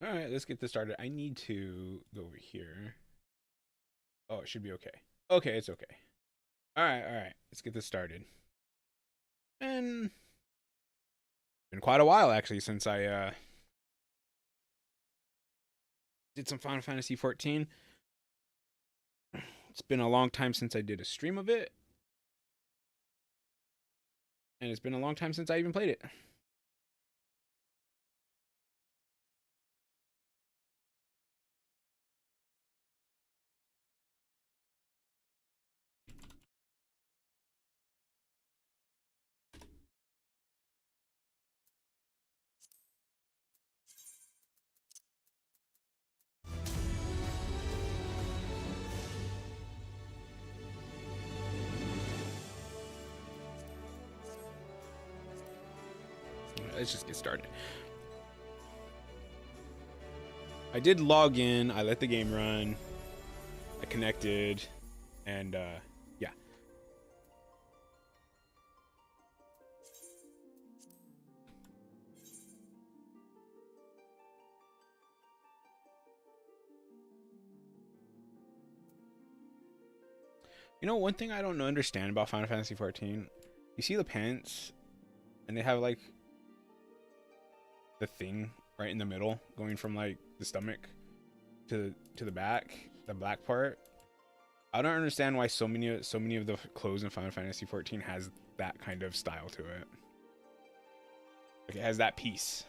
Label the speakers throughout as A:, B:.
A: All right, let's get this started. I need to go over here. Oh, it should be okay. Okay, it's okay. All right. Let's get this started. And been quite a while actually since I did some Final Fantasy 14. It's been a long time since I did a stream of it, and it's been a long time since I even played it. Let's just get started. I did log in. I let the game run. I connected, and yeah. You know, one thing I don't understand about Final Fantasy 14. You see the pants, and they have like the thing right in the middle, going from like the stomach to the back, the black part. I don't understand why so many of the clothes in Final Fantasy 14 has that kind of style to it. Like it has that piece.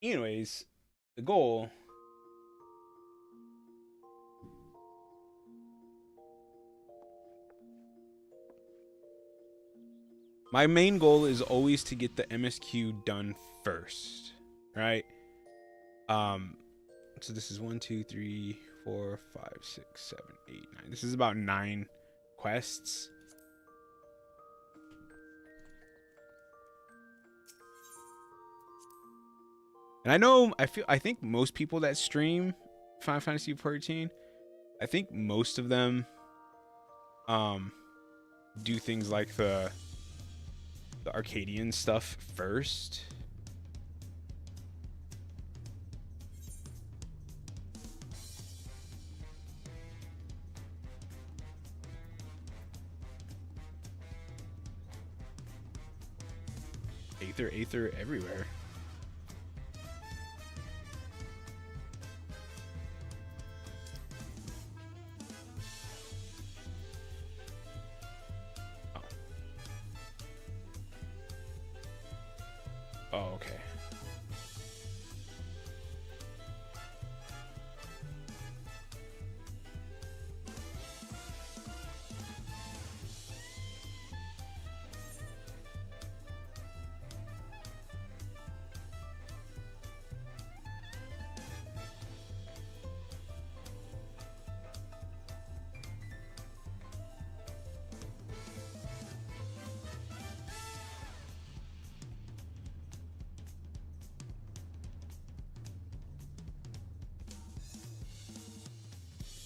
A: Anyways, the goal. My main goal is always to get the MSQ done first, right? Um, so this is 1, 2, 3, 4, 5, 6, 7, 8, 9. This is about 9 quests. And I think most people that stream Final Fantasy 14, I think most of them um do things like the Arcadian stuff first. Aether everywhere. Oh. Oh, okay.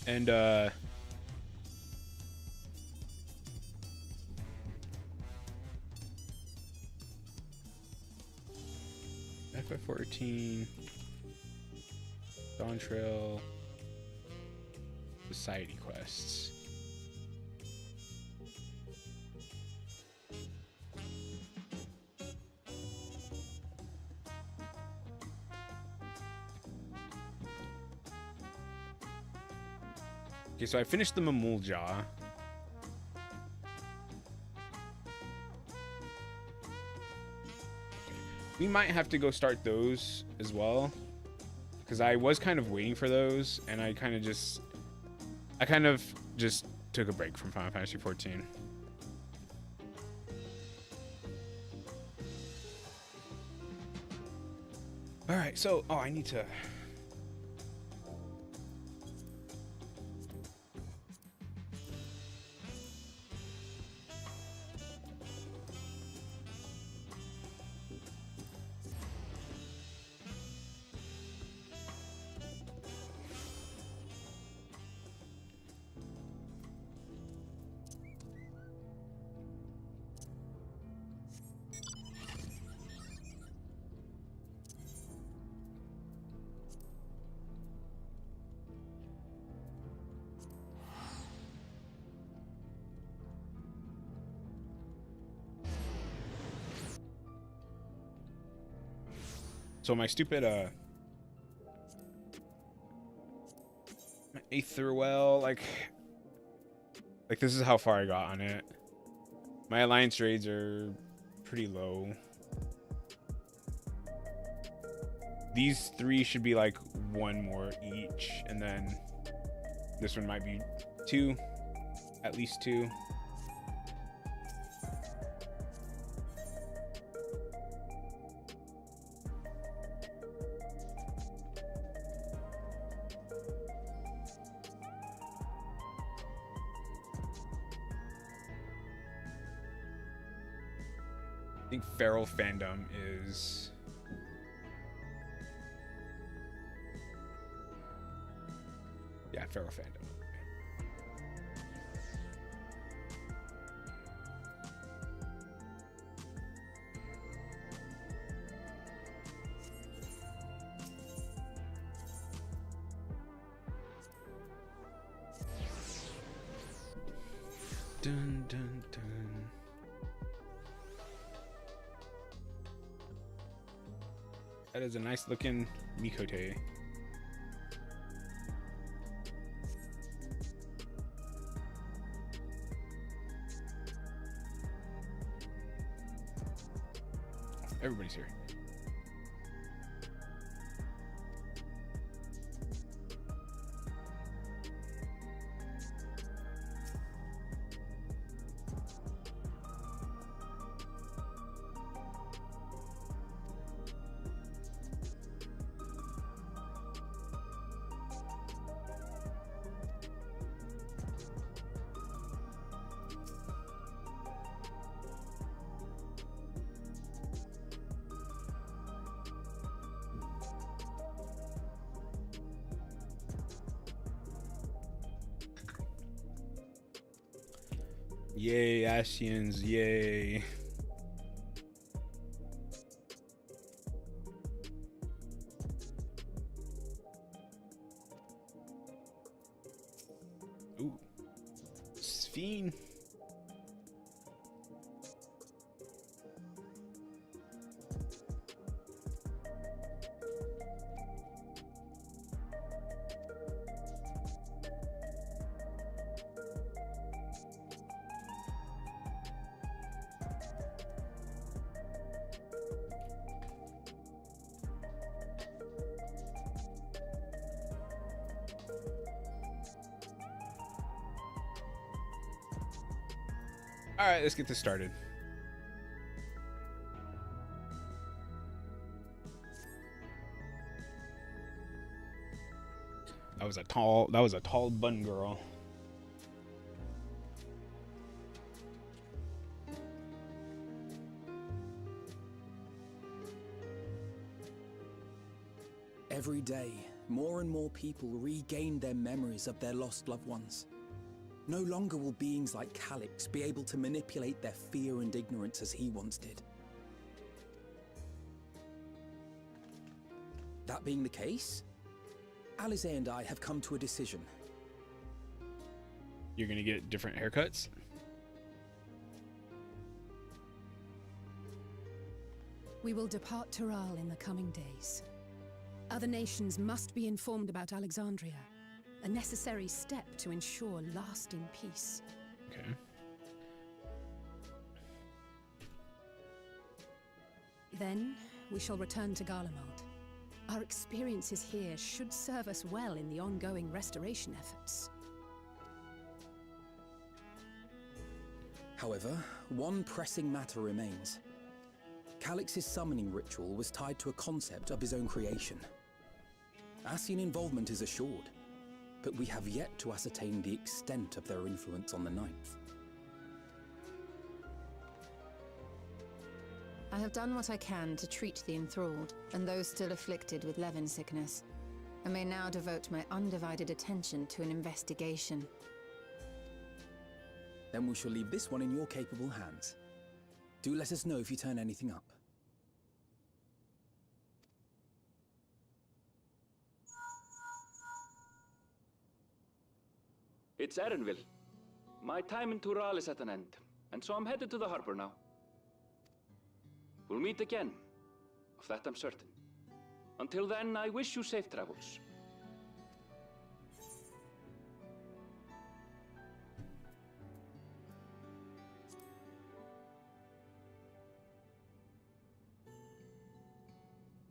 A: And FF14, Dawn Trail, Society quests. Okay, so I finished the Mamulja. We might have to go start those as well, because I was kind of waiting for those, and I kind of just took a break from Final Fantasy 14. All right, so I need to. So my stupid Aether well, like this is how far I got on it. My alliance raids are pretty low. These 3 should be like 1 more each, and then this one might be 2, at least 2. I think Feral Fandom is... Yeah, Feral Fandom. Dun, dun, dun. That is a nice looking Miqo'te. Everybody's here. Yay, Ascians, yay. Ooh. Sphene. All right, let's get this started. That was a tall bun girl.
B: Every day, more and more people regain their memories of their lost loved ones. No longer will beings like Calix be able to manipulate their fear and ignorance as he once did. That being the case, Alisaie and I have come to a decision.
A: You're gonna get different haircuts?
C: We will depart Tural in the coming days. Other nations must be informed about Alexandria, a necessary step to ensure lasting peace.
A: Okay.
C: Then, we shall return to Garlemald. Our experiences here should serve us well in the ongoing restoration efforts.
B: However, one pressing matter remains. Calix's summoning ritual was tied to a concept of his own creation. Ascian involvement is assured, but we have yet to ascertain the extent of their influence on the Ninth.
D: I have done what I can to treat the enthralled and those still afflicted with Levin sickness. I may now devote my undivided attention to an investigation.
B: Then we shall leave this one in your capable hands. Do let us know if you turn anything up.
E: It's Erenville. My time in Tural is at an end, and so I'm headed to the harbor now. We'll meet again, of that I'm certain. Until then, I wish you safe travels.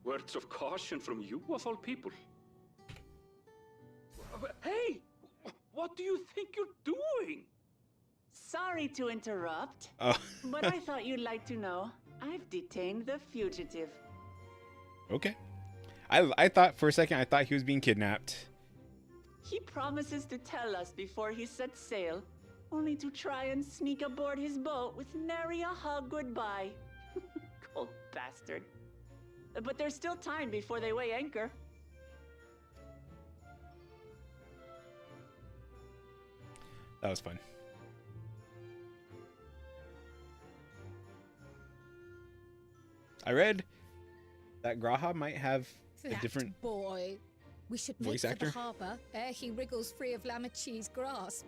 E: Words of caution from you, of all people. Hey! What do you think you're doing?
F: Sorry to interrupt,
A: Oh.
F: but I thought you'd like to know. I've detained the fugitive.
A: Okay. I thought for a second I thought he was being kidnapped.
F: He promises to tell us before he sets sail, only to try and sneak aboard his boat with nary a hug goodbye. Cold bastard. But there's still time before they weigh anchor.
A: That was fun. I read that Graha might have a
G: That
A: different
G: boy. We should make
A: voice
G: for
A: actor?
G: the harbour ere he wriggles free of Lamachi's grasp.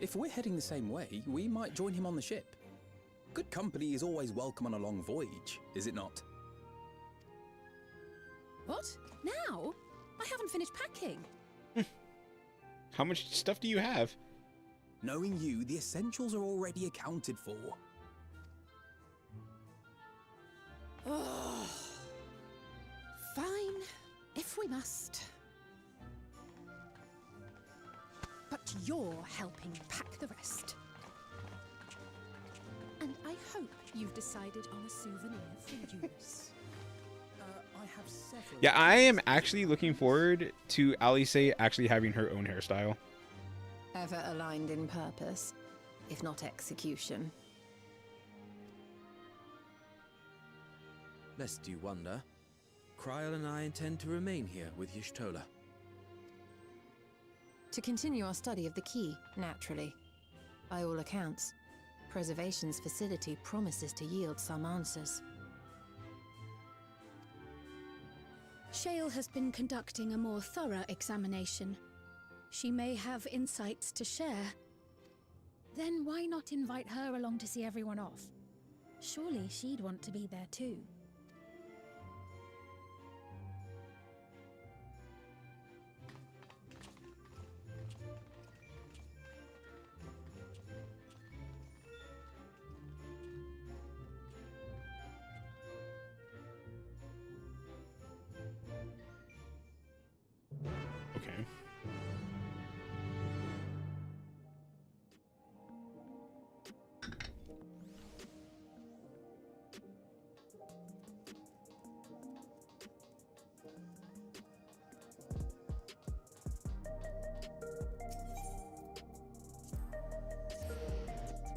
B: If we're heading the same way, we might join him on the ship. Good company is always welcome on a long voyage, is it not?
C: What? Now? I haven't finished packing.
A: How much stuff do you have?
B: Knowing you, the essentials are already accounted for.
C: Oh. Fine, if we must. But you're helping pack the rest. And I hope you've decided on a souvenir for use.
B: I have several...
A: Yeah, I am actually looking forward to Alice actually having her own hairstyle.
D: Ever aligned in purpose, if not execution.
H: Lest you wonder, Kryl and I intend to remain here with Y'shtola.
D: To continue our study of the key, naturally. By all accounts, Preservation's facility promises to yield some answers.
C: Shale has been conducting a more thorough examination. She may have insights to share.
G: Then why not invite her along to see everyone off? Surely she'd want to be there too.
A: Okay.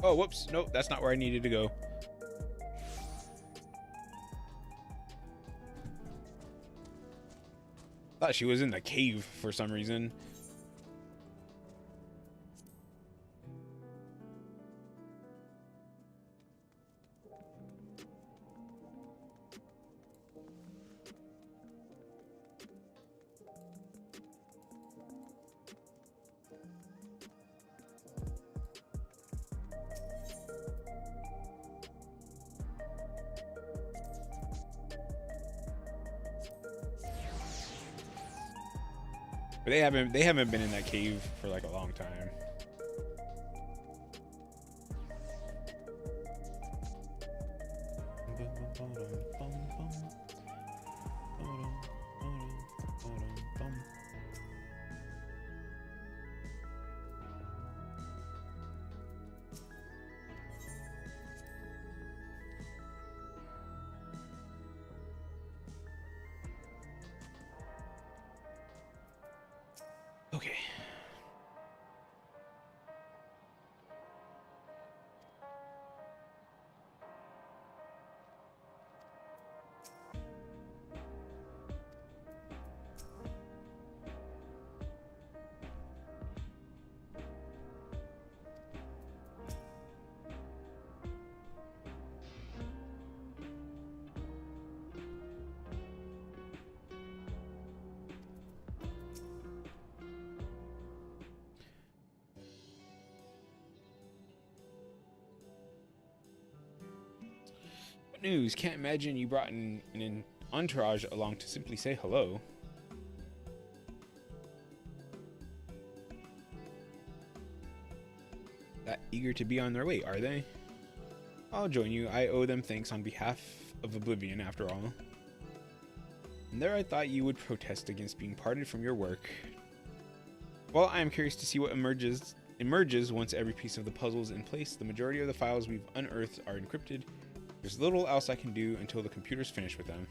A: Oh, whoops. Nope, that's not where I needed to go. Thought she was in the cave for some reason. But they haven't been in that cave for like a long time. Okay. news. Can't imagine you brought an entourage along to simply say hello. That eager to be on their way, are they? I'll join you. I owe them thanks on behalf of Oblivion, after all. And there I thought you would protest against being parted from your work. Well, I am curious to see what emerges once every piece of the puzzle is in place. The majority of the files we've unearthed are encrypted. There's little else I can do until the computer's finished with them.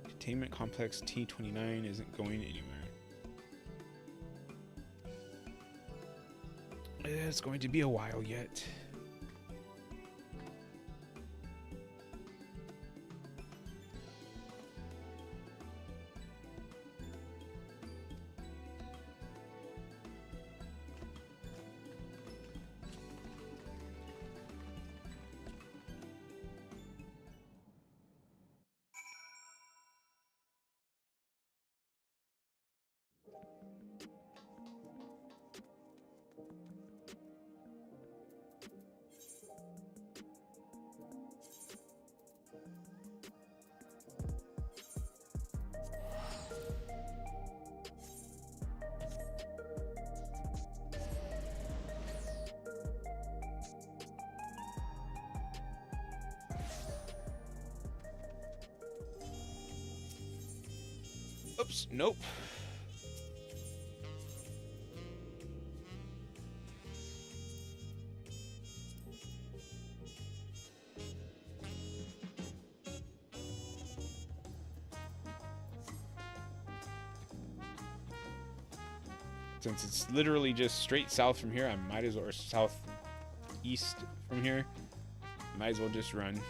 A: Containment Complex T29 isn't going anywhere. It's going to be a while yet. Oops, nope. Since it's literally just straight south from here, I might as well, or southeast from here, might as well just run.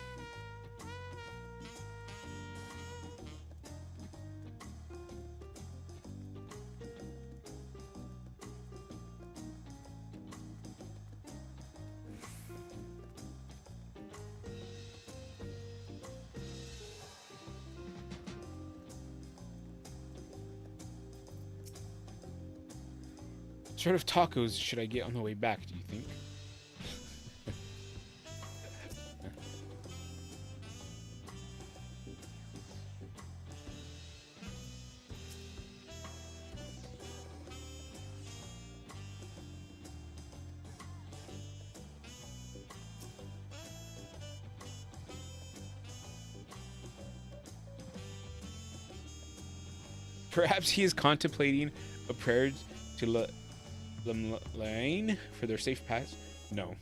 A: What sort of tacos should I get on the way back, do you think? Perhaps he is contemplating a prayer to Lane for their safe pass. No.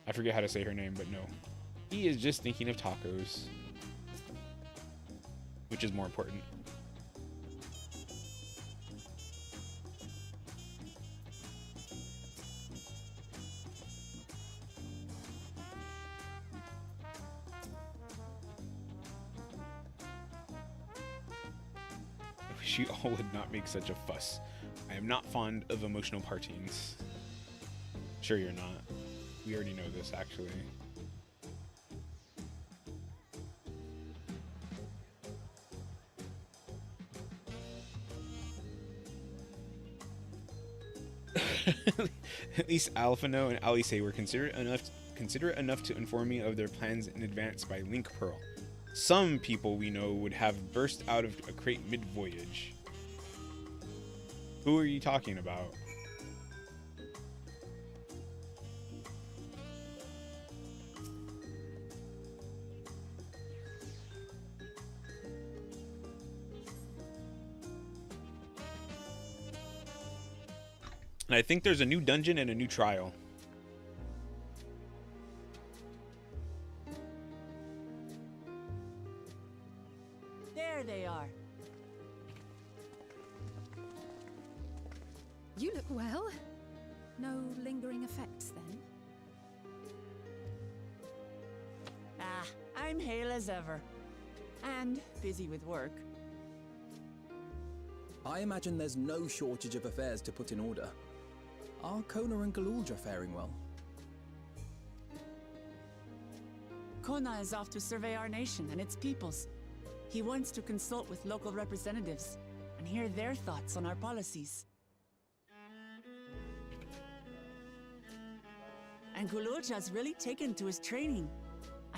A: I forget how to say her name, but no. He is just thinking of tacos. Which is more important. I wish you all would not make such a fuss. I am not fond of emotional partings. Sure you're not. We already know this, actually. At least Alphino and Alice were considerate enough to inform me of their plans in advance by Link Pearl. Some people we know would have burst out of a crate mid-voyage. Who are you talking about? And I think there's a new dungeon and a new trial.
F: There they are.
C: You look well. No lingering effects, then?
F: Ah, I'm hale as ever. And busy with work.
B: I imagine there's no shortage of affairs to put in order. Are Kona and Galulja faring well?
F: Kona is off to survey our nation and its peoples. He wants to consult with local representatives and hear their thoughts on our policies. And Galulja's really taken to his training.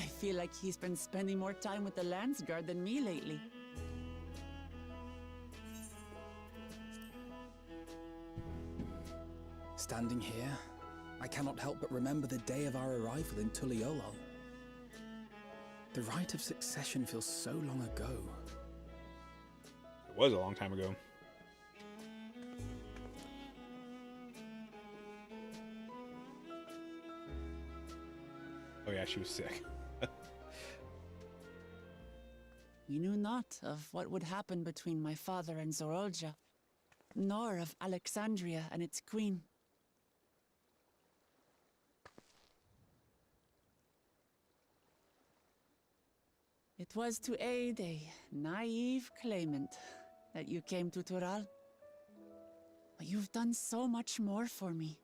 F: I feel like he's been spending more time with the Landsguard than me lately.
B: Standing here, I cannot help but remember the day of our arrival in Tuliolol. The rite of succession feels so long ago.
A: It was a long time ago. Oh yeah, she was sick.
F: We knew not of what would happen between my father and Zorolja, nor of Alexandria and its queen. It was to aid a naive claimant that you came to Tural. But you've done so much more for me.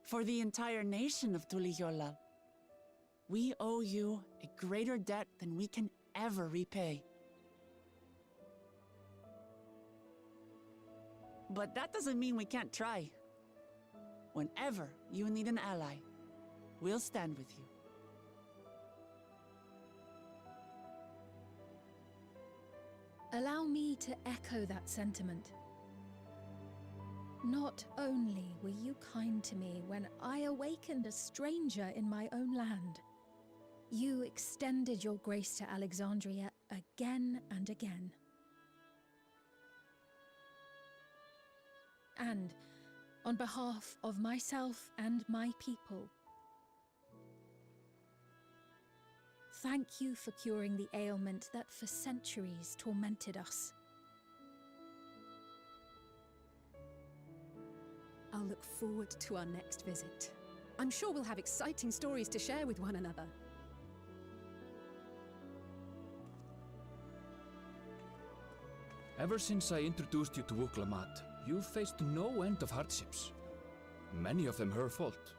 F: For the entire nation of Tuliyollal. We owe you a greater debt than we can ever repay. But that doesn't mean we can't try. Whenever you need an ally, we'll stand with you.
G: Allow me to echo that sentiment. Not only were you kind to me when I awakened a stranger in my own land, you extended your grace to Alexandria again and again. And on behalf of myself and my people, thank you for curing the ailment that for centuries tormented us.
C: I'll look forward to our next visit. I'm sure we'll have exciting stories to share with one another.
I: Ever since I introduced you to Wuklamat, you've faced no end of hardships. Many of them her fault.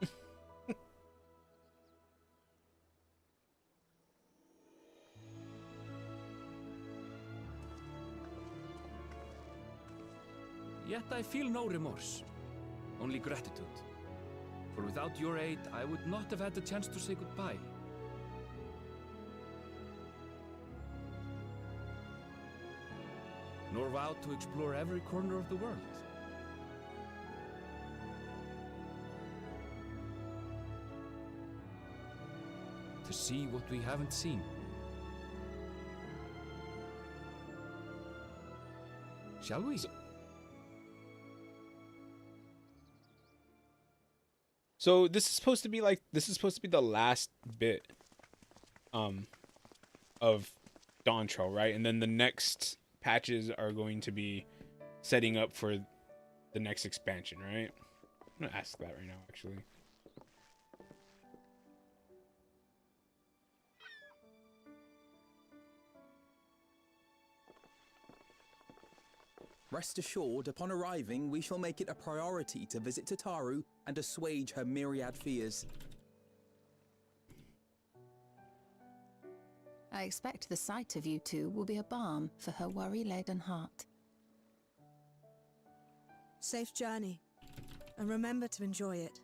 I: Yet I feel no remorse, only gratitude. For without your aid, I would not have had the chance to say goodbye. Nor vowed to explore every corner of the world. To see what we haven't seen. Shall we?
A: So this is supposed to be the last bit of Dawntrail, right? And then the next patches are going to be setting up for the next expansion, right? I'm gonna ask that right now, actually.
B: Rest assured, upon arriving, we shall make it a priority to visit Tataru and assuage her myriad fears.
D: I expect the sight of you two will be a balm for her worry-laden heart.
J: Safe journey, and remember to enjoy it.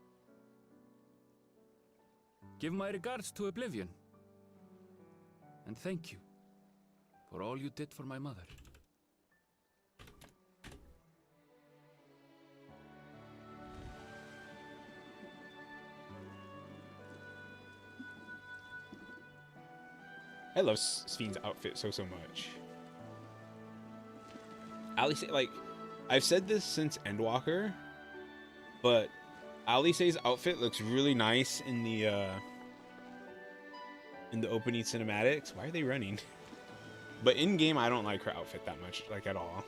I: Give my regards to Oblivion. And thank you for all you did for my mother.
A: I love Sven's outfit so much. Alice, like, I've said this since Endwalker, but Alice's outfit looks really nice in the opening cinematics. Why are they running? But in game, I don't like her outfit that much, like, at all.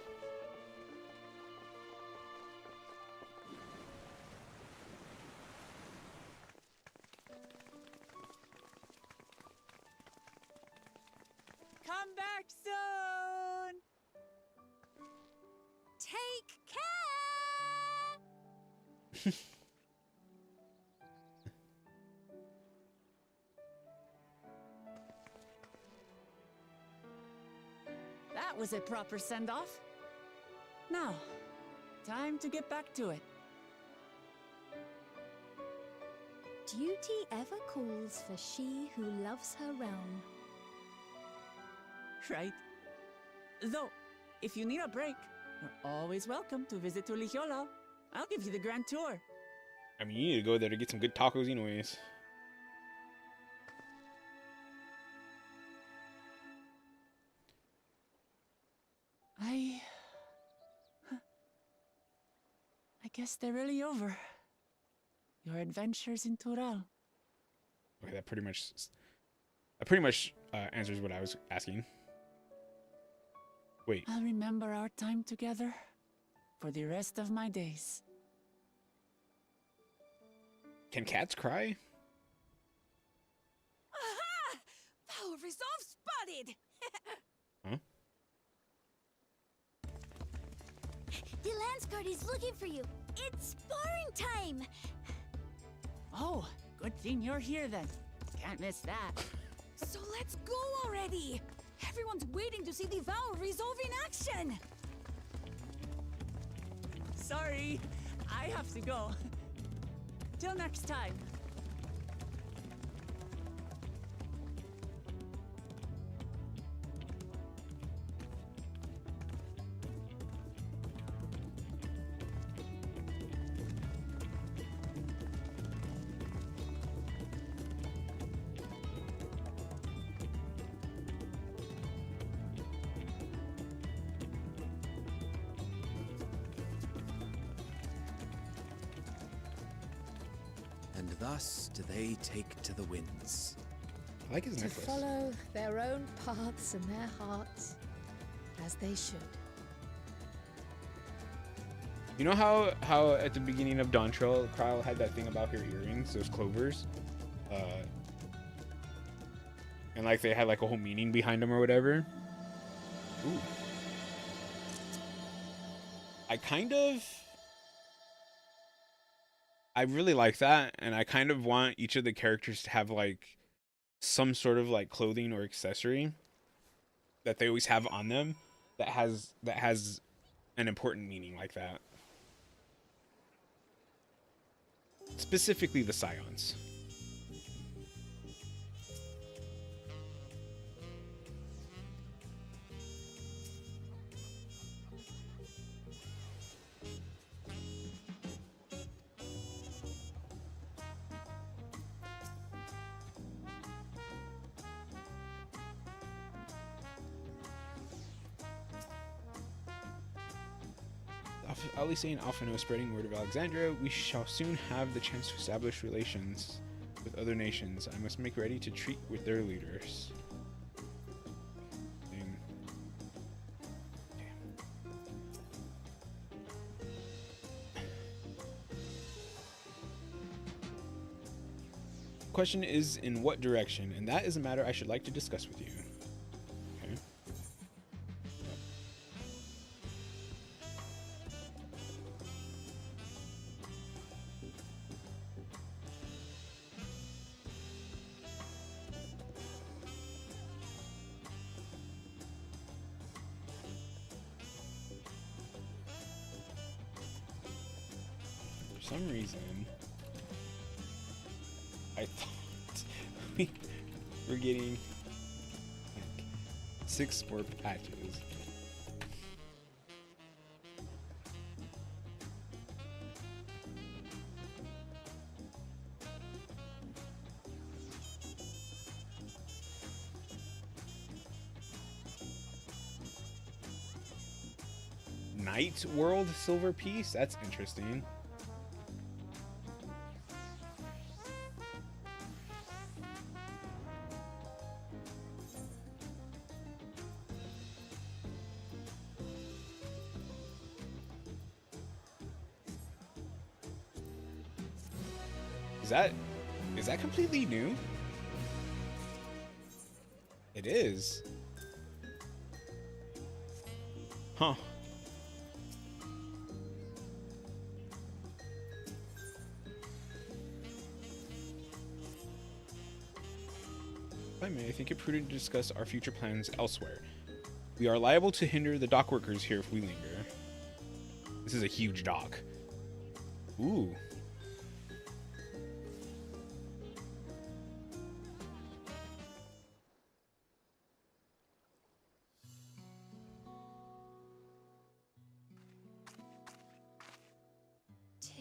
F: Come back soon!
G: Take care!
F: That was a proper send-off. Now, time to get back to it.
G: Duty ever calls for she who loves her realm.
F: Right. Though, if you need a break, you're always welcome to visit Tuligiola. I'll give you the grand tour.
A: I mean, you need to go there to get some good tacos anyways.
F: I guess they're really over. Your adventures in Tural.
A: Okay, that pretty much answers what I was asking. Wait.
F: I'll remember our time together for the rest of my days.
A: Can cats cry?
J: Aha! Power resolve spotted!
A: Huh?
G: The Landsguard is looking for you. It's sparring time.
F: Oh, good thing you're here then. Can't miss that.
J: So let's go already! Everyone's waiting to see the Vow resolve in action!
F: Sorry, I have to go. Till next time.
H: And thus do they take to the winds.
A: I like his
G: To
A: necklace.
G: follow their own paths and their hearts, as they should.
A: You know how at the beginning of Dawn Trail, Kyle had that thing about her earrings, those clovers, and like they had like a whole meaning behind them or whatever. Ooh. I really like that, and I kind of want each of the characters to have like some sort of like clothing or accessory that they always have on them that has an important meaning like that. Specifically the Scions. Ali saying Alphino is spreading word of Alexandria. We shall soon have the chance to establish relations with other nations. I must make ready to treat with their leaders. Dang. Question is in what direction, and that is a matter I should like to discuss with you. Okay. For some reason, I thought we were getting like 6 more patches. Night World Silver Piece? That's interesting. Is that completely new? It is. Huh. If I may, I think it prudent to discuss our future plans elsewhere. We are liable to hinder the dock workers here if we linger. This is a huge dock. Ooh.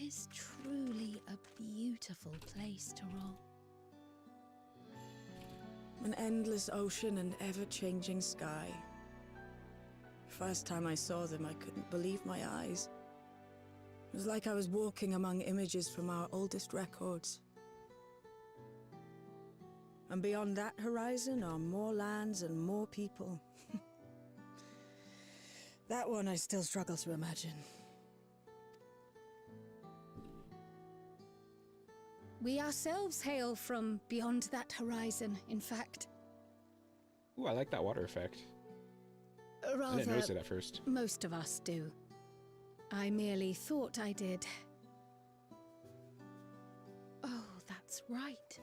G: is truly a beautiful place to roll.
K: An endless ocean and ever-changing sky. First time I saw them, I couldn't believe my eyes. It was like I was walking among images from our oldest records. And beyond that horizon are more lands and more people. That one I still struggle to imagine.
C: We ourselves hail from beyond that horizon, in fact.
A: Ooh, I like that water effect. I
C: Rather,
A: didn't notice it at first.
C: most of us do. I merely thought I did.
G: Oh, that's right.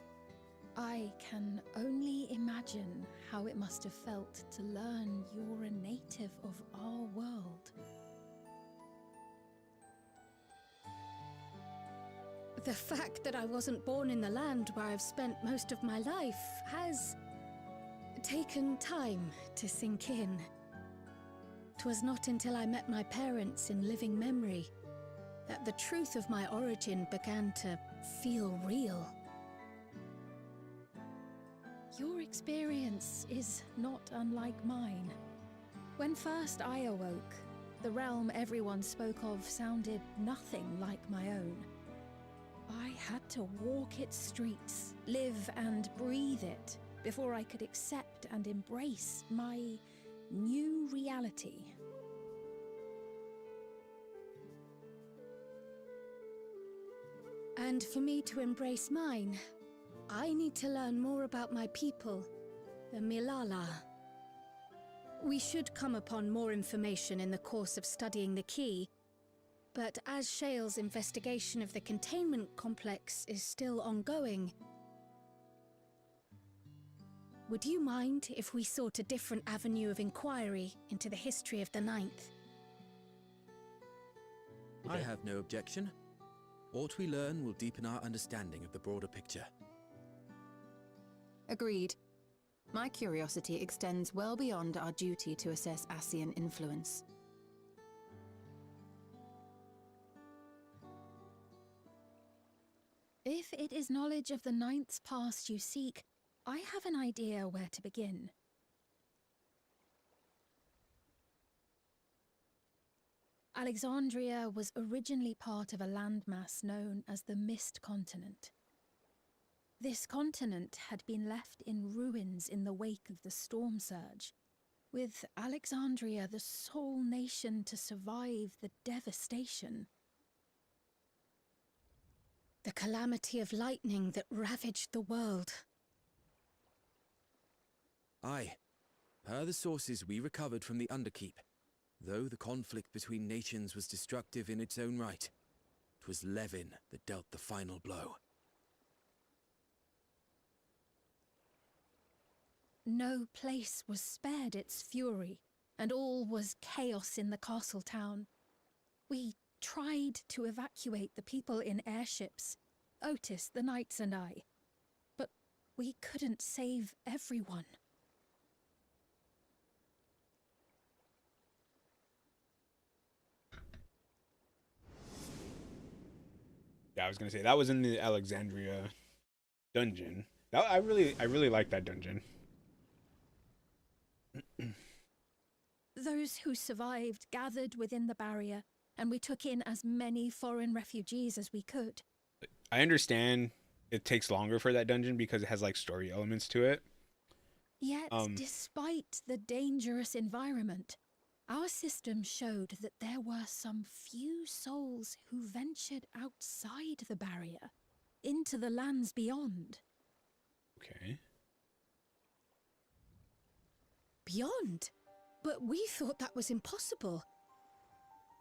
G: I can only imagine how it must have felt to learn you're a native of our world.
C: The fact that I wasn't born in the land where I've spent most of my life has taken time to sink in. 'Twas not until I met my parents in living memory that the truth of my origin began to feel real.
G: Your experience is not unlike mine. When first I awoke, the realm everyone spoke of sounded nothing like my own. I had to walk its streets, live and breathe it, before I could accept and embrace my new reality.
C: And for me to embrace mine, I need to learn more about my people, the Milala. We should come upon more information in the course of studying the key, but as Shale's investigation of the containment complex is still ongoing, would you mind if we sought a different avenue of inquiry into the history of the Ninth?
H: I have no objection. What we learn will deepen our understanding of the broader picture.
D: Agreed. My curiosity extends well beyond our duty to assess Ascian influence.
G: If it is knowledge of the Ninth's past you seek, I have an idea where to begin. Alexandria was originally part of a landmass known as the Mist Continent. This continent had been left in ruins in the wake of the storm surge, with Alexandria the sole nation to survive the devastation.
C: The calamity of lightning that ravaged the world.
H: Aye. Per the sources we recovered from the Underkeep, though the conflict between nations was destructive in its own right, 'twas Levin that dealt the final blow.
G: No place was spared its fury, and all was chaos in the castle town. We tried to evacuate the people in airships, Otis, the knights and I, but we couldn't save everyone.
A: Yeah, I was gonna say that was in the Alexandria dungeon. I really like that dungeon.
G: Those who survived gathered within the barrier, and we took in as many foreign refugees as we could.
A: I understand it takes longer for that dungeon because it has like story elements to it.
G: Yet, despite the dangerous environment, our system showed that there were some few souls who ventured outside the barrier, into the lands beyond.
A: Okay.
C: Beyond? But we thought that was impossible.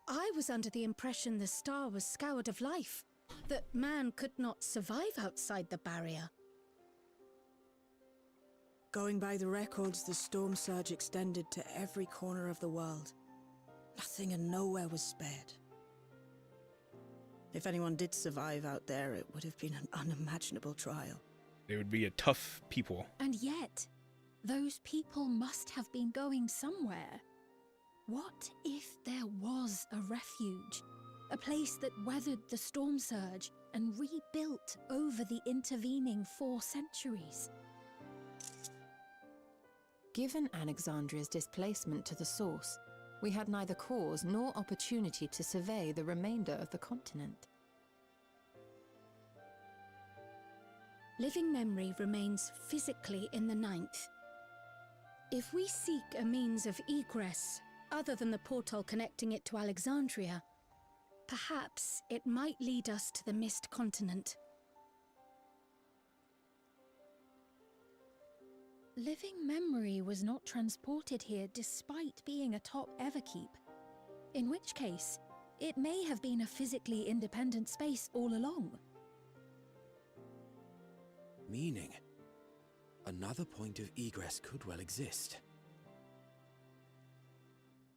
C: I was under the impression the star was scoured of life, that man could not survive outside the barrier.
K: Going by the records, the storm surge extended to every corner of the world. Nothing and nowhere was spared. If anyone did survive out there, it would have been an unimaginable trial.
A: They would be a tough people.
G: And yet, those people must have been going somewhere. What if there was a refuge? A place that weathered the storm surge and rebuilt over the intervening 4 centuries.
D: Given Alexandria's displacement to the source, we had neither cause nor opportunity to survey the remainder of the continent.
C: Living memory remains physically in the Ninth. If we seek a means of egress other than the portal connecting it to Alexandria, perhaps it might lead us to the Mist Continent.
G: Living memory was not transported here despite being atop Everkeep, in which case, it may have been a physically independent space all along.
H: Meaning, another point of egress could well exist.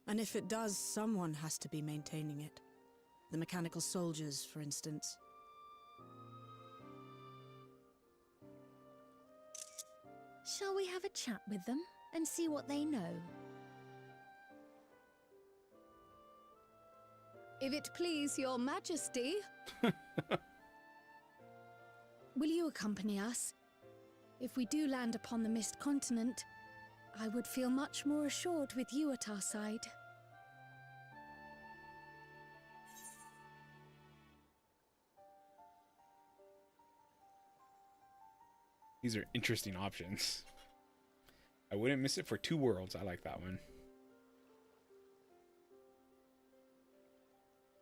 K: And if it does, someone has to be maintaining it. The mechanical soldiers, for instance.
G: Shall we have a chat with them and see what they know?
C: If it please your majesty. Will you accompany us? If we do land upon the Mist Continent, I would feel much more assured with you at our side.
A: These are interesting options. I wouldn't miss it for 2 worlds. I like that one.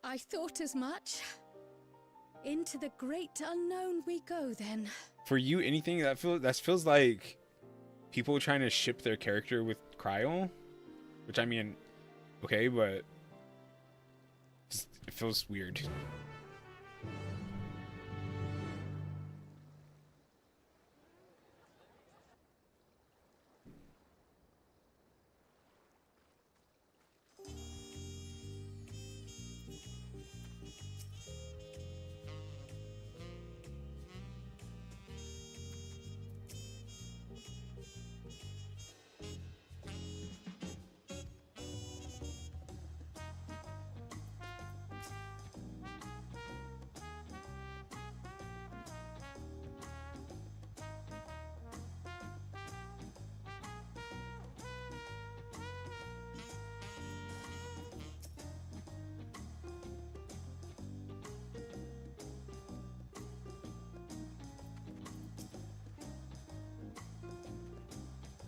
C: I thought as much. Into the great unknown we go then.
A: For you, anything that feels like people trying to ship their character with Cryo, which I mean, okay, but it feels weird.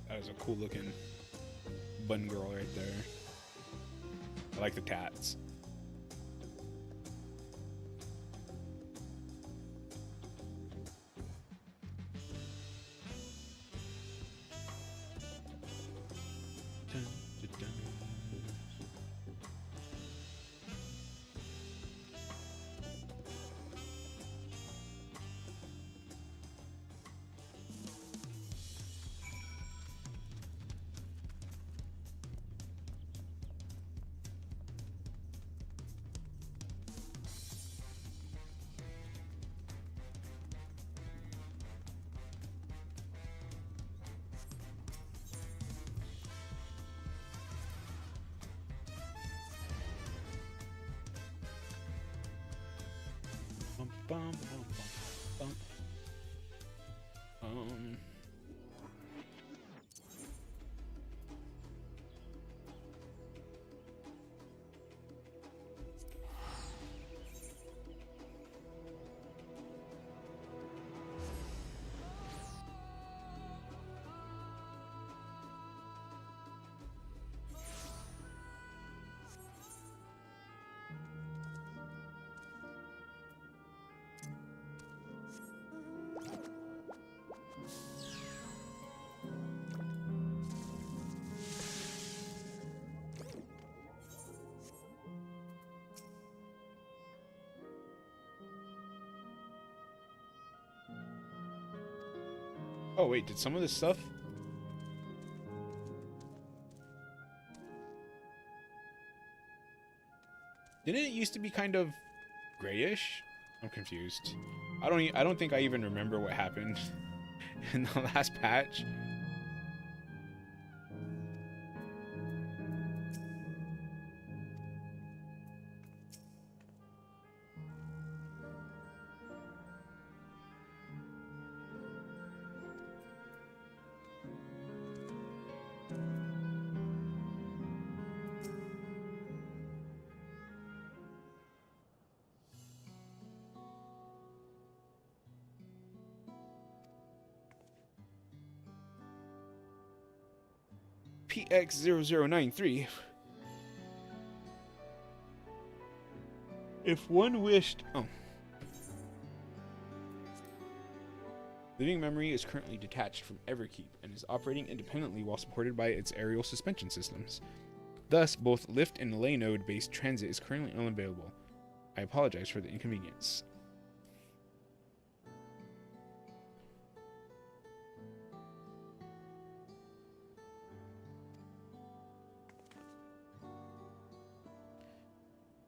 A: That is a cool looking bun girl right there. I like the tats. Dun, dun, dun. Bum, bum, bum, bum, bum. Oh wait, did some of this stuff? Didn't it used to be kind of grayish? I'm confused. I don't think I even remember what happened in the last patch. PX0093. If one wished... Oh. Living Memory is currently detached from Everkeep and is operating independently while supported by its aerial suspension systems. Thus, both lift and lay node-based transit is currently unavailable. I apologize for the inconvenience.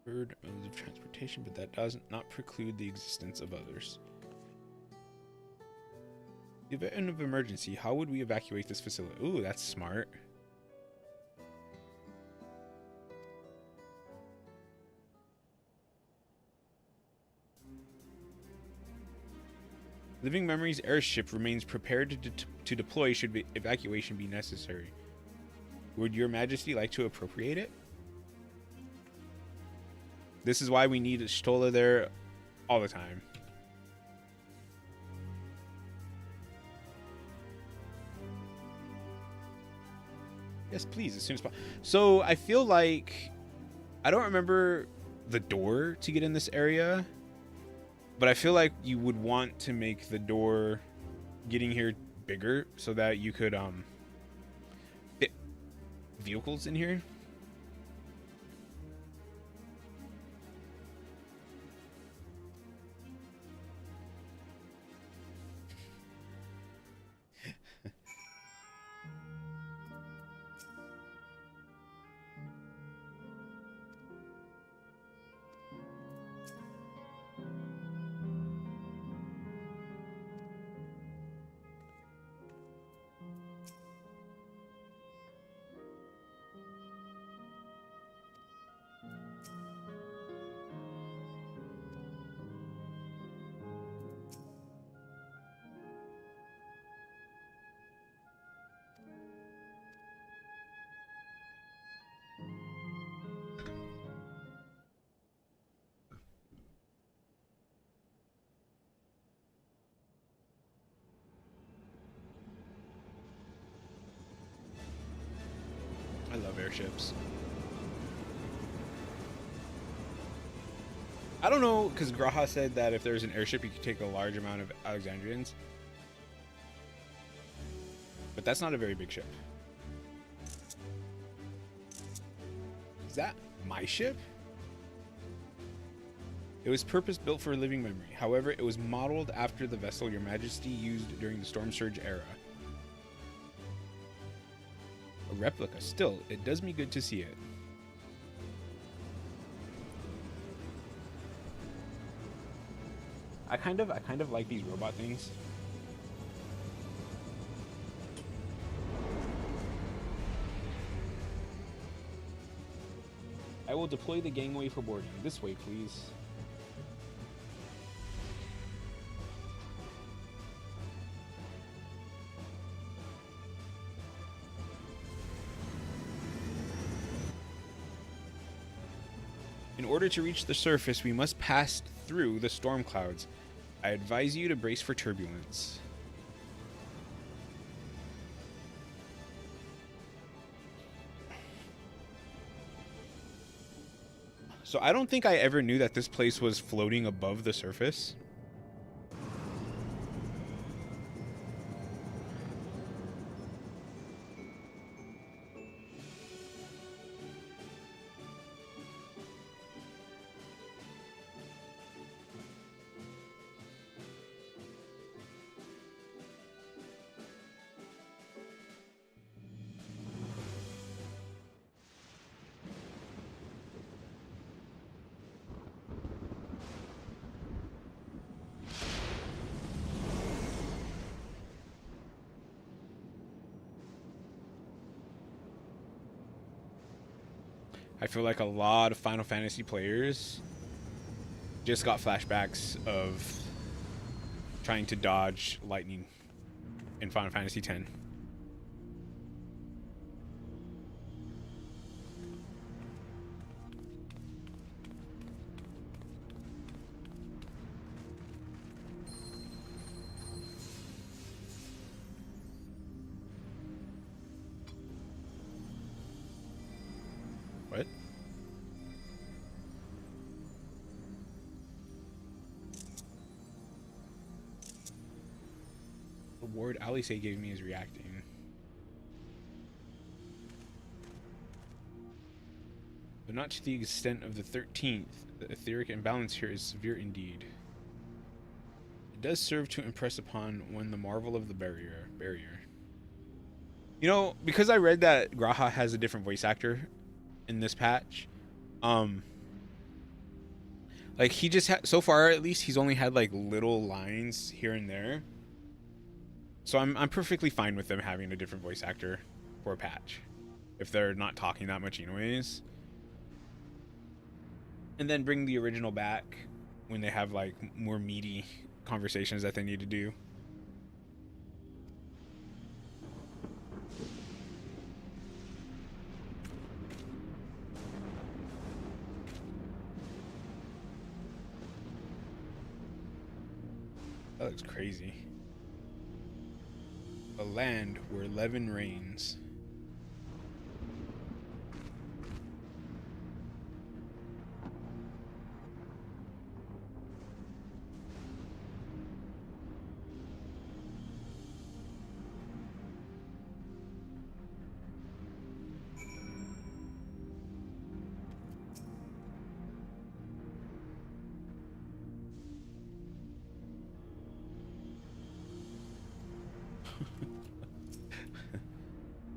A: Modes of transportation, but that does not preclude the existence of others. In the event of emergency, how would we evacuate this facility? Ooh, that's smart. Living Memory's airship remains prepared to deploy should evacuation be necessary. Would Your Majesty like to appropriate it? This is why we need Stola there all the time. Yes, please, as soon as possible. So I feel like I don't remember the door to get in this area, but I feel like you would want to make the door getting here bigger so that you could fit vehicles in here. I love airships. I don't know, because Graha said that if there's an airship, you could take a large amount of Alexandrians. But that's not a very big ship. Is that my ship? It was purpose-built for Living Memory. However, it was modeled after the vessel Your Majesty used during the Storm Surge era. A replica. Still, it does me good to see it. I kind of like these robot things. I will deploy the gangway for boarding. This way, please. In order to reach the surface, we must pass through the storm clouds. I advise you to brace for turbulence. So I don't think I ever knew that this place was floating above the surface. I feel like a lot of Final Fantasy players just got flashbacks of trying to dodge lightning in Final Fantasy X. ward Alice gave me is reacting. But not to the extent of the 13th. The etheric imbalance here is severe indeed. It does serve to impress upon one the marvel of the barrier. You know, because I read that Graha has a different voice actor in this patch, like he just so far at least he's only had like little lines here and there. So I'm perfectly fine with them having a different voice actor for a patch if they're not talking that much anyways. And then bring the original back when they have like more meaty conversations that they need to do. That looks crazy. A land where Levin reigns.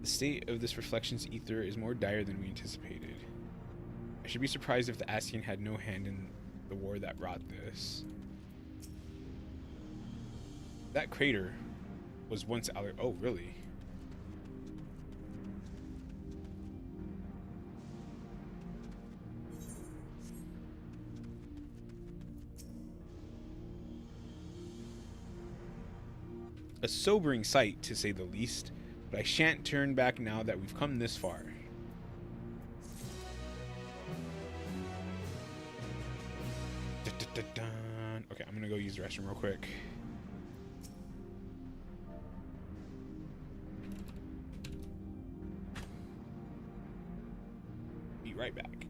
A: The state of this reflection's ether is more dire than we anticipated. I should be surprised if the Ascian had no hand in the war that brought this. That crater was once oh, really? A sobering sight, to say the least. But I shan't turn back now that we've come this far. Okay, I'm gonna go use the restroom real quick. Be right back.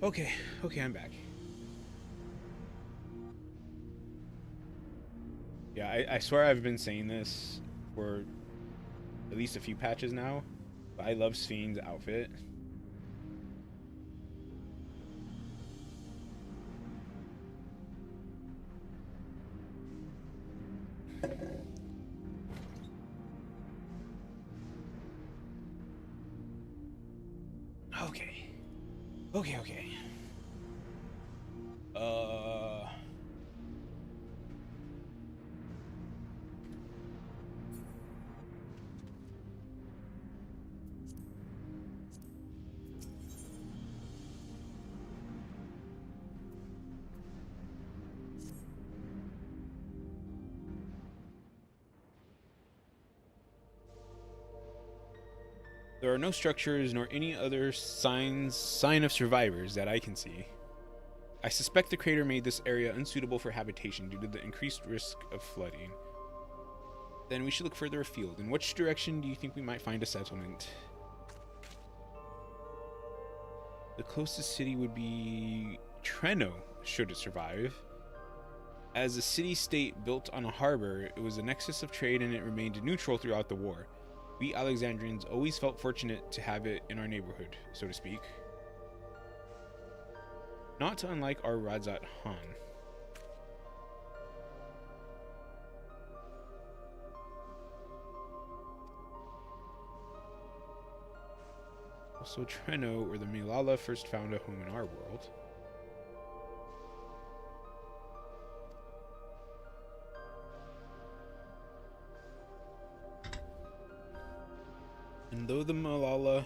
A: Okay, I'm back. Yeah, I swear I've been saying this for at least a few patches now, but I love Sphaine's outfit. Okay. There are no structures nor any other sign of survivors that I can see. I suspect the crater made this area unsuitable for habitation due to the increased risk of flooding. Then we should look further afield. In which direction do you think we might find a settlement? The closest city would be Treno, should it survive. As a city-state built on a harbor, it was a nexus of trade and it remained neutral throughout the war. We Alexandrians always felt fortunate to have it in our neighborhood, so to speak. Not unlike our Radzat Han. Also Treno, where the Milala first found a home in our world. And though the Milala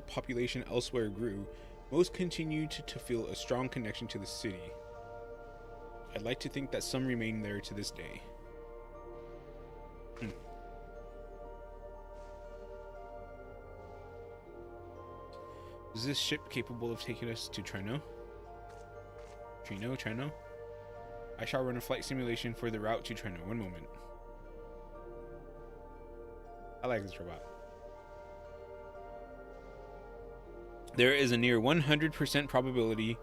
A: population elsewhere grew, most continued to feel a strong connection to the city. I'd like to think that some remain there to this day. Is this ship capable of taking us to Treno? Treno? I shall run a flight simulation for the route to Treno. One moment. I like this robot. There is a near 100% probability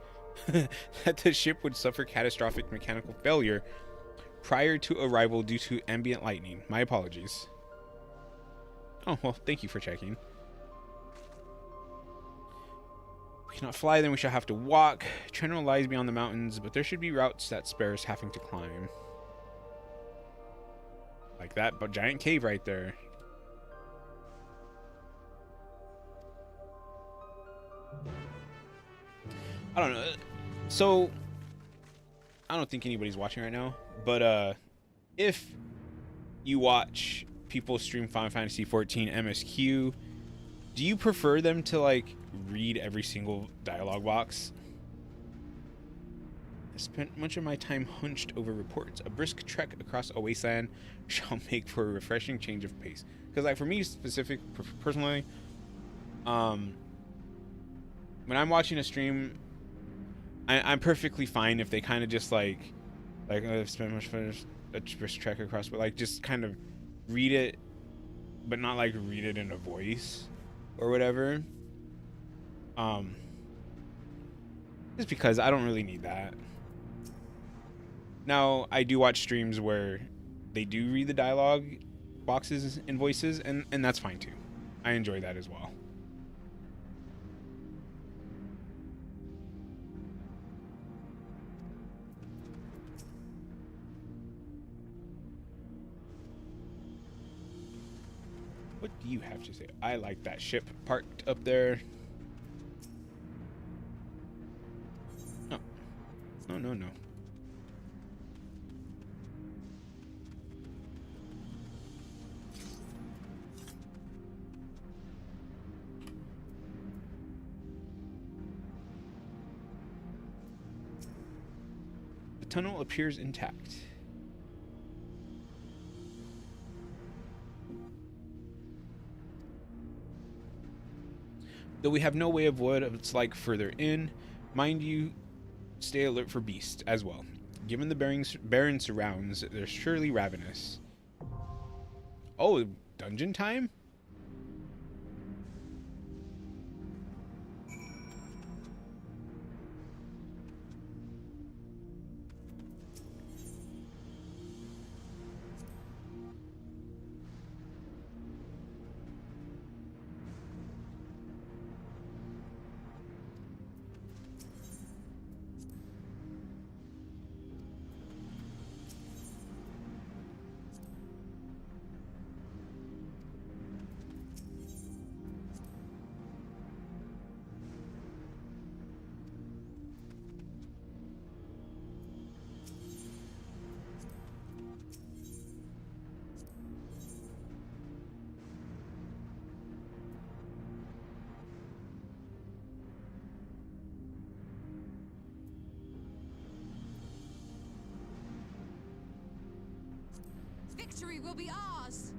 A: that the ship would suffer catastrophic mechanical failure prior to arrival due to ambient lightning. My apologies. Oh, well, thank you for checking. We cannot fly, then we shall have to walk. Treno lies beyond the mountains, but there should be routes that spare us having to climb. Like that but giant cave right there. I don't know. So, I don't think anybody's watching right now, but if you watch people stream Final Fantasy XIV MSQ, do you prefer them to like read every single dialogue box? I spent much of my time hunched over reports. A brisk trek across a wasteland shall make for a refreshing change of pace. Because like for me personally, when I'm watching a stream, I'm perfectly fine if they kind of just like I've spent much of a brisk trek across, but like just kind of read it, but not like read it in a voice or whatever. Just because I don't really need that. Now I do watch streams where they do read the dialogue boxes in voices, and that's fine too. I enjoy that as well. What do you have to say? I like that ship parked up there. No. The tunnel appears intact. Though we have no way of what it's like further in, mind you, stay alert for beasts as well. Given the barren surrounds, they're surely ravenous. Oh, dungeon time?
J: will be ours.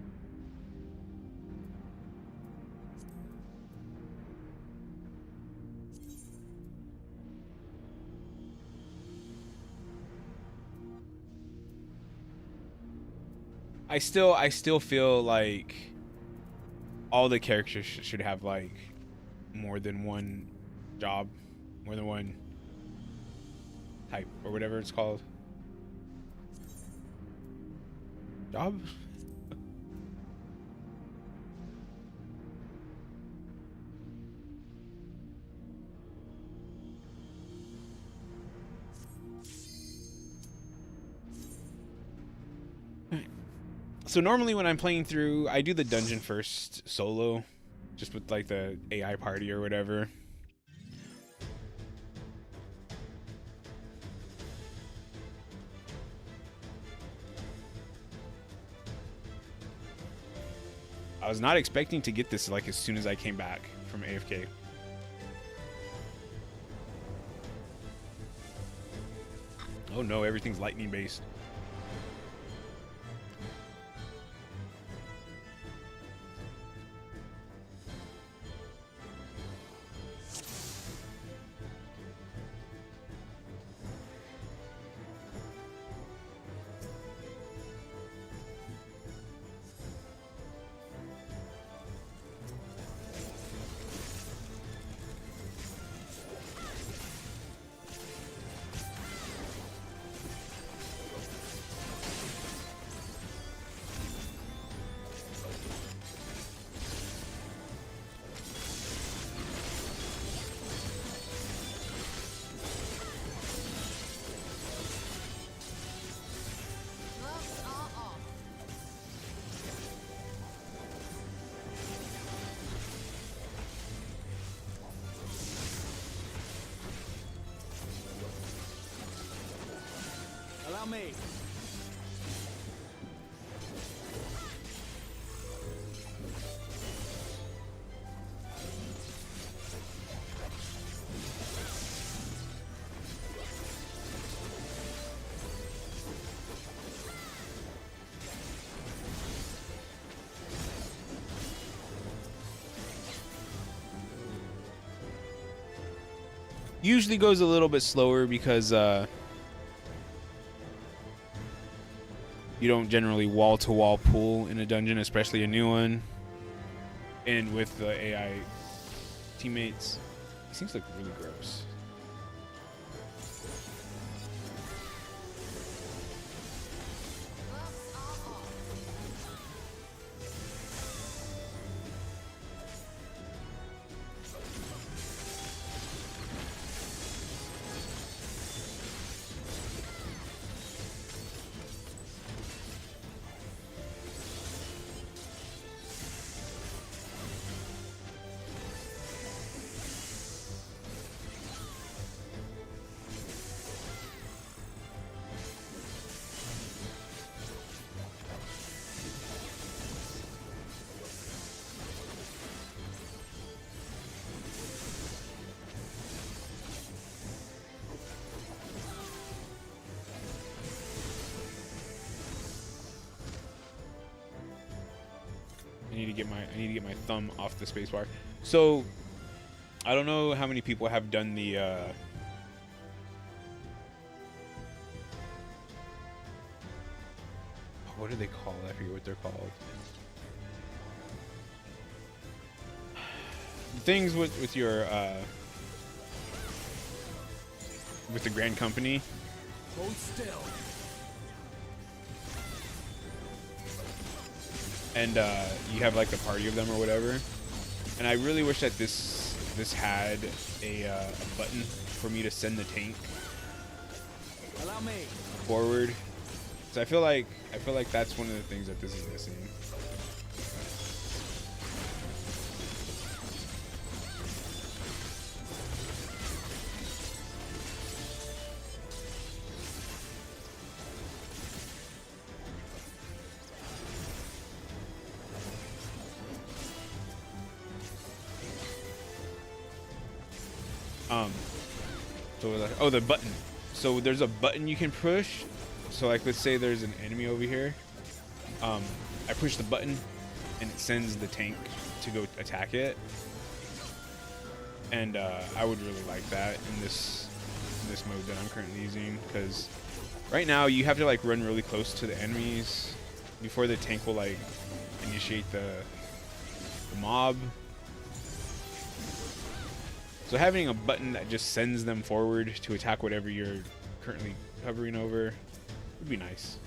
A: I still feel like all the characters should have like more than one job, more than one type or whatever it's called. Job? So normally when I'm playing through, I do the dungeon first solo, just with like the AI party or whatever. I was not expecting to get this like as soon as I came back from AFK. Oh no, everything's lightning based.
I: Allow me.
A: Usually goes a little bit slower because you don't generally wall-to-wall pull in a dungeon, especially a new one, and with the AI teammates. These things look really gross. I need to get my thumb off the spacebar. So I don't know how many people have done the what are they called? I forget what they're called. Things with your with the Grand Company.
H: Hold still.
A: And you have like a party of them or whatever. And I really wish that this had a button for me to send the tank
I: Allow me.
A: forward. So I feel like that's one of the things that this is missing. So the button. So there's a button you can push. So like let's say there's an enemy over here. I push the button and it sends the tank to go attack it. And I would really like that in this mode that I'm currently using, because right now you have to like run really close to the enemies before the tank will like initiate the mob. So having a button that just sends them forward to attack whatever you're currently hovering over would be nice.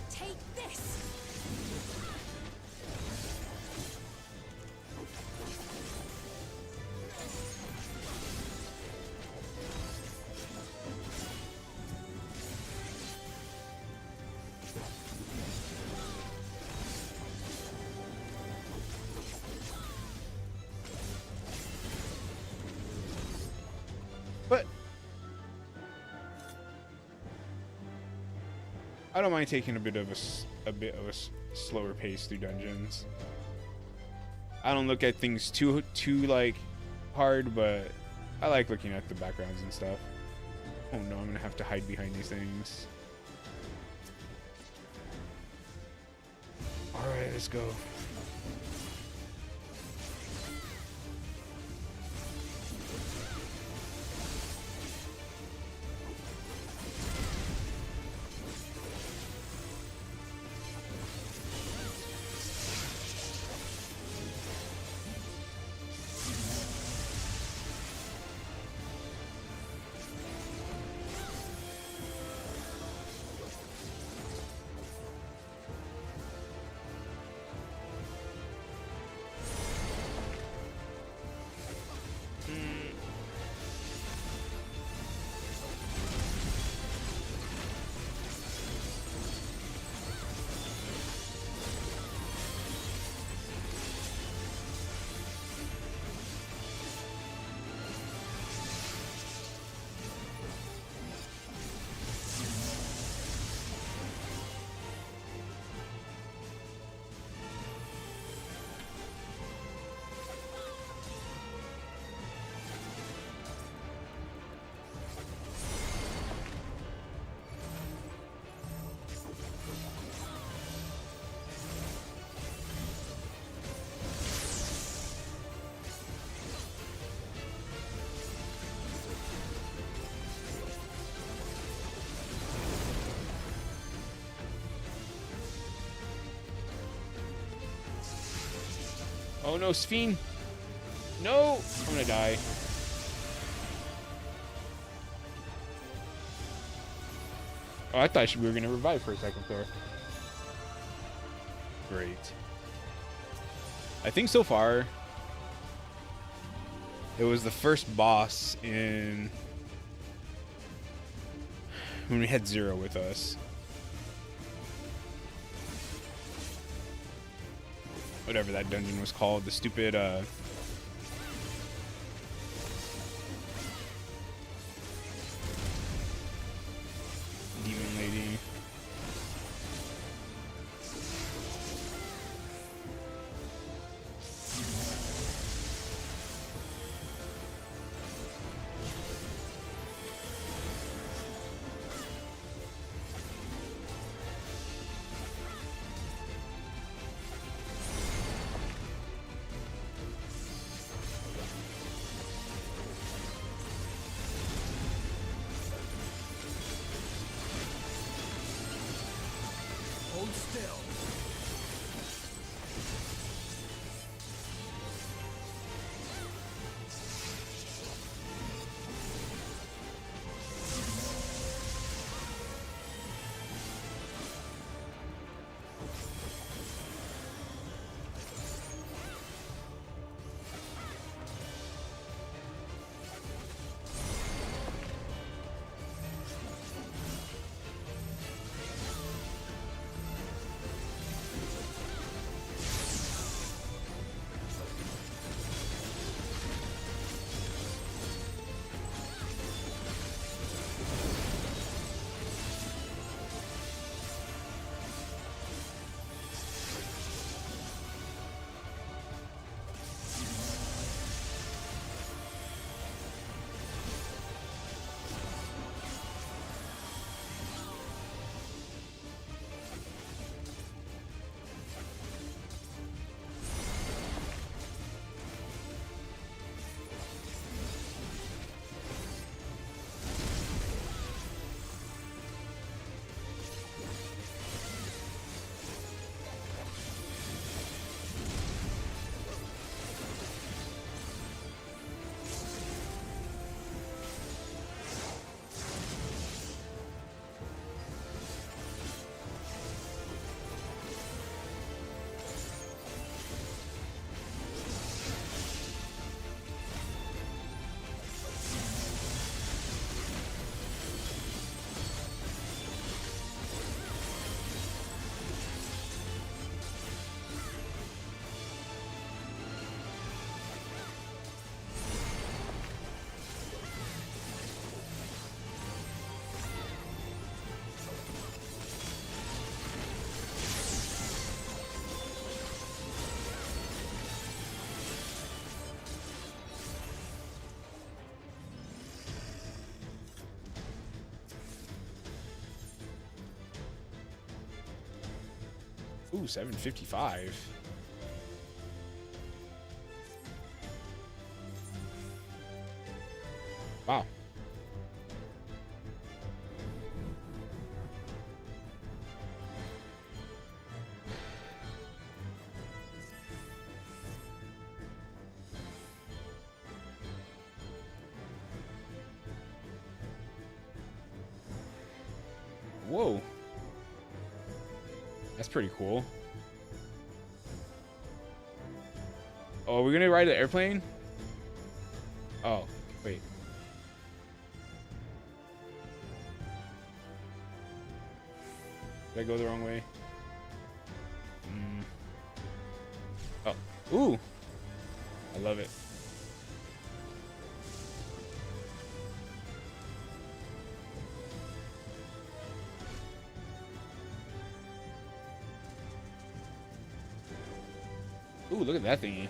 J: Take this!
A: But I don't mind taking a bit of a slower pace through dungeons. I don't look at things too like hard, but I like looking at the backgrounds and stuff. Oh no, I'm gonna have to hide behind these things. All right, let's go. Oh no, Sphene! No! I'm gonna die. Oh, I thought we were gonna revive for a second there. Great. I think so far, it was the first boss in when we had Zero with us. Whatever that dungeon was called, the stupid demon lady. Ooh, 755. Wow. Whoa. That's pretty cool. Oh, are we gonna ride the airplane? Oh, wait. Did I go the wrong way? Oh, ooh. I love it. Ooh, look at that thingy.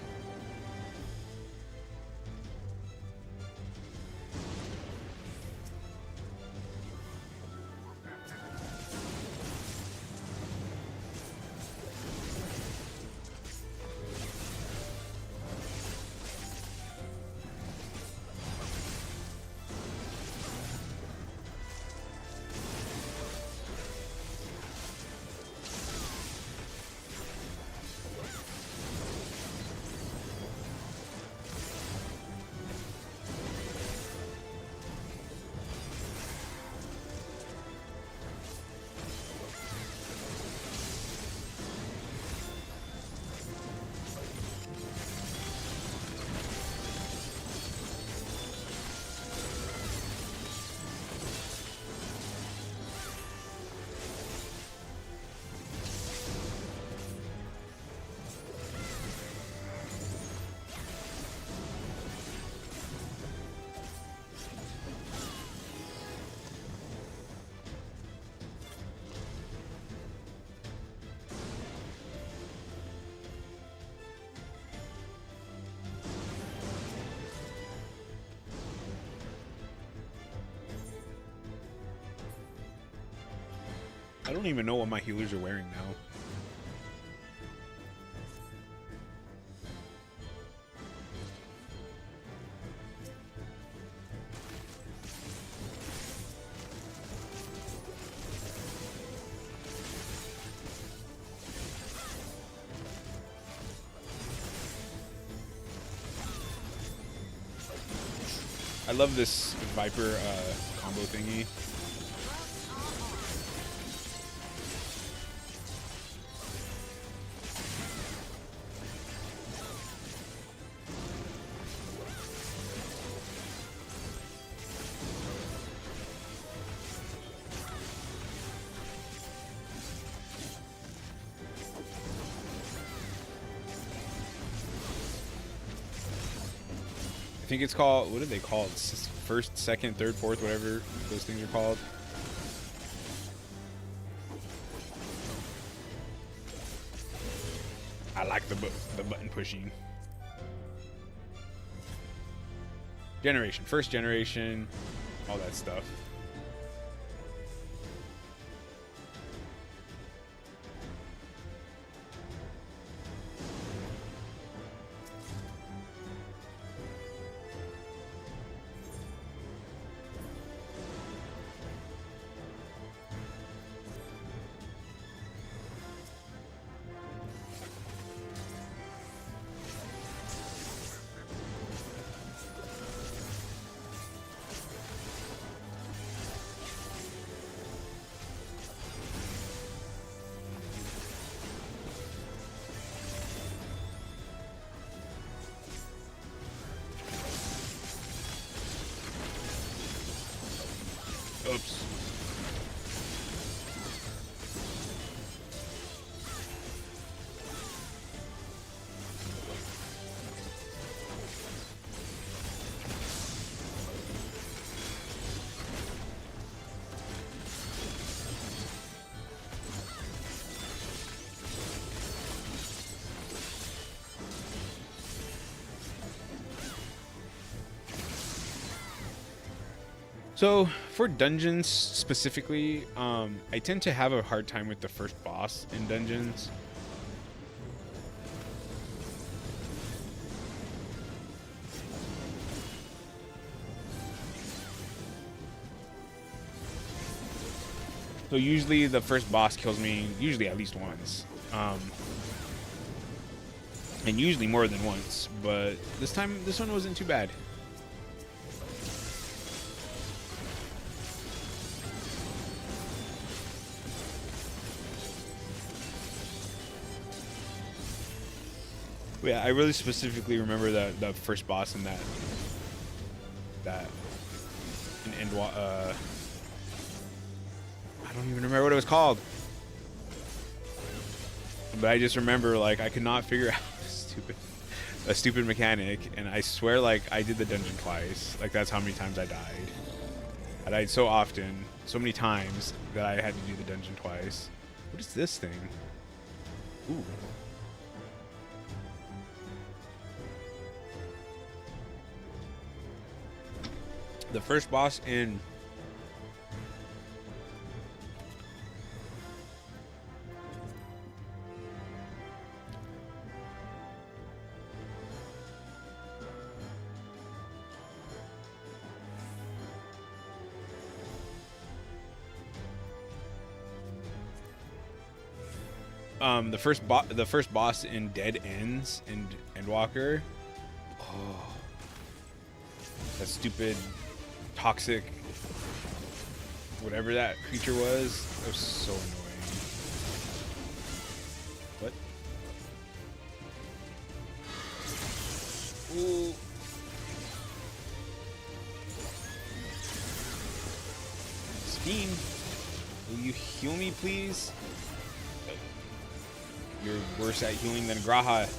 A: I don't even know what my healers are wearing now. I love this Viper combo thingy. I think it's called, what are they called? First, second, third, fourth, whatever those things are called. I like the button pushing. Generation, first generation, all that stuff. Oops. So for dungeons specifically, I tend to have a hard time with the first boss in dungeons. So usually the first boss kills me, usually at least once. And usually more than once, but this one wasn't too bad. Yeah, I really specifically remember the first boss in that in I don't even remember what it was called. But I just remember, like, I could not figure out a stupid mechanic, and I swear, like, I did the dungeon twice. Like, that's how many times I died. I died so often, so many times, that I had to do the dungeon twice. What is this thing? Ooh. The first boss in the first boss in Dead Ends in Endwalker. Oh, that stupid toxic whatever that creature was. That was so annoying. What? Ooh. Steam, will you heal me, please? You're worse at healing than Graha.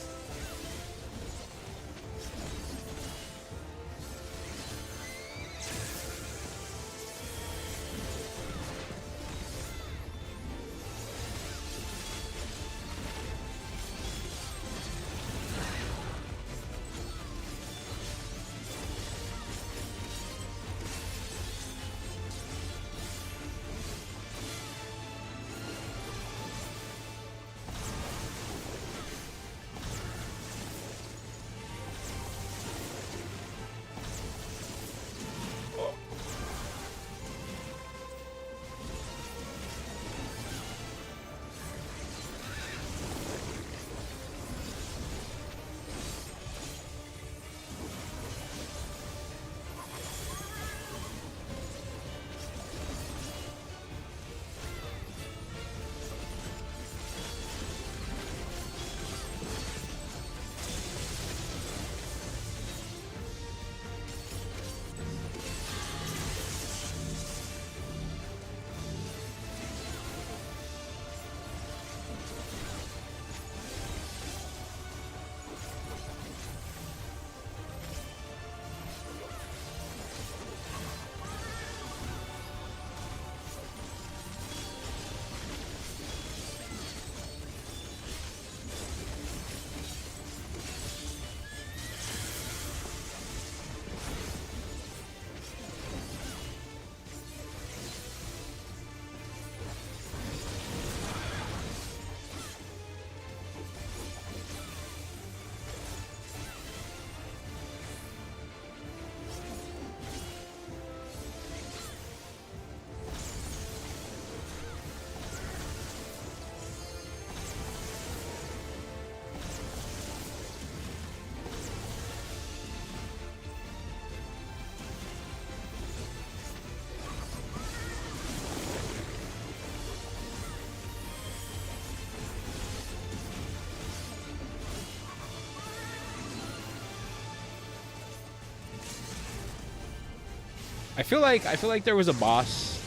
A: I feel like there was a boss.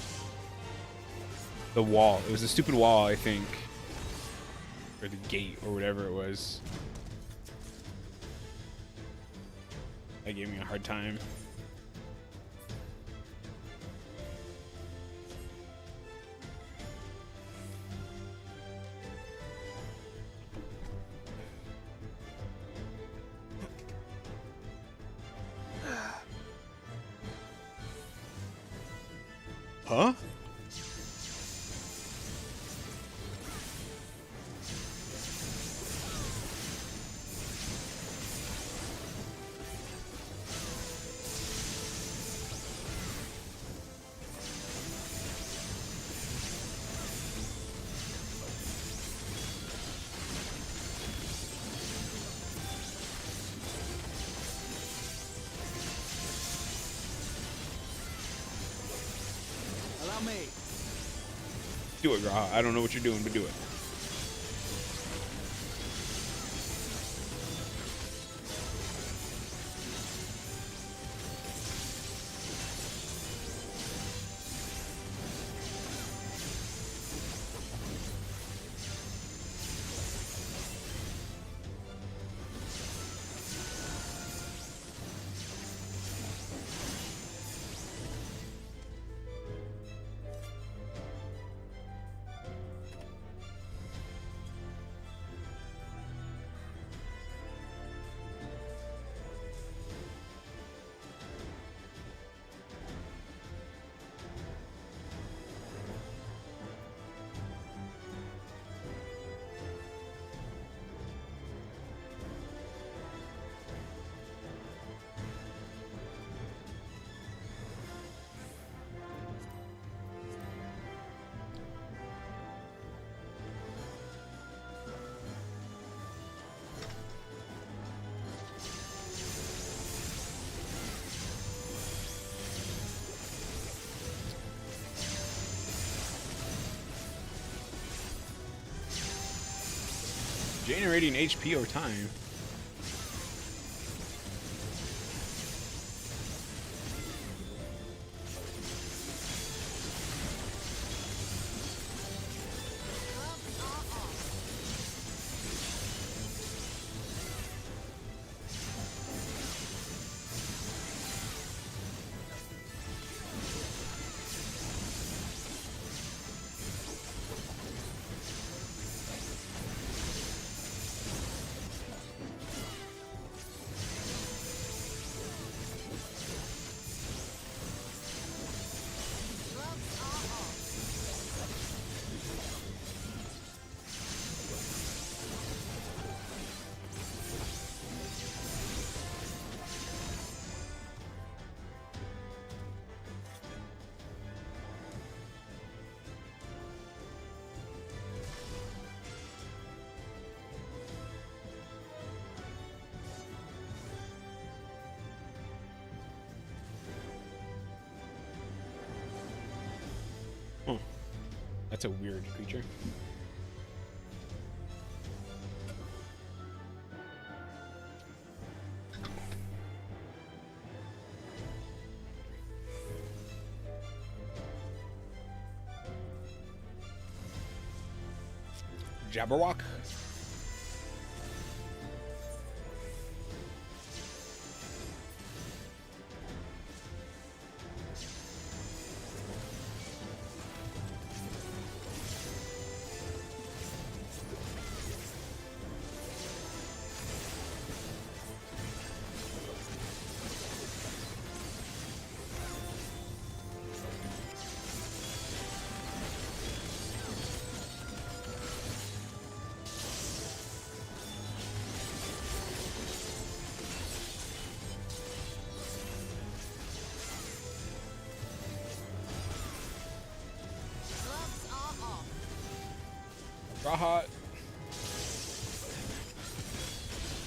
A: The wall. It was a stupid wall, I think. Or the gate, or whatever it was. That gave me a hard time. Huh?
I: me.
A: Do it, Graha. I don't know what you're doing, but do it. Generating HP over time. That's a weird creature. Jabberwock. Rahat.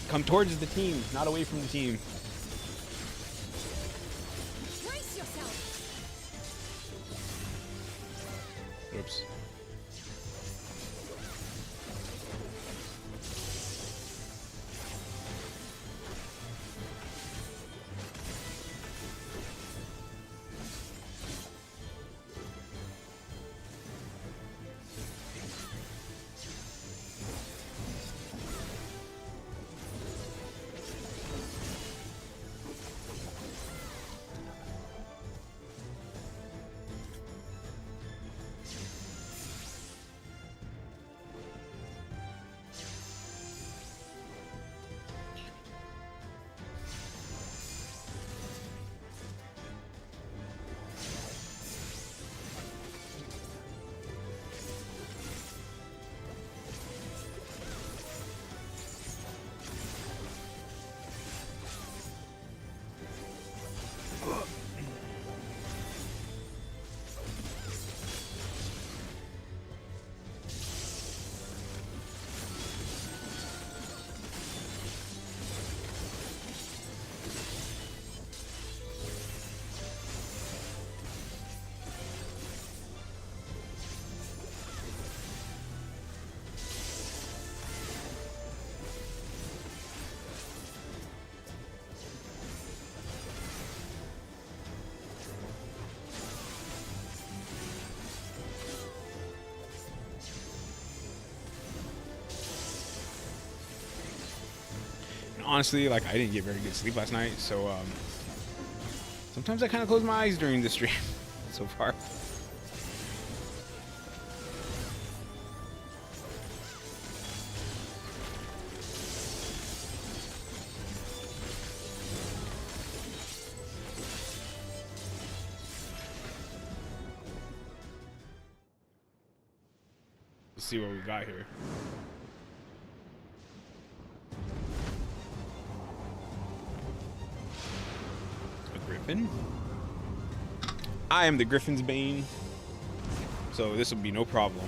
A: Come towards the team, not away from the team.
J: Brace yourself.
A: Oops. honestly, like, I didn't get very good sleep last night, so sometimes I kind of close my eyes during the stream so far. Let's see what we got here. A griffin. I am the Griffin's Bane, so this will be no problem.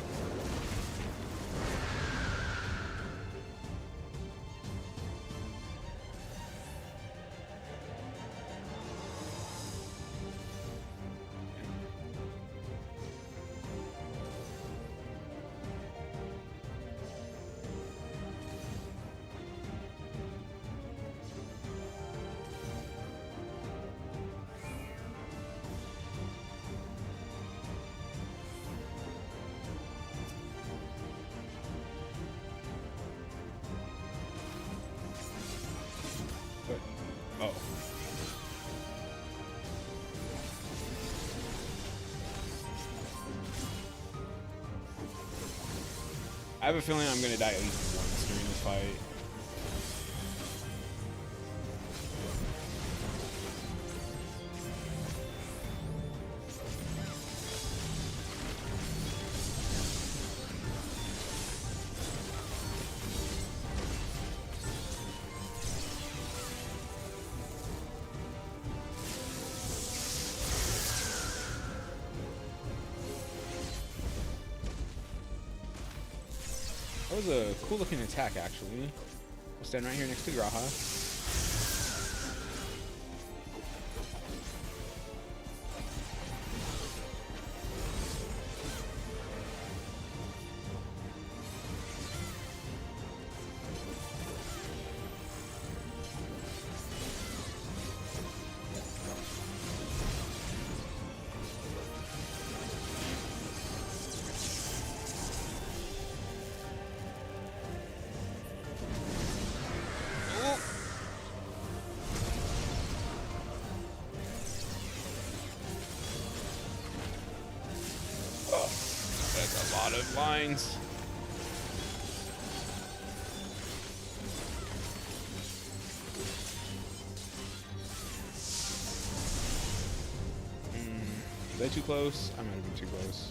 A: Oh. I have a feeling I'm gonna die at least once during this fight. That was a cool looking attack, actually. I'll stand right here next to Graha. That's a lot of lines. Is that too close? I might have been too close.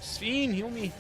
A: Sphene, heal me.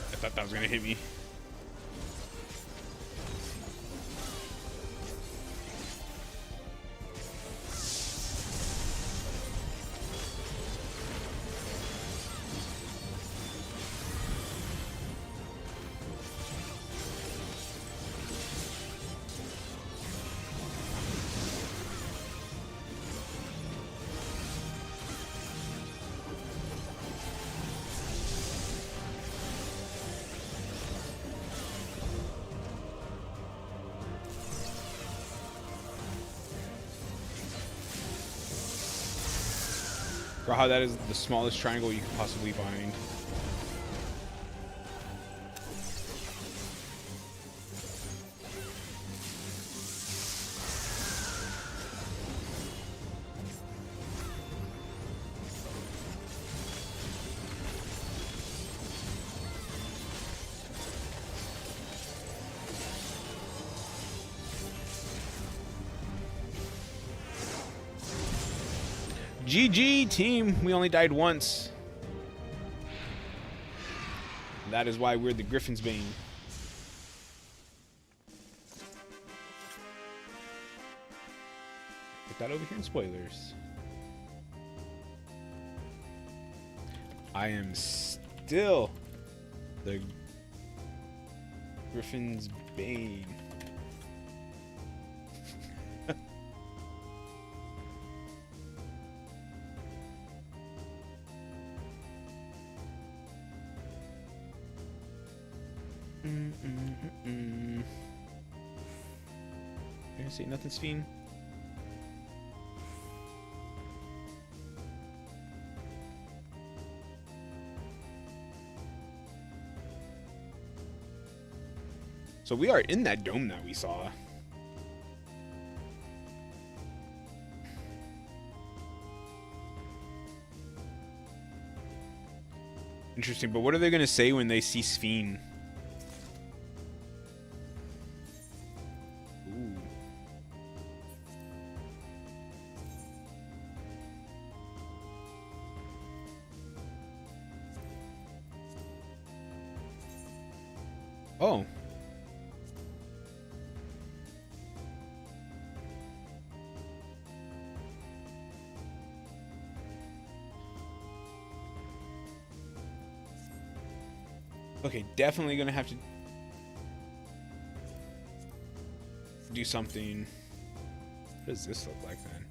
A: I thought that was gonna hit me. Graha, that is the smallest triangle you could possibly find. GG, team. We only died once. That is why we're the Griffin's Bane. Put that over here in spoilers. I am still the Griffin's Bane. I don't see nothing, Sphene. So we are in that dome that we saw. Interesting, but what are they going to say when they see Sphene? Ooh. Oh. Okay, definitely gonna have to do something. What does this look like then?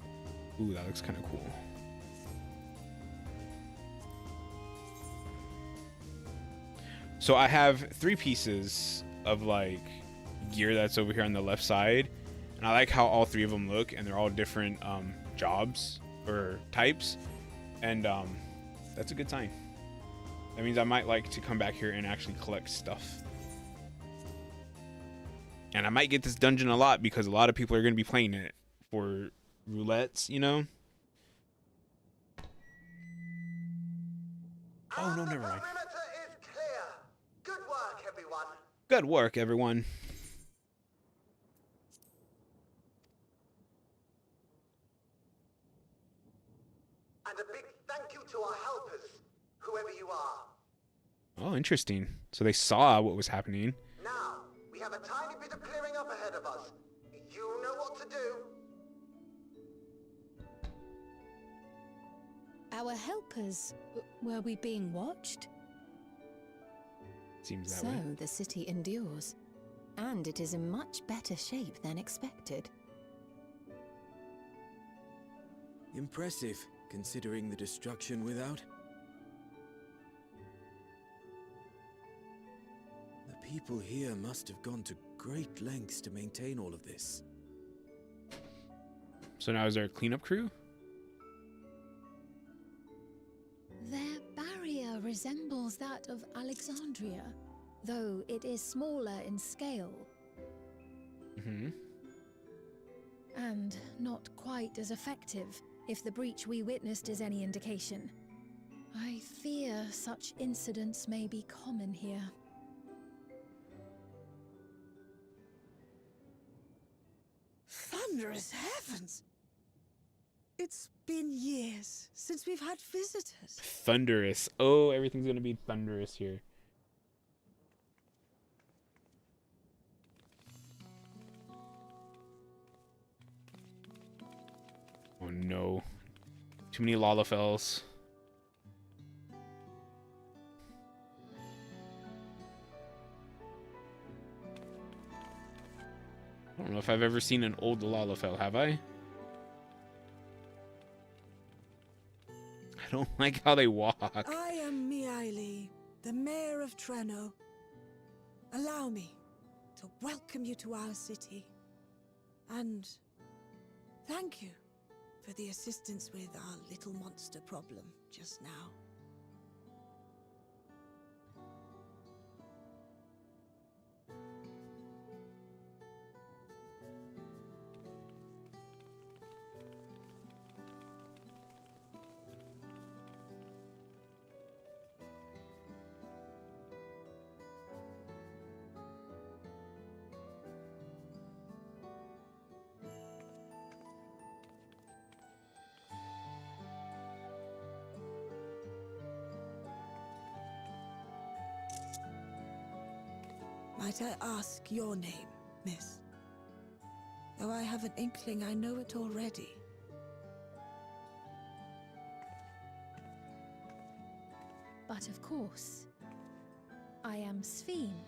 A: Ooh, that looks kind of cool. So I have 3 pieces of like gear that's over here on the left side, and I like how all 3 of them look, and they're all different jobs or types, and that's a good sign. That means I might like to come back here and actually collect stuff. And I might get this dungeon a lot because a lot of people are going to be playing it for roulettes, you know? Oh, no, never mind.
L: Good work, everyone.
A: Good work, everyone.
L: And a big thank you to our helpers, whoever you are.
A: Oh, interesting. So they saw what was happening.
L: Now, we have a tiny bit of clearing up ahead of us. You know what to do.
C: Our helpers, were we being watched?
A: Seems that
D: So
A: way.
D: the city endures, and it is in much better shape than expected.
H: Impressive, considering the destruction without. The people here must have gone to great lengths to maintain all of this.
A: So now is there a cleanup crew?
G: Their barrier resembles that of Alexandria, though it is smaller in scale.
A: Mm-hmm.
G: And not quite as effective, if the breach we witnessed is any indication. I fear such incidents may be common here.
K: Thunderous heavens! It's been years since we've had visitors.
A: Thunderous. Oh, everything's going to be thunderous here. Oh no. Too many Lalafels. I don't know if I've ever seen an old Lalafell, have I? I don't like how they walk.
K: I am Miaili, the mayor of Treno. Allow me to welcome you to our city. And thank you for the assistance with our little monster problem just now. Might I ask your name, miss? Though I have an inkling I know it already.
G: But of course, I am Sphene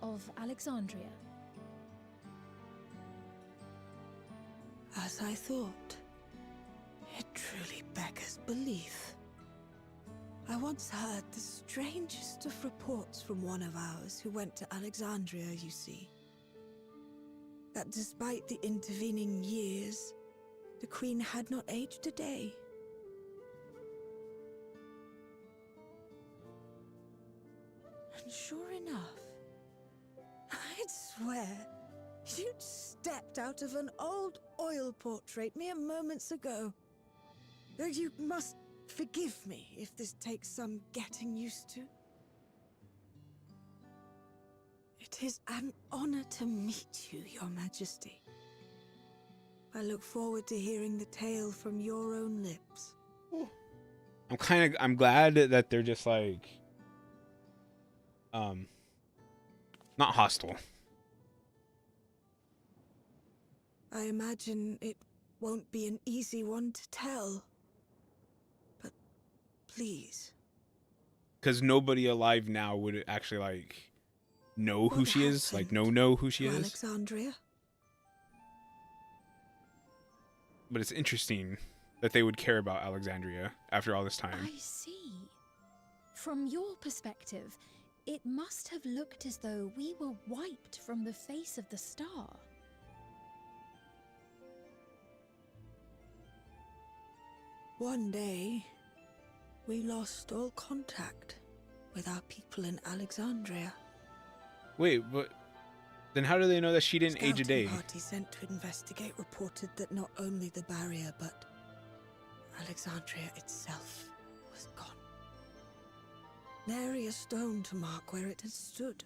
G: of Alexandria.
K: As I thought. It truly beggars belief. I once heard the strangest of reports from one of ours who went to Alexandria, you see. That despite the intervening years, the Queen had not aged a day. And sure enough, I'd swear you'd stepped out of an old oil portrait mere moments ago. Though you must forgive me if this takes some getting used to. It is an honor to meet you, Your Majesty. I look forward to hearing the tale from your own lips.
A: I'm glad that they're just like, not hostile.
K: I imagine it won't be an easy one to tell. But please.
A: Because nobody alive now would actually like know who she is. Like know who she is.
K: Alexandria.
A: But it's interesting that they would care about Alexandria after all this time.
G: I see. From your perspective, it must have looked as though we were wiped from the face of the star.
K: One day, we lost all contact with our people in Alexandria.
A: Wait, but then how do they know that she didn't age a day?
K: The party sent to investigate reported that not only the barrier, but Alexandria itself was gone. Nary a stone to mark where it had stood.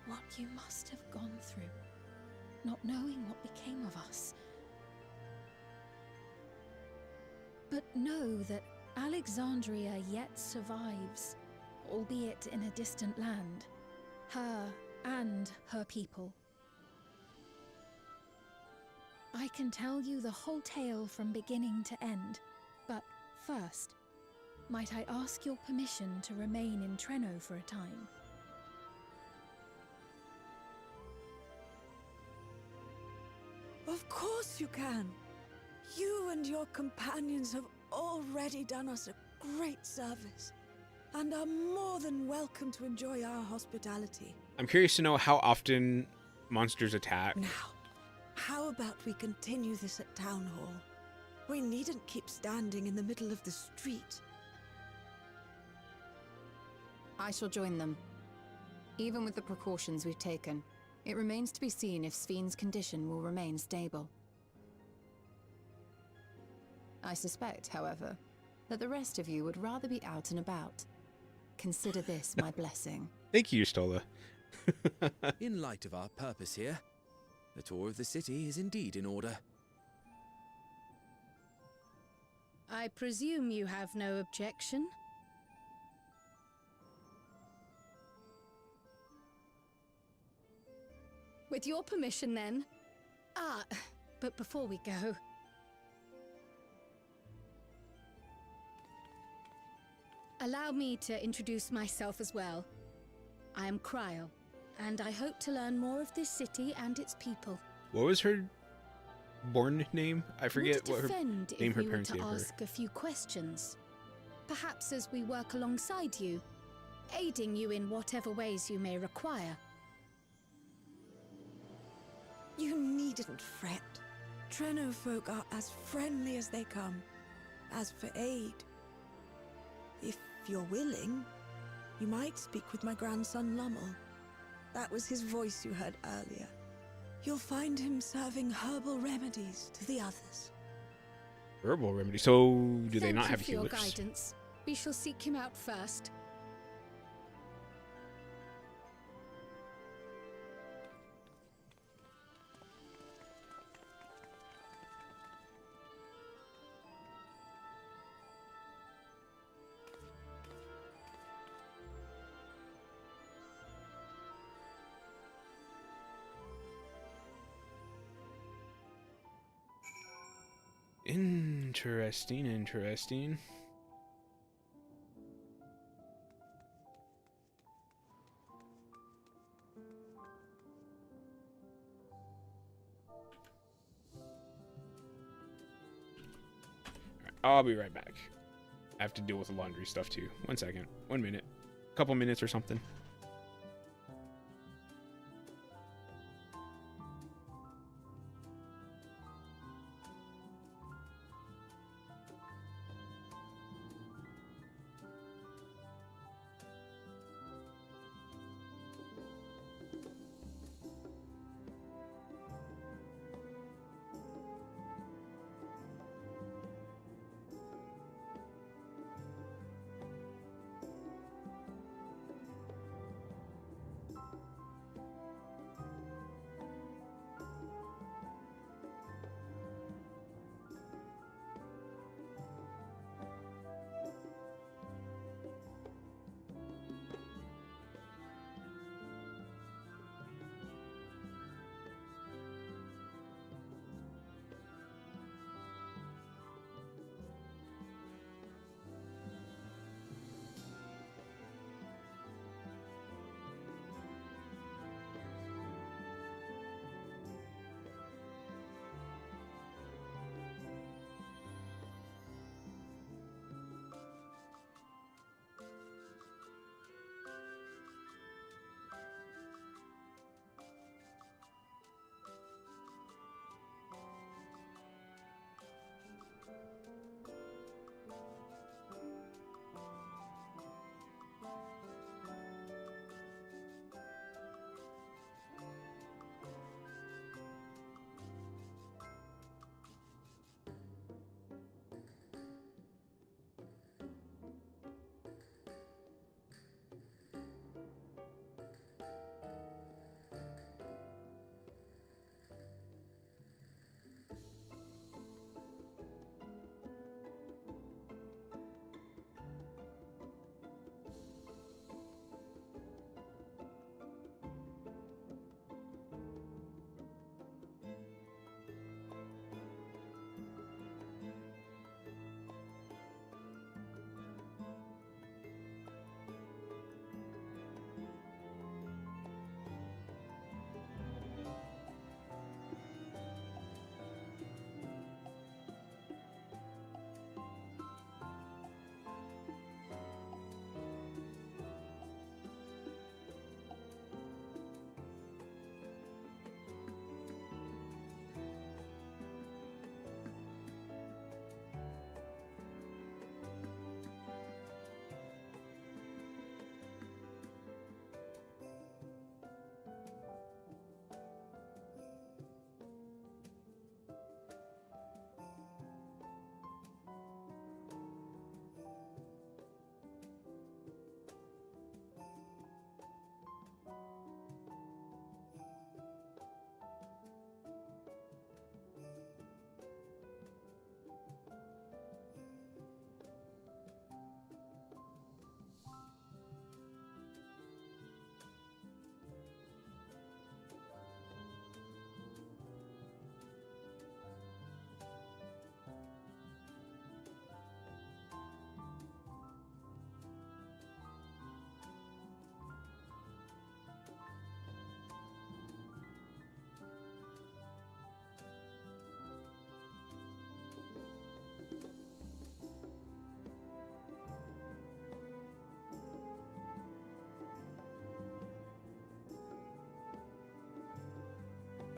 G: What you must have gone through, not knowing what became of us. But know that Alexandria yet survives, albeit in a distant land. Her and her people. I can tell you the whole tale from beginning to end, but first, might I ask your permission to remain in Treno for a time?
K: Of course you can. You and your companions have already done us a great service, and are more than welcome to enjoy our hospitality.
A: I'm curious to know how often monsters attack.
K: Now, how about we continue this at Town Hall? We needn't keep standing in the middle of the street.
D: I shall join them. Even with the precautions we've taken, it remains to be seen if Sphene's condition will remain stable. I suspect, however, that the rest of you would rather be out and about. Consider this my blessing.
A: Thank you, Stola.
H: In light of our purpose here, the tour of the city is indeed in order.
C: I presume you have no objection? With your permission, then. But before we go... allow me to introduce myself as well. I am Kryl, and I hope to learn more of this city and its people.
A: What was her born name? I forget what her name her parents gave her.
C: Ask a few questions. Perhaps as we work alongside you, aiding you in whatever ways you may require.
K: You needn't fret. Treno folk are as friendly as they come. As for aid, if you're willing, you might speak with my grandson Lummel. That was his voice you heard earlier. You'll find him serving herbal remedies to the others.
A: Herbal remedy? So do they not have
C: Thank you for
A: healers?
C: your guidance. We shall seek him out first.
A: Interesting, interesting. I'll be right back. I have to deal with the laundry stuff too. 1 second. 1 minute. Couple minutes or something.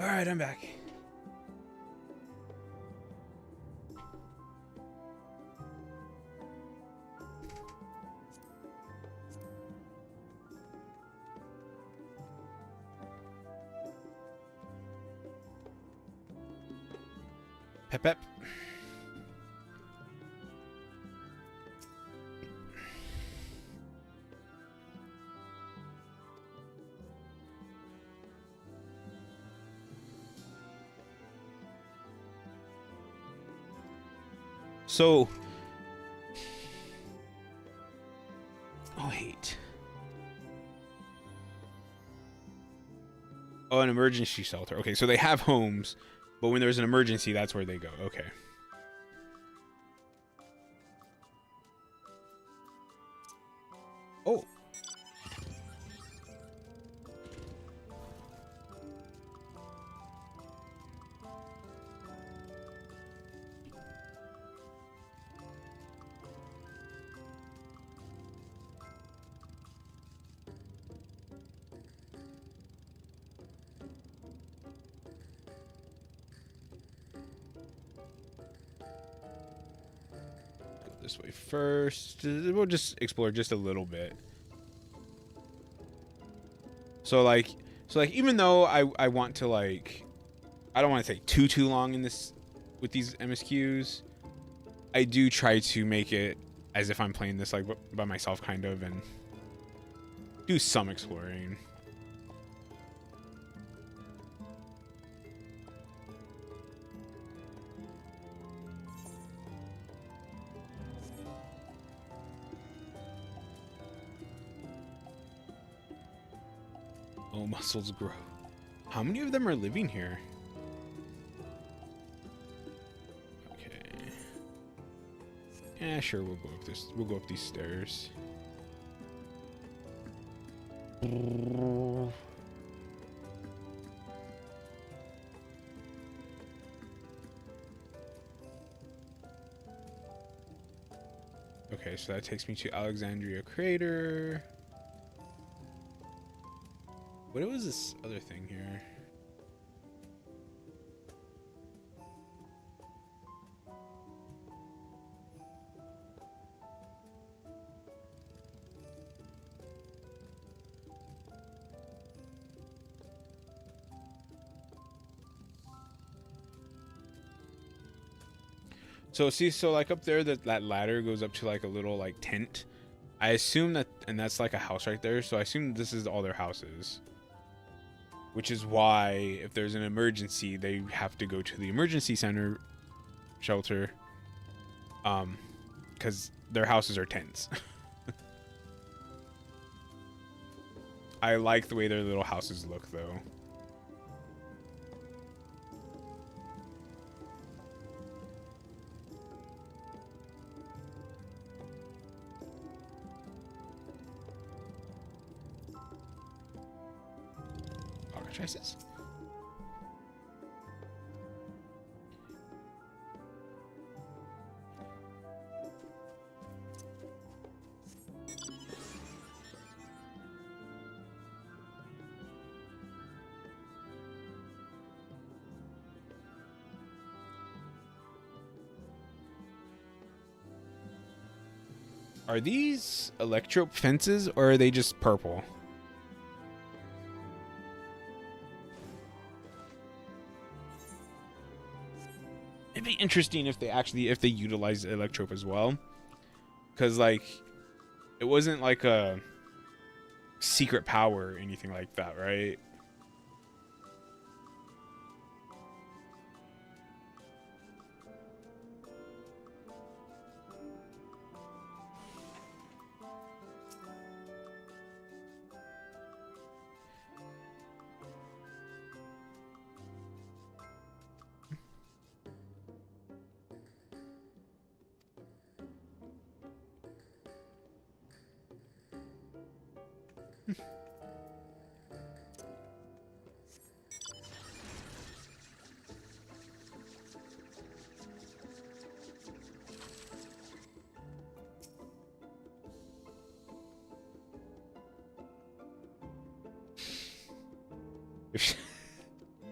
A: All right, I'm back. Pep pep. So, oh, wait. Oh, an emergency shelter. Okay, so they have homes, but when there's an emergency, that's where they go. Okay. Oh. This way first. We'll just explore just a little bit. So like even though I want to like, I don't want to take too long in this with these MSQs, I do try to make it as if I'm playing this like by myself kind of, and do some exploring. Oh, muscles grow. How many of them are living here? Okay. Yeah, sure, we'll go up this. We'll go up these stairs. Okay, so that takes me to Alexandria Crater. What was this other thing here? So see, so like up there, that ladder goes up to like a little like tent. I assume that, and that's like a house right there. So I assume this is all their houses. Which is why if there's an emergency, they have to go to the emergency center shelter. Because their houses are tents. I like the way their little houses look though. Choices. Are these electro fences or are they just purple? It'd be interesting if they utilize Electrope as well, because like it wasn't like a secret power or anything like that, right?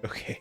A: Okay.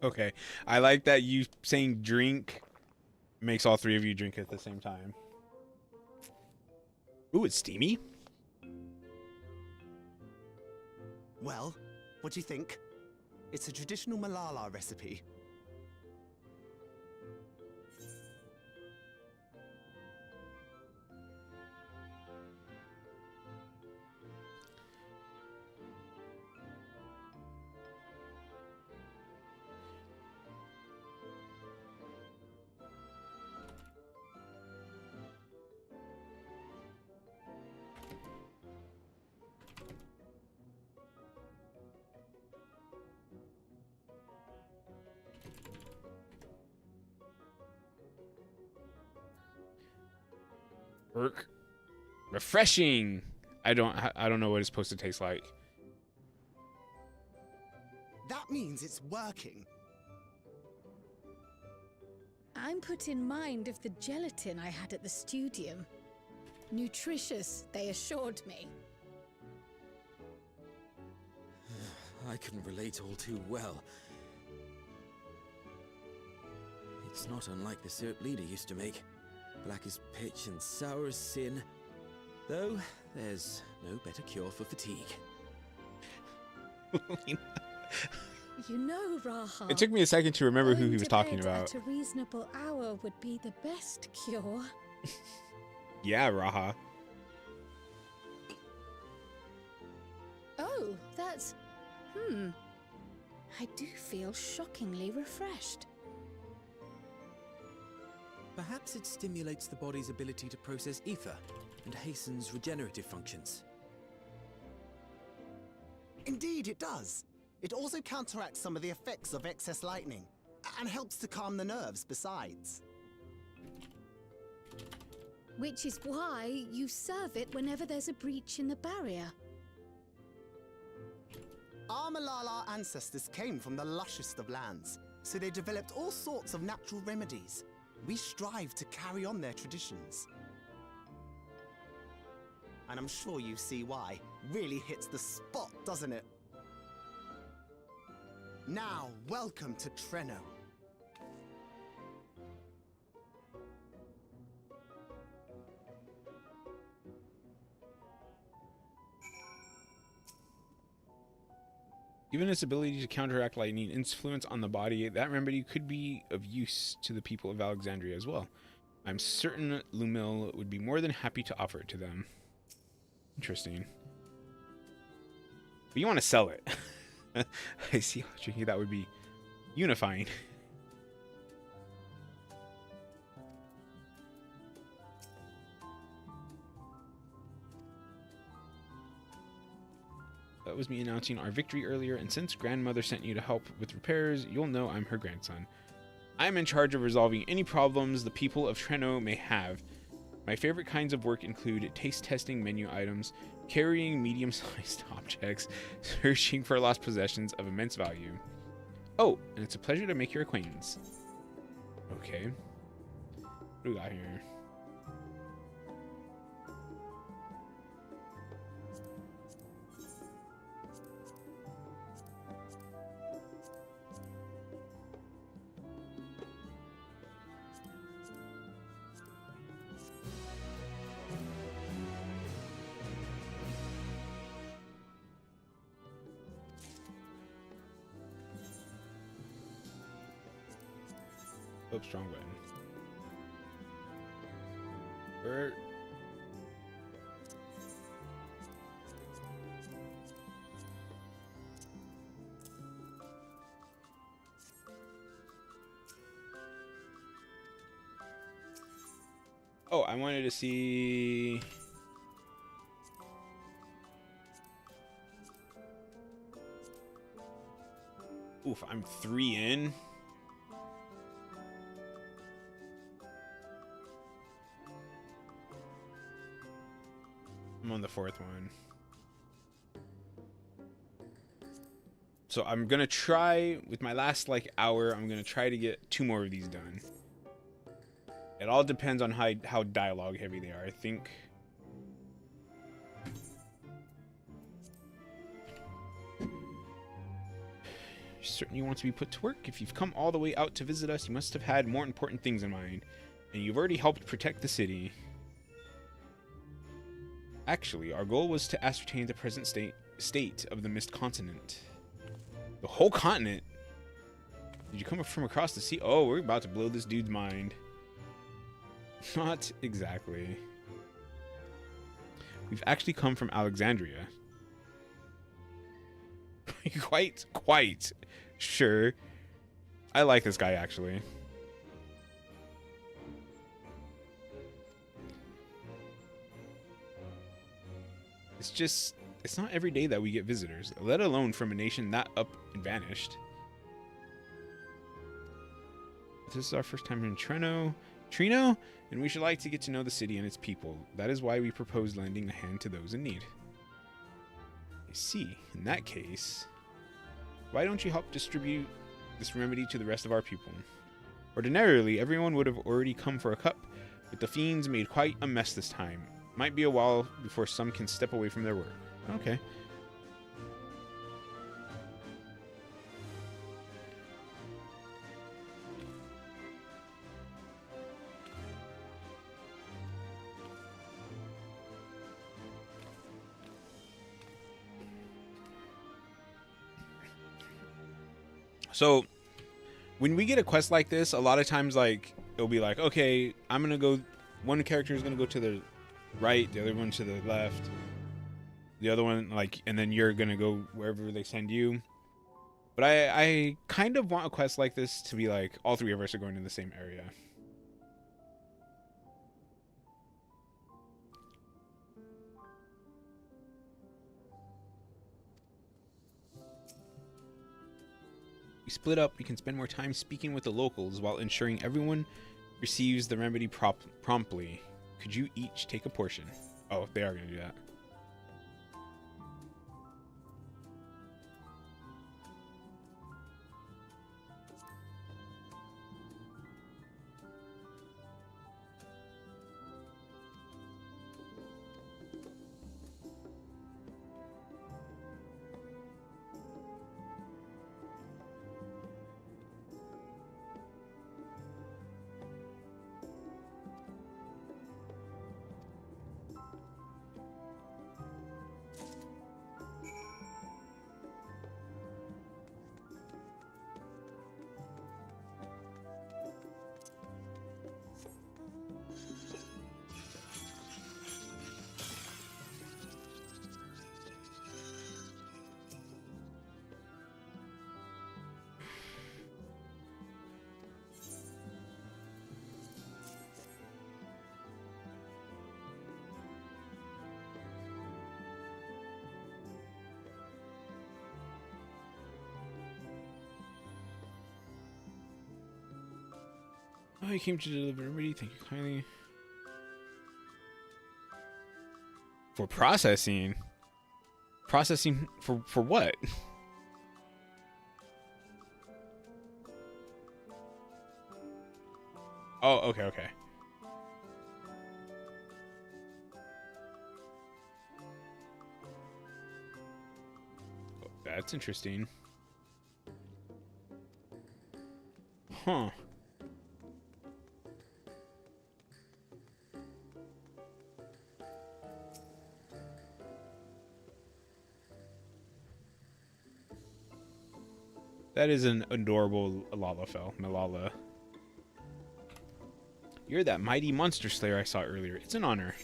A: Okay, I like that you saying drink Makes all three of you drink at the same time. Ooh, it's steamy.
M: Well, what do you think? It's a traditional Malala recipe.
A: Refreshing. I don't know what it's supposed to taste like.
M: That means it's working.
C: I'm put in mind of the gelatin I had at the studium. Nutritious, they assured me.
H: I can relate all too well. It's not unlike the syrup Leader used to make. Black as pitch and sour as sin. Though, there's no better cure for fatigue.
C: You know, Raha.
A: It took me a second to remember who
C: going
A: he was
C: to
A: talking
C: bed
A: about.
C: At a reasonable hour would be the best cure.
A: Yeah, Raha.
C: Oh, that's... I do feel shockingly refreshed.
H: Perhaps it stimulates the body's ability to process ether and hastens regenerative functions.
M: Indeed, it does. It also counteracts some of the effects of excess lightning, and helps to calm the nerves besides.
C: Which is why you serve it whenever there's a breach in the barrier.
M: Our Malala ancestors came from the lushest of lands, so they developed all sorts of natural remedies. We strive to carry on their traditions. And I'm sure you see why. Really hits the spot, doesn't it? Now, welcome to Treno.
A: Given its ability to counteract lightning influence on the body, that remedy could be of use to the people of Alexandria as well. I'm certain Lumil would be more than happy to offer it to them. Interesting. But you want to sell it. I see how tricky that would be. Unifying. That was me announcing our victory earlier, and since grandmother sent you to help with repairs, you'll know I'm her grandson. I'm in charge of resolving any problems the people of Treno may have. My favorite kinds of work include taste testing menu items, carrying medium-sized objects, searching for lost possessions of immense value. Oh, and it's a pleasure to make your acquaintance. Okay. What do we got here? Oh, strong button. Bert. Oh, I wanted to see... Oof, I'm 3 in. I'm on the 4th one. So I'm gonna try, with my last like hour, I'm gonna try to get 2 more of these done. It all depends on how dialogue heavy they are, I think. Certainly wants to be put to work. If you've come all the way out to visit us, you must have had more important things in mind. And you've already helped protect the city. Actually, our goal was to ascertain the present state of the Mist Continent. The whole continent? Did you come from across the sea? Oh, we're about to blow this dude's mind. Not exactly. We've actually come from Alexandria. Quite sure. I like this guy, actually. It's not every day that we get visitors, let alone from a nation that up and vanished. This is our first time in Trino, and we should like to get to know the city and its people. That is why we propose lending a hand to those in need. I see. In that case, why don't you help distribute this remedy to the rest of our people? Ordinarily, everyone would have already come for a cup, but the fiends made quite a mess this time. Might be a while before some can step away from their work. Okay. So, when we get a quest like this, a lot of times, like, it'll be like, okay, I'm gonna go, one character is gonna go to the right, the other one to the left, the other one, like, and then you're gonna go wherever they send you. But I kind of want a quest like this to be like, all three of us are going to the same area. We split up, we can spend more time speaking with the locals while ensuring everyone receives the remedy promptly. Could you each take a portion? Oh, they are going to do that. Oh, you came to deliver remedy. Thank you kindly. For processing? Processing for what? Oh, okay. Oh, that's interesting. Huh. That is an adorable Malala. You're that mighty monster slayer I saw earlier. It's an honor.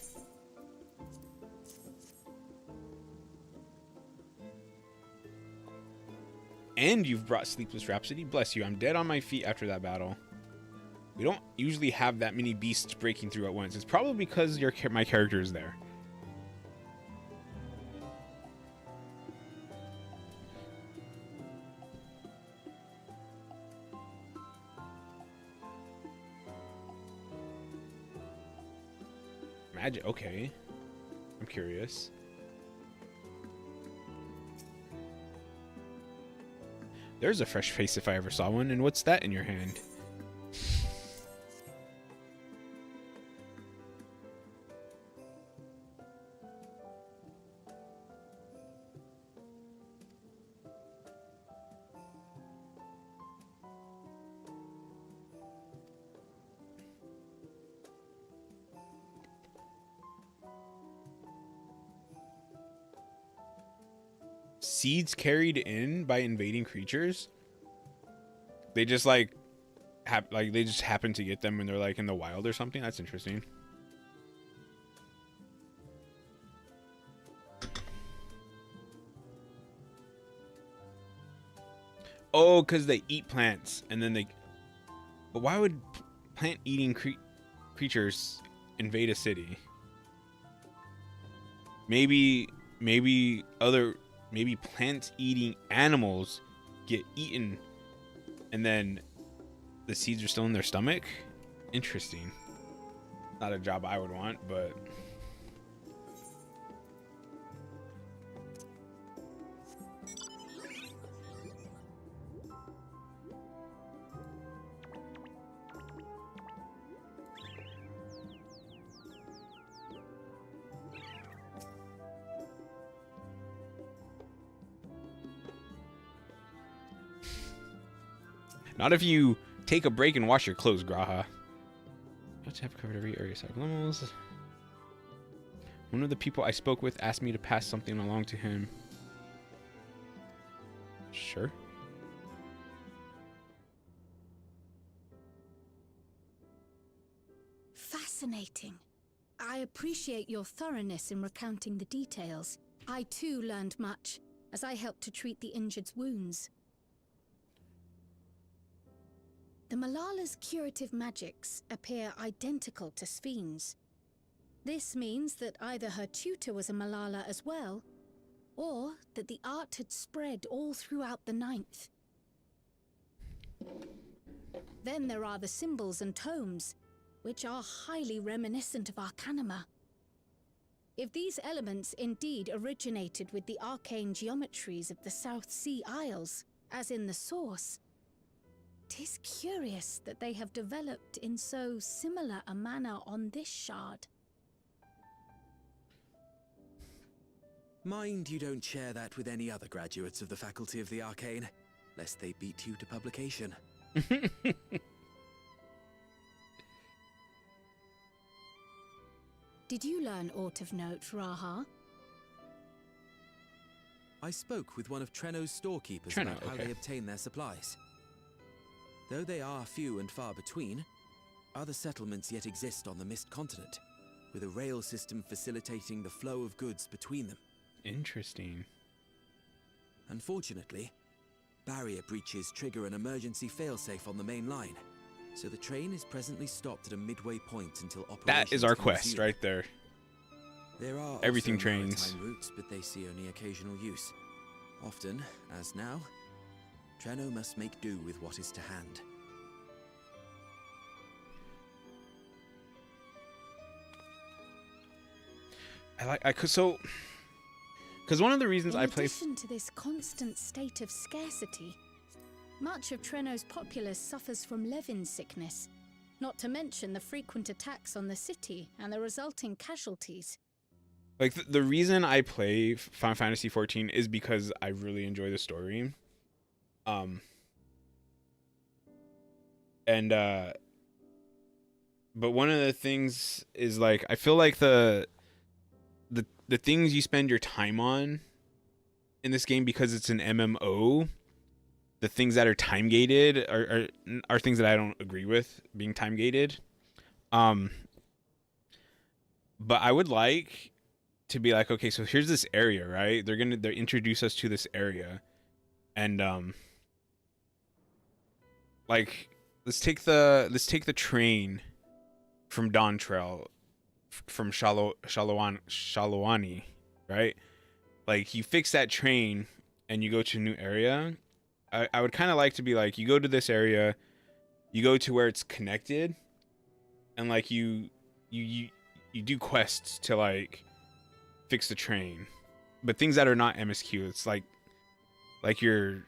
A: And you've brought Sleepless Rhapsody. Bless you, I'm dead on my feet after that battle. We don't usually have that many beasts breaking through at once. It's probably because my character is there. Magic, okay. I'm curious. There's a fresh face if I ever saw one, and what's that in your hand? seeds carried in by invading creatures? They just like they just happen to get them when they're like in the wild or something? That's interesting. Oh, because they eat plants and then they... But why would plant-eating creatures invade a city? Maybe plant-eating animals get eaten and then the seeds are still in their stomach? Interesting. Not a job I would want, but... Not if you take a break and wash your clothes, Graha. You have to have covered every area side limos. One of the people I spoke with asked me to pass something along to him. Sure.
C: Fascinating. I appreciate your thoroughness in recounting the details. I too learned much, as I helped to treat the injured's wounds. The Malala's curative magics appear identical to Spheen's. This means that either her tutor was a Malala as well, or that the art had spread all throughout the Ninth. Then there are the symbols and tomes, which are highly reminiscent of Arcanima. If these elements indeed originated with the arcane geometries of the South Sea Isles, as in the source, 'tis curious that they have developed in so similar a manner on this shard.
H: Mind you don't share that with any other graduates of the Faculty of the Arcane, lest they beat you to publication.
C: Did you learn aught of note, Raha?
H: I spoke with one of Treno's storekeepers
A: Treno,
H: about how
A: okay.
H: they obtain their supplies. Though they are few and far between, other settlements yet exist on the Mist Continent, with a rail system facilitating the flow of goods between them.
A: Interesting.
H: Unfortunately, barrier breaches trigger an emergency failsafe on the main line, so the train is presently stopped at a midway point until operations
A: That is our
H: can
A: quest
H: resume.
A: right there.
H: There are
A: Everything
H: also
A: trains.
H: maritime routes, but they see only occasional use. Often, as now, Treno must make do with what is to hand.
A: Because one of the reasons I play...
C: In addition to this constant state of scarcity, much of Treno's populace suffers from Levin sickness, not to mention the frequent attacks on the city and the resulting casualties.
A: Like, the reason I play Final Fantasy XIV is because I really enjoy the story. But one of the things is, like, I feel like the things you spend your time on in this game, because it's an MMO, the things that are time gated are things that I don't agree with being time gated. But I would like to be like, okay, so here's this area, right? They introduce us to this area, and like let's take the train from Dawntrail, from Shalawani, right? Like, you fix that train and you go to a new area. I would kind of like to be like, you go to this area, you go to where it's connected, and like you do quests to like fix the train, but things that are not MSQ. It's like you're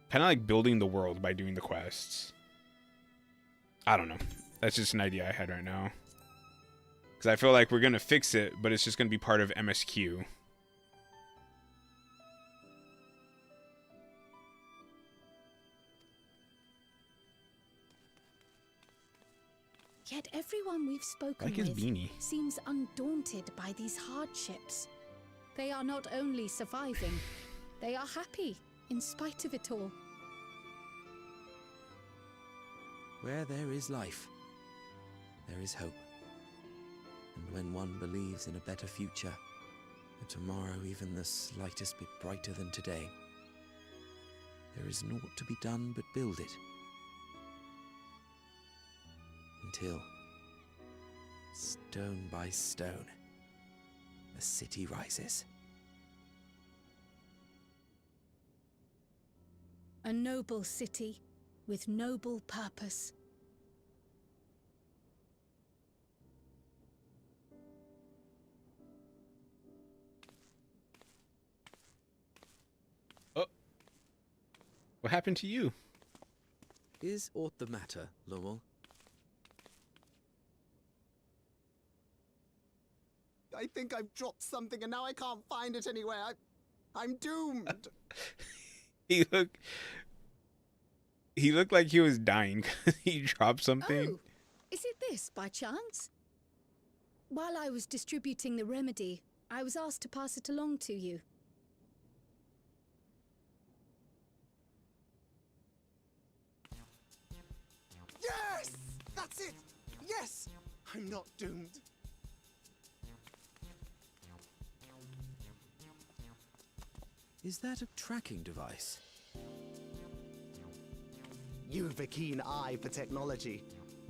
A: kind of like building the world by doing the quests. I don't know. That's just an idea I had right now. Because I feel like we're going to fix it, but it's just going to be part of MSQ.
C: Yet everyone we've spoken
A: Like his
C: with
A: beanie.
C: seems undaunted by these hardships. They are not only surviving, they are happy in spite of it all.
H: Where there is life, there is hope. And when one believes in a better future, a tomorrow even the slightest bit brighter than today, there is naught to be done but build it. Until, stone by stone, a city rises.
C: A noble city with noble purpose.
A: Oh. What happened to you?
H: Is aught the matter, Lowell?
M: I think I've dropped something and now I can't find it anywhere. I'm doomed.
A: He looked like he was dying because he dropped something.
C: Oh, is it this by chance? While I was distributing the remedy, I was asked to pass it along to you.
M: Yes! That's it! Yes! I'm not doomed.
H: Is that a tracking device?
M: You've a keen eye for technology.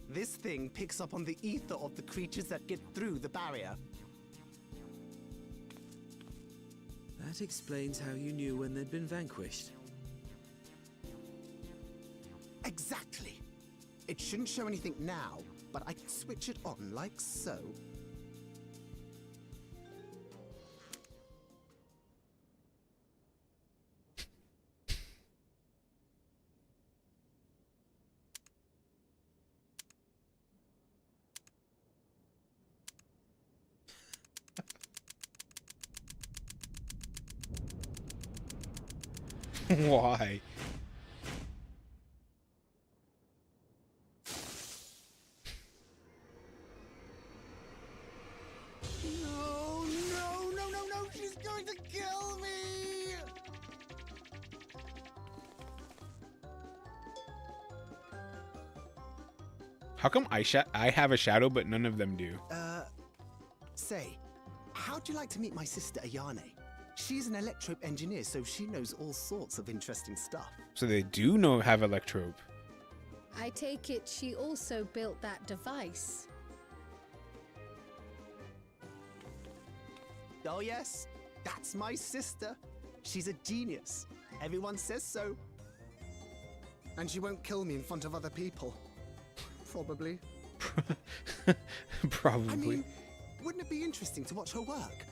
M: This thing picks up on the ether of the creatures that get through the barrier.
H: That explains how you knew when they'd been vanquished.
M: Exactly. It shouldn't show anything now, but I can switch it on like so.
A: Why?
M: No, no, no, no, no! She's going to kill me!
A: How come I have a shadow but none of them do?
M: Say, how'd you like to meet my sister Ayane? She's an electrope engineer, so she knows all sorts of interesting stuff.
A: So they do have electrope.
C: I take it she also built that device.
M: Oh yes, that's my sister. She's a genius. Everyone says so. And she won't kill me in front of other people. Probably.
A: Probably.
M: I mean, wouldn't it be interesting to watch her work?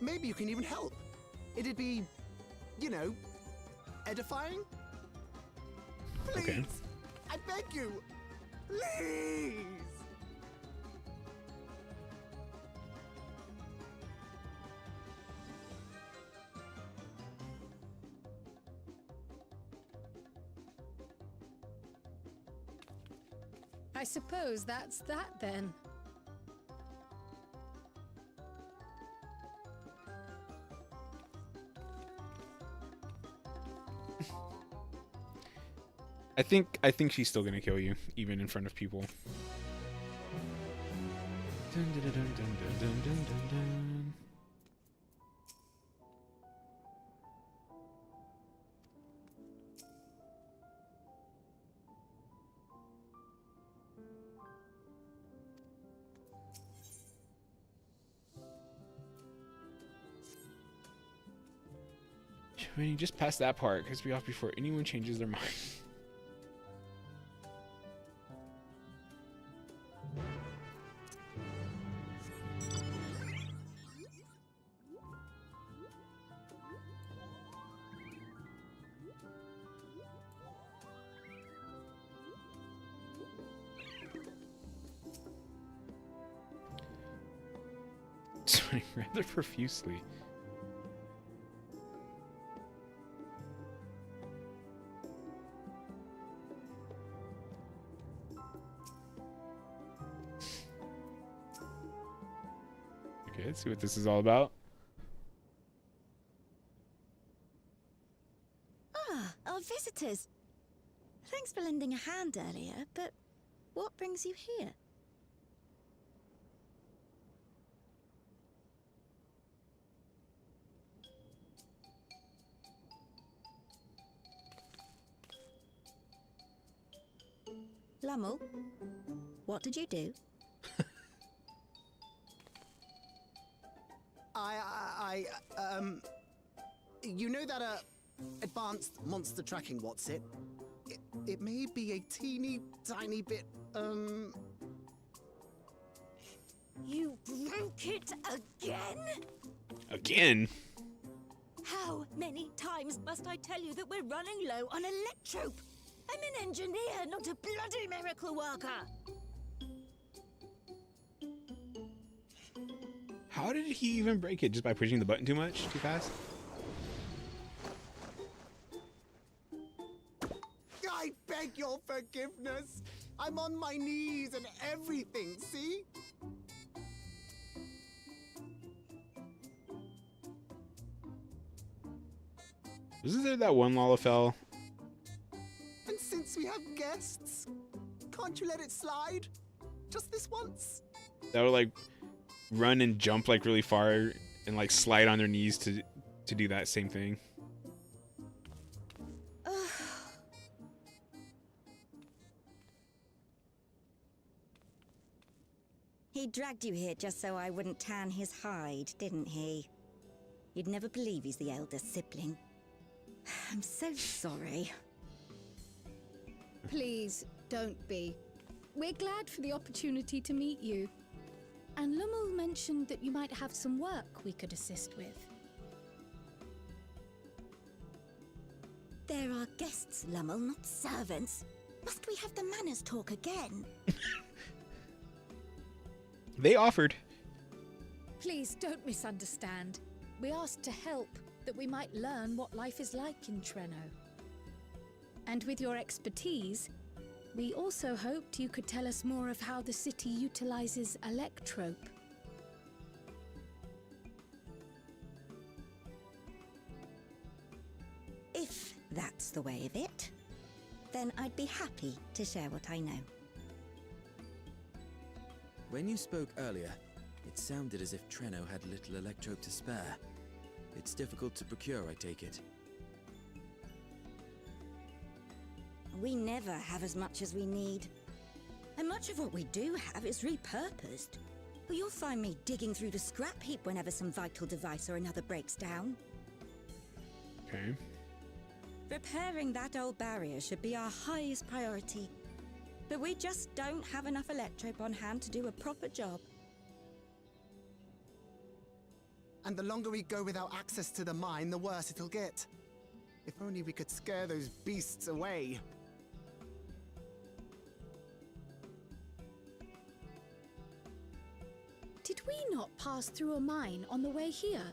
M: Maybe you can even help. It'd be, you know, edifying? Please!
A: Okay.
M: I beg you! Please!
C: I suppose that's that then.
A: I think she's still gonna kill you, even in front of people. Dun, dun, dun, dun, dun, dun, dun, dun, dun. Shivani, just past that part, because we off before anyone changes their mind. Sweating rather profusely. Okay, let's see what this is all about.
N: Ah, our visitors. Thanks for lending a hand earlier, but what brings you here? Lummel, what did you do?
M: You know that, advanced monster tracking, what's it? It may be a teeny tiny bit,
N: You broke it again?
A: Again?
N: How many times must I tell you that we're running low on electrope? I'm an engineer, not a bloody miracle worker.
A: How did he even break it? Just by pushing the button too much? Too fast?
M: I beg your forgiveness. I'm on my knees and everything, see?
A: Isn't there that one Lalafell?
M: And since we have guests, can't you let it slide? Just this once?
A: That would like run and jump like really far and like slide on their knees to do that same thing.
N: He dragged you here just so I wouldn't tan his hide, didn't he? You'd never believe he's the elder sibling. I'm so sorry.
C: Please, don't be. We're glad for the opportunity to meet you. And Lummel mentioned that you might have some work we could assist with.
N: There are guests, Lummel, not servants. Must we have the manners talk again?
A: They offered.
C: Please don't misunderstand. We asked to help, that we might learn what life is like in Treno. And with your expertise, we also hoped you could tell us more of how the city utilizes electrope.
N: If that's the way of it, then I'd be happy to share what I know.
H: When you spoke earlier, it sounded as if Treno had little electrope to spare. It's difficult to procure, I take it.
N: We never have as much as we need. And much of what we do have is repurposed. Well, you'll find me digging through the scrap heap whenever some vital device or another breaks down.
A: Okay.
N: Repairing that old barrier should be our highest priority. But we just don't have enough electrope on hand to do a proper job.
M: And the longer we go without access to the mine, the worse it'll get. If only we could scare those beasts away.
C: Did we not pass through a mine on the way here?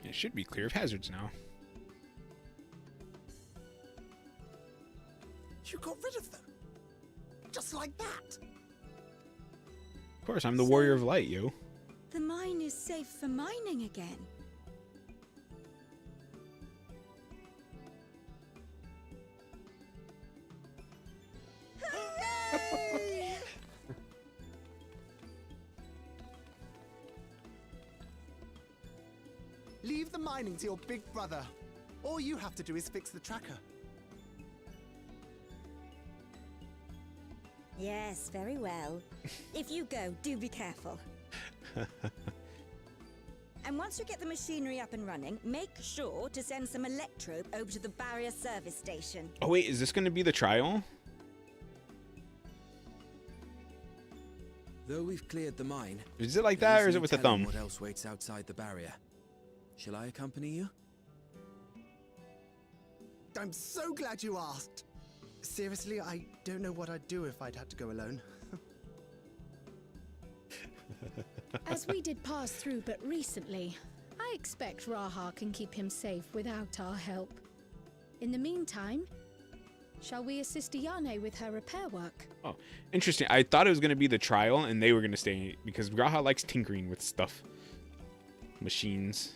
A: It should be clear of hazards now.
M: You got rid of them? Just like that?
A: Of course, I'm the warrior of light, yo.
N: The mine is safe for mining again. Hooray!
M: Leave the mining to your big brother. All you have to do is fix the tracker.
N: Yes, very well. If you go, do be careful. And once you get the machinery up and running, make sure to send some electrope over to the barrier service station.
A: Oh wait, is this going to be the trial?
H: Though we've cleared the mine,
A: Is it like that, or is it with the thumb?
H: What else waits outside the barrier? Shall I accompany you?
M: I'm so glad you asked. Seriously, I don't know what I'd do if I'd had to go alone.
C: As we did pass through but recently, I expect Raha can keep him safe without our help. In the meantime, Shall we assist Iane with her repair work?
A: Oh, interesting. I thought it was going to be the trial and they were going to stay because G'raha likes tinkering with stuff. Machines.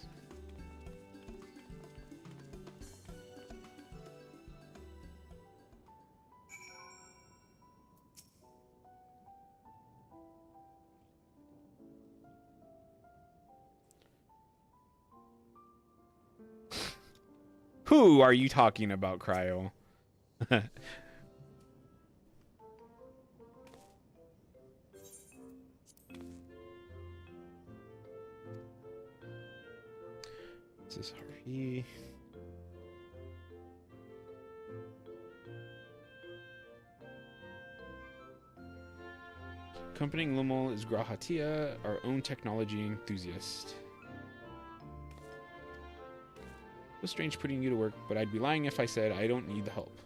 A: Who are you talking about, Cryo? This is Harvey. Accompanying Lumel is Grahatia, our own technology enthusiast. Feels strange putting you to work, but I'd be lying if I said I don't need the help.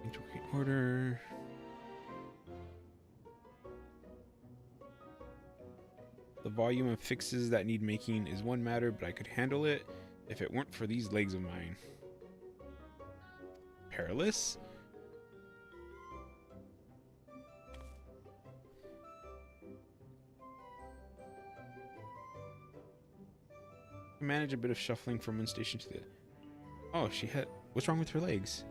A: Into working order. The volume of fixes that need making is one matter, but I could handle it if it weren't for these legs of mine. Perilous? Manage a bit of shuffling from one station to the... Oh, she had... What's wrong with her legs?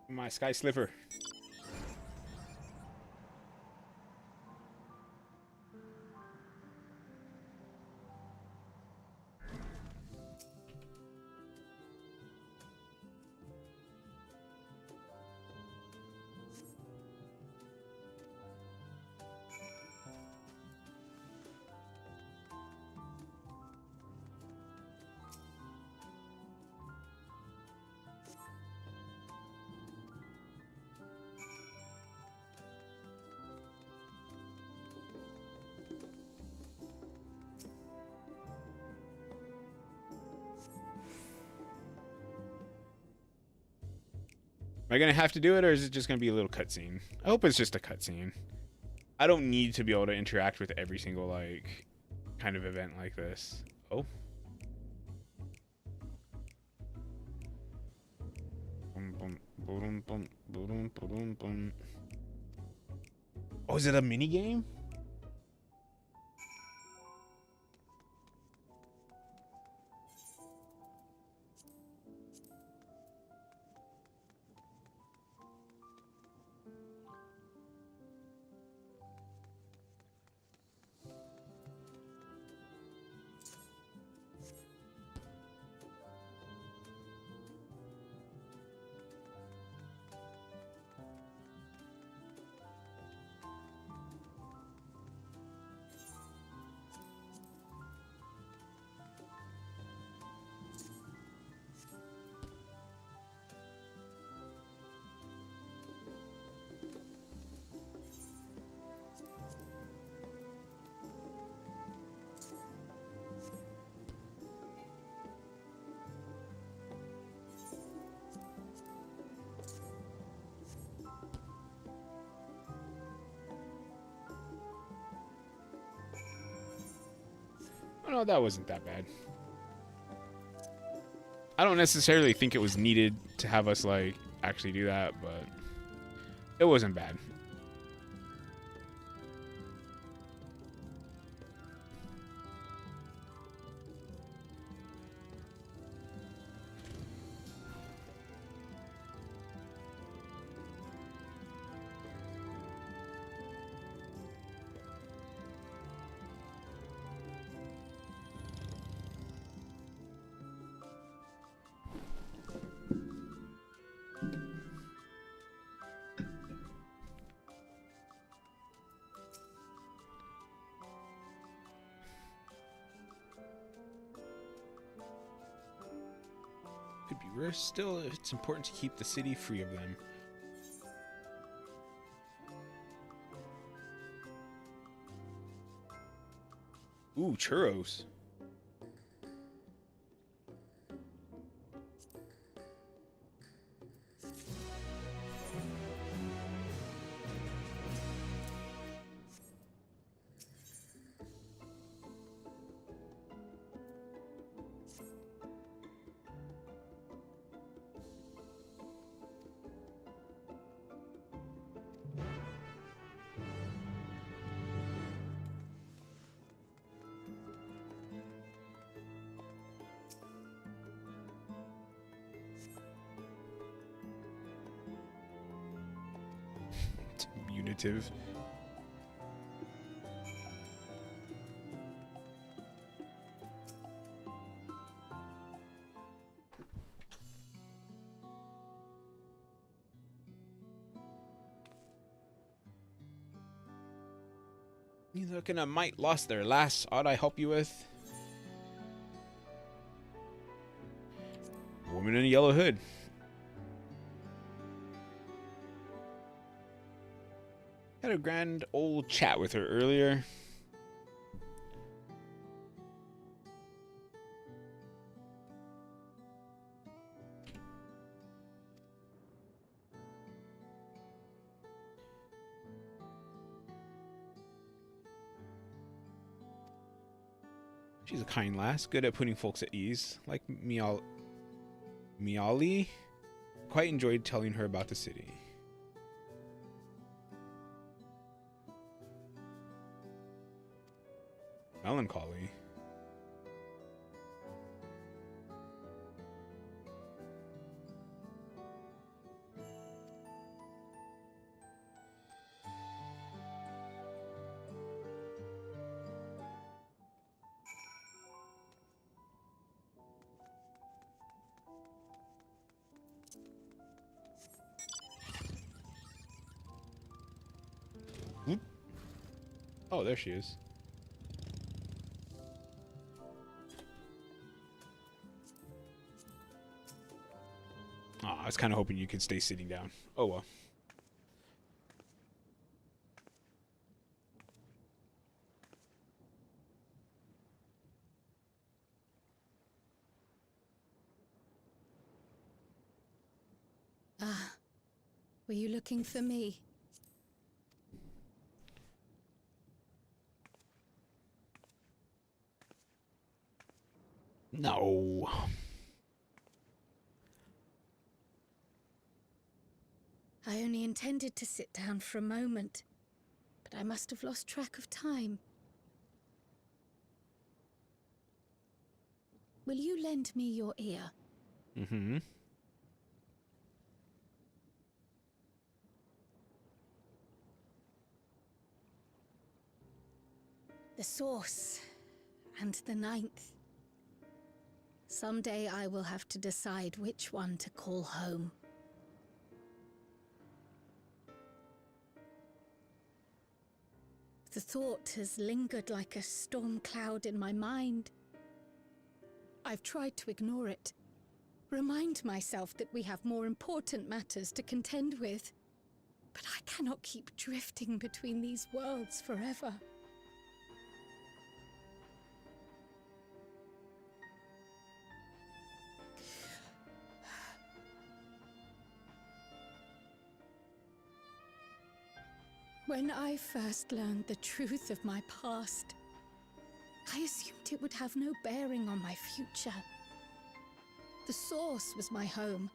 A: My Sky Sliver. Am I gonna have to do it, or is it just gonna be a little cutscene? I hope it's just a cutscene. I don't need to be able to interact with every single, like, kind of event like this. Oh. Oh, is it a mini game? Oh no, that wasn't that bad. I don't necessarily think it was needed to have us, like, actually do that, but it wasn't bad. could be worse. Still, it's important to keep the city free of them. Ooh, churros. Unitive. You looking a mite lost there, lass? Ought I help you with? A woman in a yellow hood. Had a grand old chat with her earlier. She's a kind lass, good at putting folks at ease, like Miali. Quite enjoyed telling her about the city. Melancholy. Whoop. Oh, there she is. Oh, I was kind of hoping you could stay sitting down. Oh well.
C: Ah, were you looking for me?
A: No.
C: I only intended to sit down for a moment, but I must have lost track of time. Will you lend me your ear?
A: Mm-hmm.
C: The Source and the Ninth. Someday I will have to decide which one to call home. The thought has lingered like a storm cloud in my mind. I've tried to ignore it, remind myself that we have more important matters to contend with. But I cannot keep drifting between these worlds forever. When I first learned the truth of my past, I assumed it would have no bearing on my future. The Source was my home,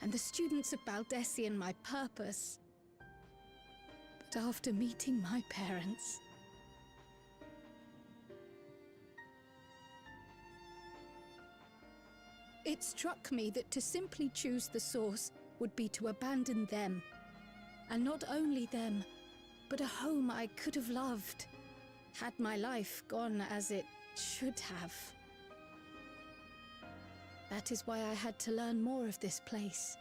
C: and the students of Baldessian my purpose. But after meeting my parents, it struck me that to simply choose the Source would be to abandon them. And not only them, but a home I could have loved, had my life gone as it should have. That is why I had to learn more of this place,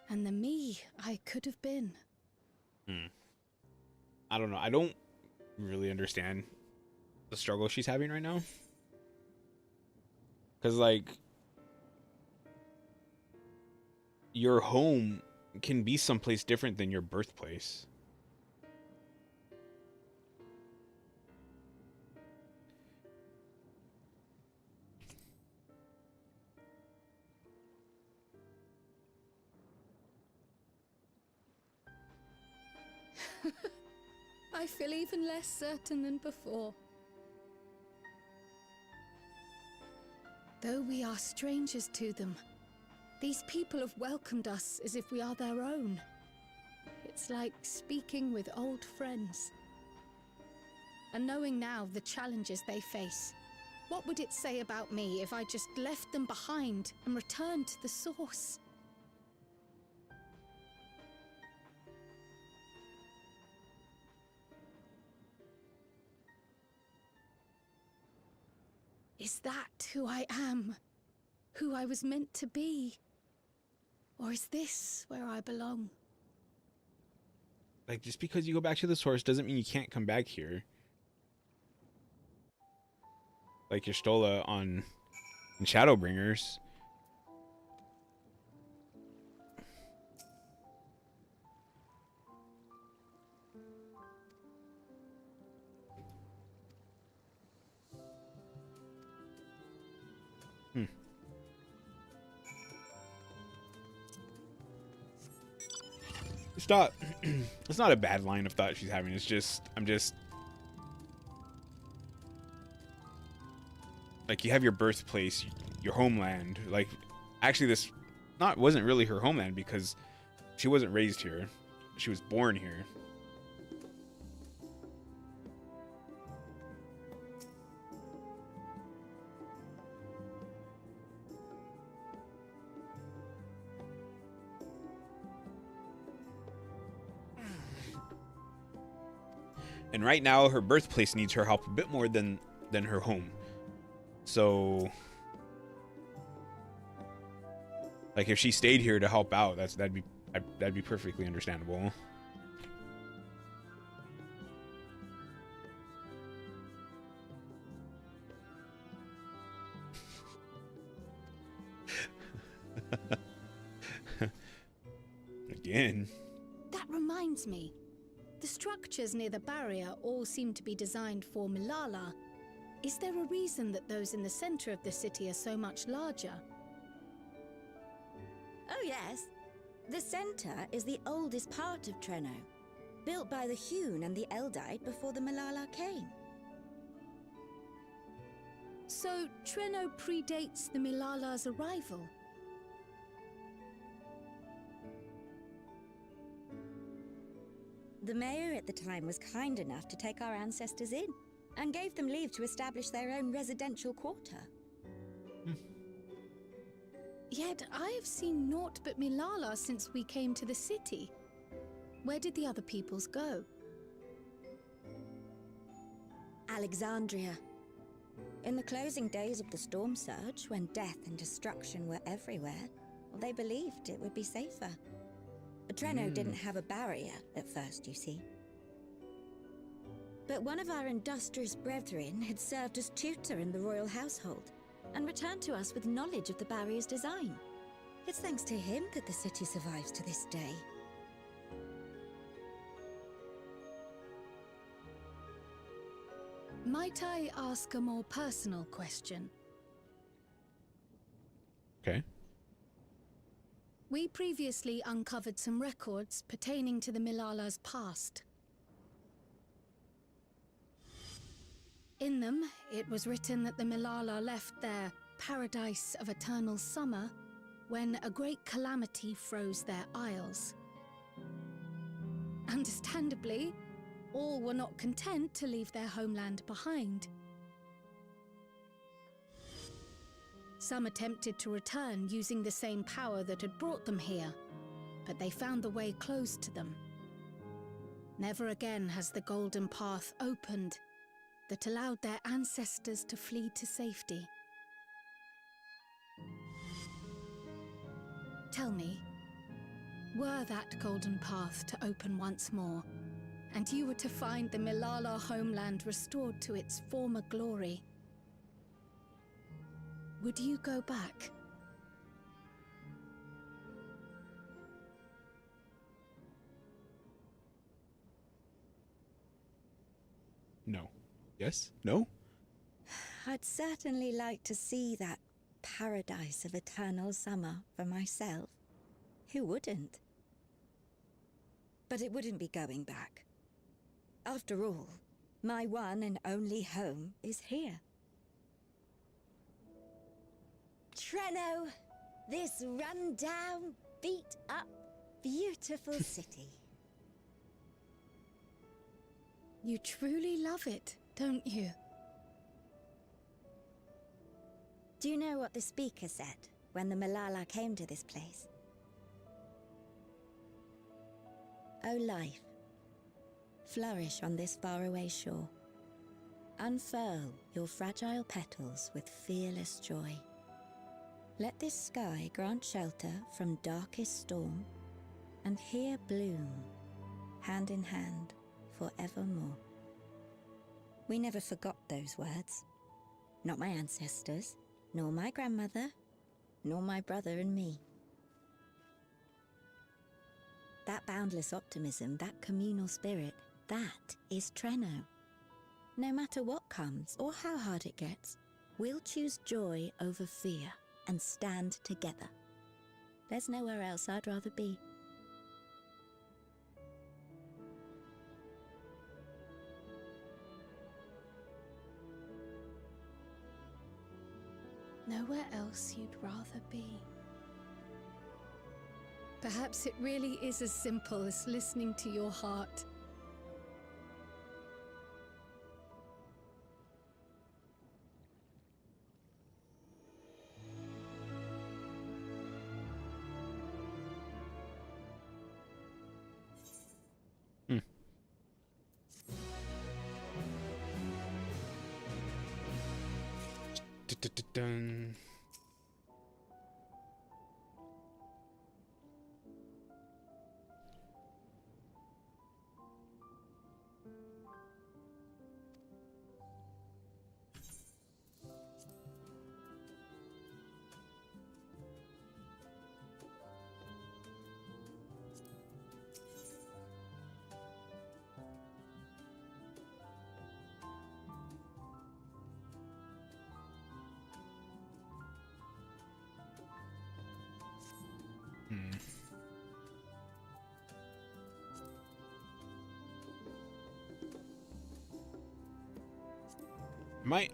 C: and the me I could have been.
A: I don't know. I don't really understand the struggle she's having right now. Because, like, your home can be someplace different than your birthplace.
C: I feel even less certain than before. Though we are strangers to them, these people have welcomed us as if we are their own. It's like speaking with old friends. And knowing now the challenges they face, what would it say about me if I just left them behind and returned to the source? Is that who I am? Who I was meant to be? Or is this where I belong?
A: Like, just because you go back to the source doesn't mean you can't come back here. Like your Stola in Shadowbringers. It's not a bad line of thought she's having. It's just, like, you have your birthplace, your homeland. Like, actually, this wasn't really her homeland because she wasn't raised here. She was born here. And right now, her birthplace needs her help a bit more than her home. So, like, if she stayed here to help out, that'd be perfectly understandable. Again.
C: That reminds me. The structures near the barrier all seem to be designed for Milala. Is there a reason that those in the center of the city are so much larger?
N: Oh yes. The center is the oldest part of Treno, built by the Hewn and the Eldite before the Milala came.
C: So Treno predates the Milala's arrival?
N: The mayor at the time was kind enough to take our ancestors in, and gave them leave to establish their own residential quarter.
C: Yet I have seen naught but Milala since we came to the city. Where did the other peoples go?
N: Alexandria. In the closing days of the Storm Surge, when death and destruction were everywhere, they believed it would be safer. Treno didn't have a barrier at first, you see. But one of our industrious brethren had served as tutor in the royal household, and returned to us with knowledge of the barrier's design. It's thanks to him that the city survives to this day.
C: Might I ask a more personal question?
A: Okay.
C: We previously uncovered some records pertaining to the Milala's past. In them, it was written that the Milala left their paradise of eternal summer when a great calamity froze their isles. Understandably, all were not content to leave their homeland behind. Some attempted to return using the same power that had brought them here, but they found the way closed to them. Never again has the Golden Path opened that allowed their ancestors to flee to safety. Tell me, were that Golden Path to open once more, and you were to find the Milala homeland restored to its former glory, would you go back?
A: No. Yes? No?
N: I'd certainly like to see that paradise of eternal summer for myself. Who wouldn't? But it wouldn't be going back. After all, my one and only home is here. Treno, this run-down, beat-up, beautiful city.
C: You truly love it, don't you?
N: Do you know what the speaker said when the Malala came to this place? O life, flourish on this faraway shore. Unfurl your fragile petals with fearless joy. Let this sky grant shelter from darkest storm, and here bloom, hand in hand, forevermore. We never forgot those words. Not my ancestors, nor my grandmother, nor my brother and me. That boundless optimism, that communal spirit, that is Treno. No matter what comes or how hard it gets, we'll choose joy over fear and stand together. There's nowhere else I'd rather be.
C: Nowhere else you'd rather be. Perhaps it really is as simple as listening to your heart.
A: Dun.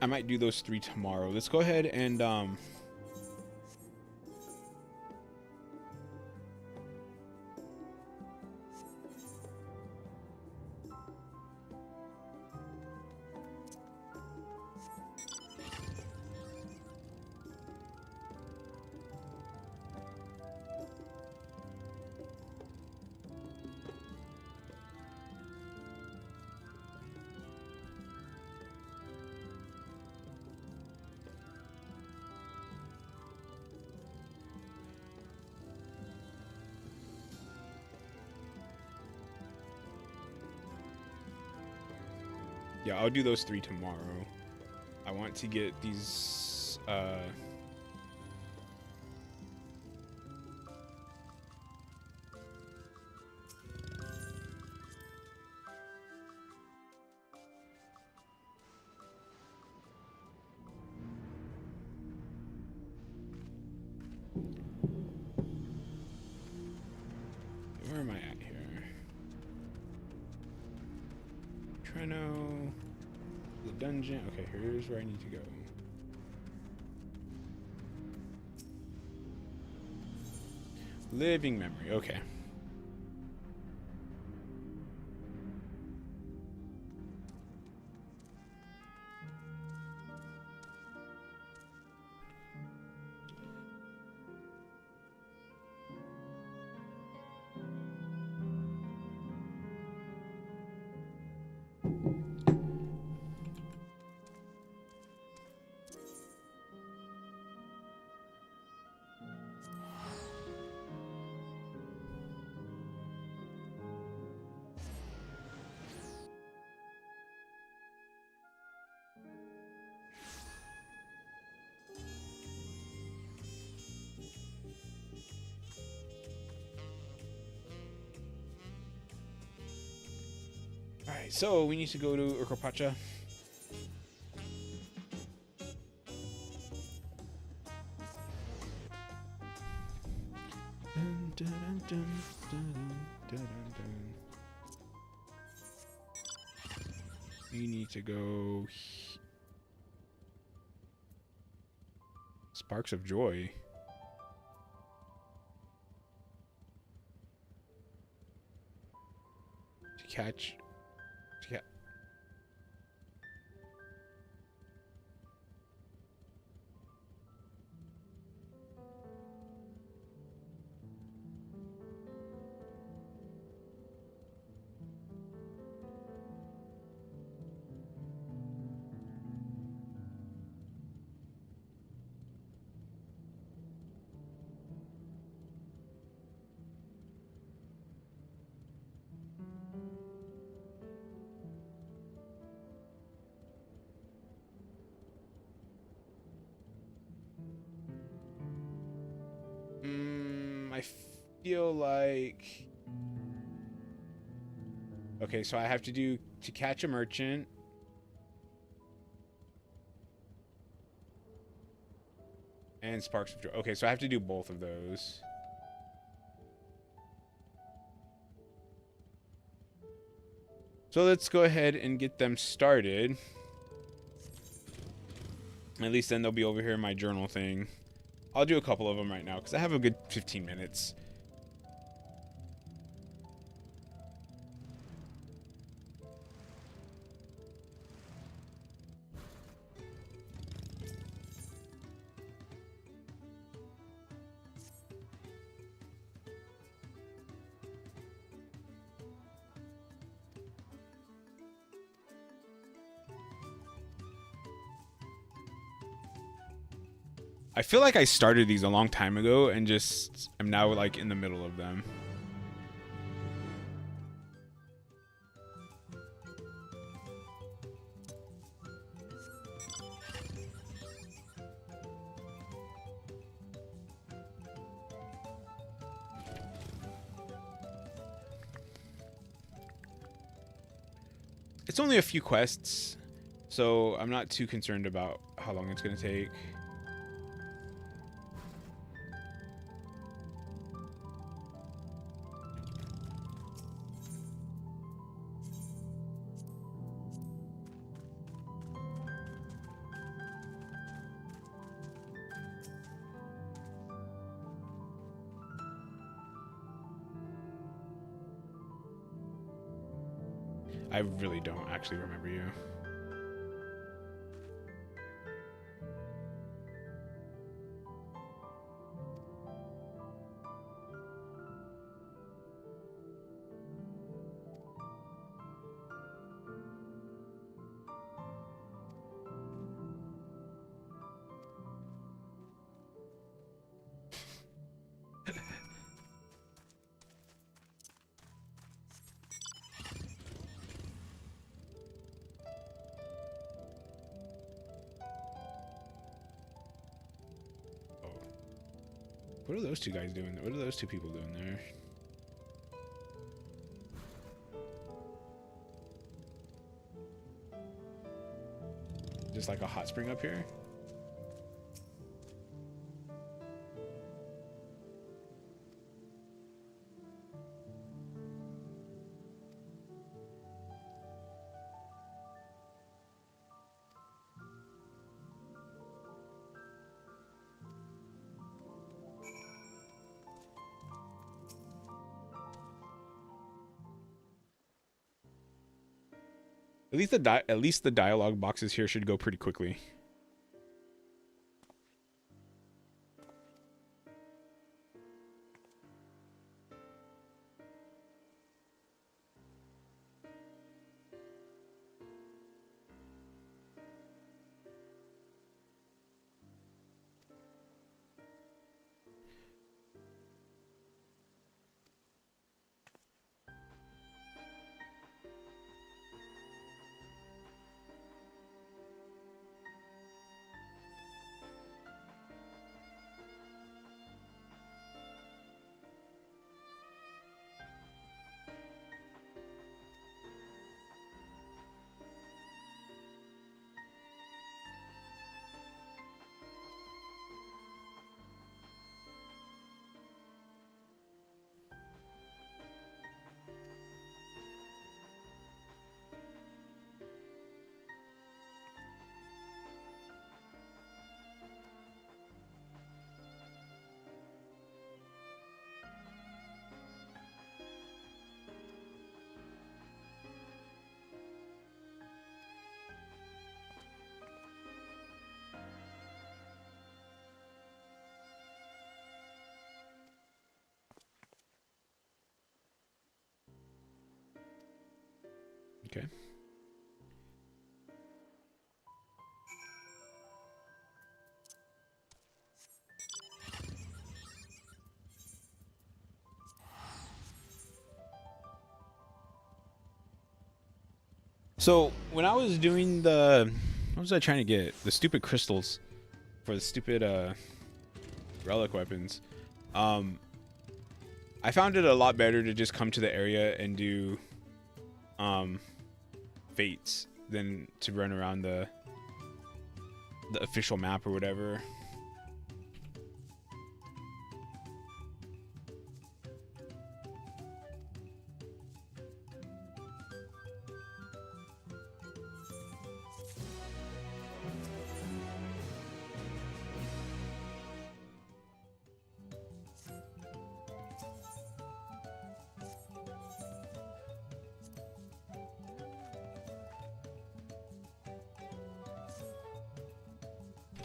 A: I might do those 3 tomorrow. Let's go ahead and yeah, I'll do those 3 tomorrow. I want to get these where am I at here? Treno, the dungeon. Okay, here's where I need to go. Living memory. Okay. Alright, so we need to go to Urkopacha. Dun, dun, dun, dun, dun, dun, dun, dun. We need to go. Sparks of Joy. To catch. I feel like... Okay, so I have to do to catch a merchant. And Sparks of Joy. Okay, so I have to do both of those. So let's go ahead and get them started. At least then they'll be over here in my journal thing. I'll do a couple of them right now because I have a good 15 minutes. I feel like I started these a long time ago and just am now like in the middle of them. It's only a few quests, so I'm not too concerned about how long it's going to take. I really don't actually remember you. What are those two guys doing? What are those two people doing there? Just like a hot spring up here? At least the dialogue boxes here should go pretty quickly. Okay. So when I was doing what was I trying to get? The stupid crystals for the stupid relic weapons. I found it a lot better to just come to the area and do fates than to run around the official map or whatever.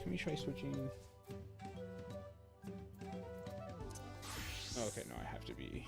A: Can we try switching? Okay, no, I have to be.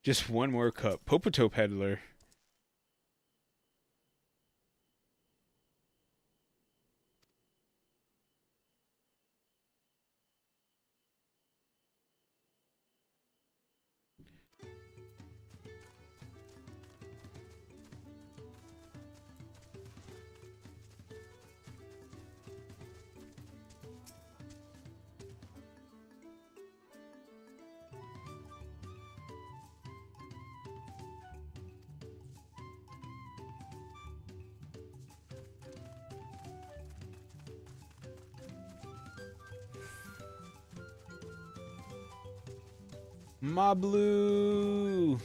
A: Just one more cup. Popoto Peddler. Mablu.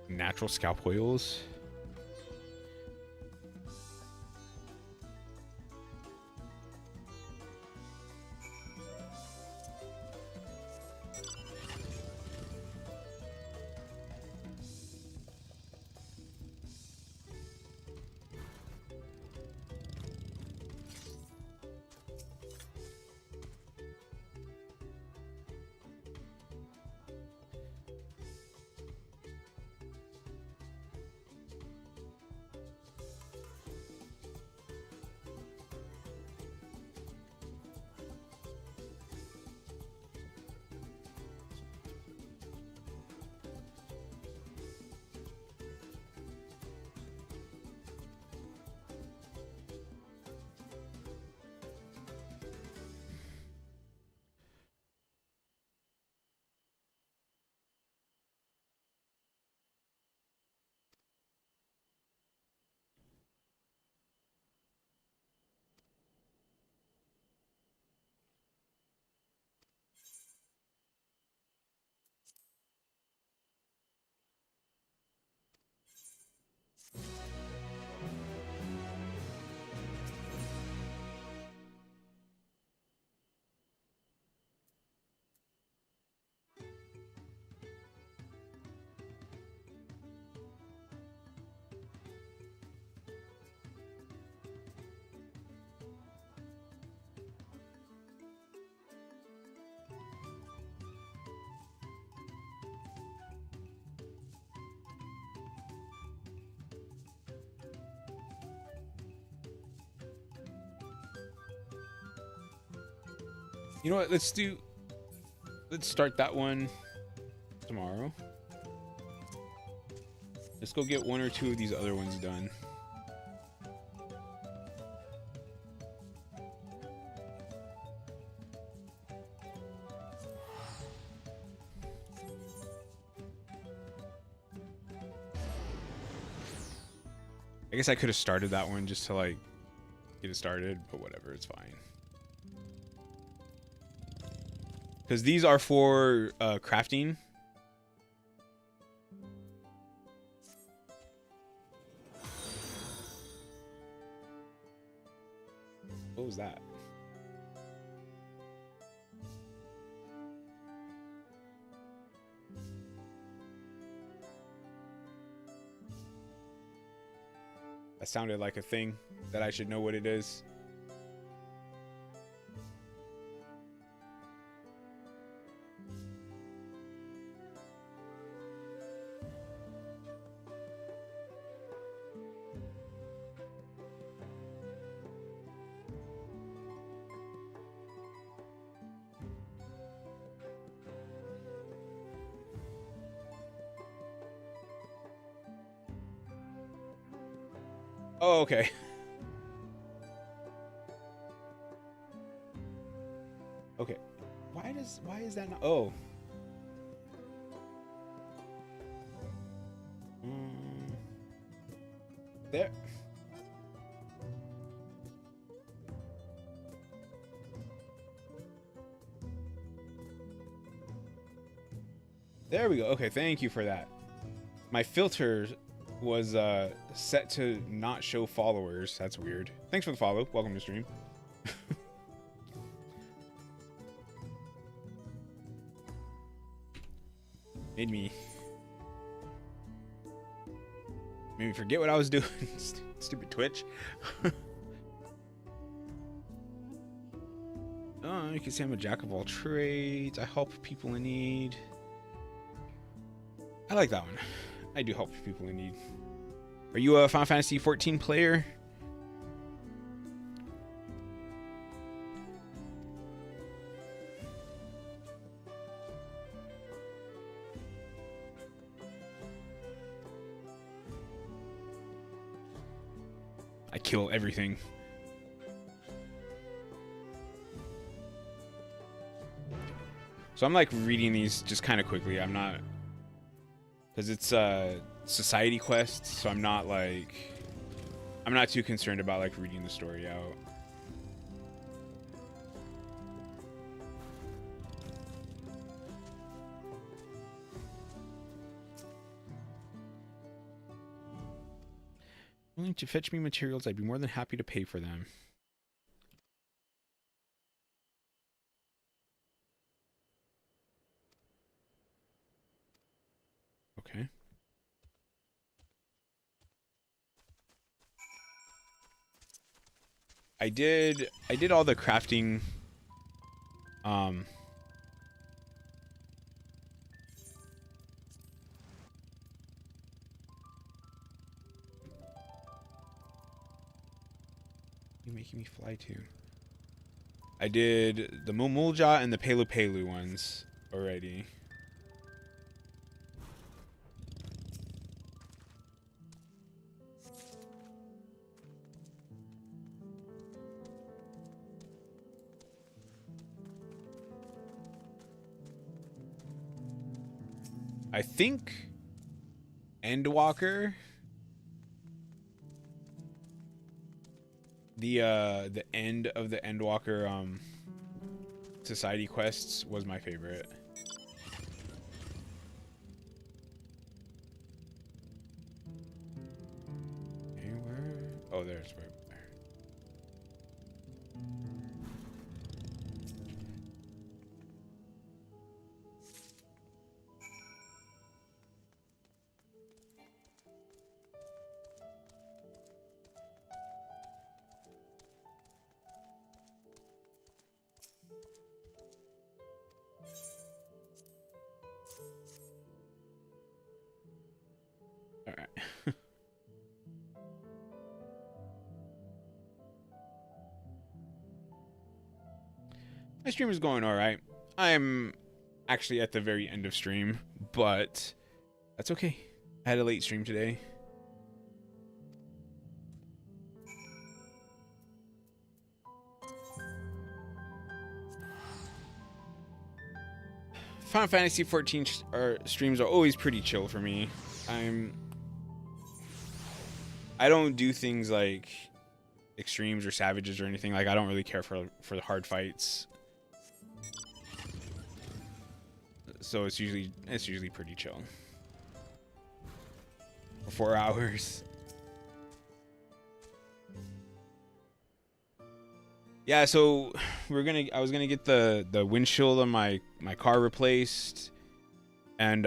A: Natural scalp oils. You know what? Let's start that one tomorrow. Let's go get 1 or 2 of these other ones done. I guess I could have started that one just to like get it started, but whatever, it's fine. Because these are for crafting. What was that? That sounded like a thing that I should know what it is. Oh, okay. Okay. Why is that not? Oh. There. There we go. Okay, thank you for that. My filter was set to not show followers. That's weird. Thanks for the follow. Welcome to stream. Made me forget what I was doing. Stupid Twitch. Oh, you can see I'm a jack of all trades. I help people in need. I like that one. I do help people in need. Are you a Final Fantasy 14 player? I kill everything. So I'm like reading these just kind of quickly. I'm not, because it's society quest, so I'm not too concerned about like reading the story out. Willing to fetch me materials, I'd be more than happy to pay for them. Okay. I did all the crafting you making me fly too. I did the Mulja and the Pelu Pelu ones already. I think Endwalker, the end of the Endwalker society quests was my favorite. Okay, where? Oh, there's right there. My stream is going all right. I'm actually at the very end of stream, but that's okay. I had a late stream today. Final Fantasy 14 streams are always pretty chill for me. I don't do things like extremes or savages or anything. Like, I don't really care for the hard fights. So it's usually pretty chill. For 4 hours. Yeah, so I was gonna get the windshield on my car replaced, and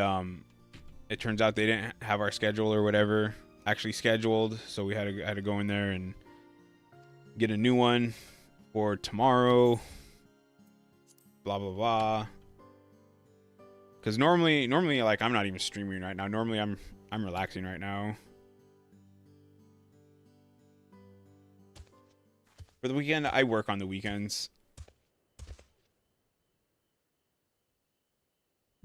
A: it turns out they didn't have our schedule or whatever actually scheduled, so we had to go in there and get a new one for tomorrow. Blah blah blah. Because normally like I'm not even streaming right now. Normally I'm relaxing right now. For the weekend, I work on the weekends.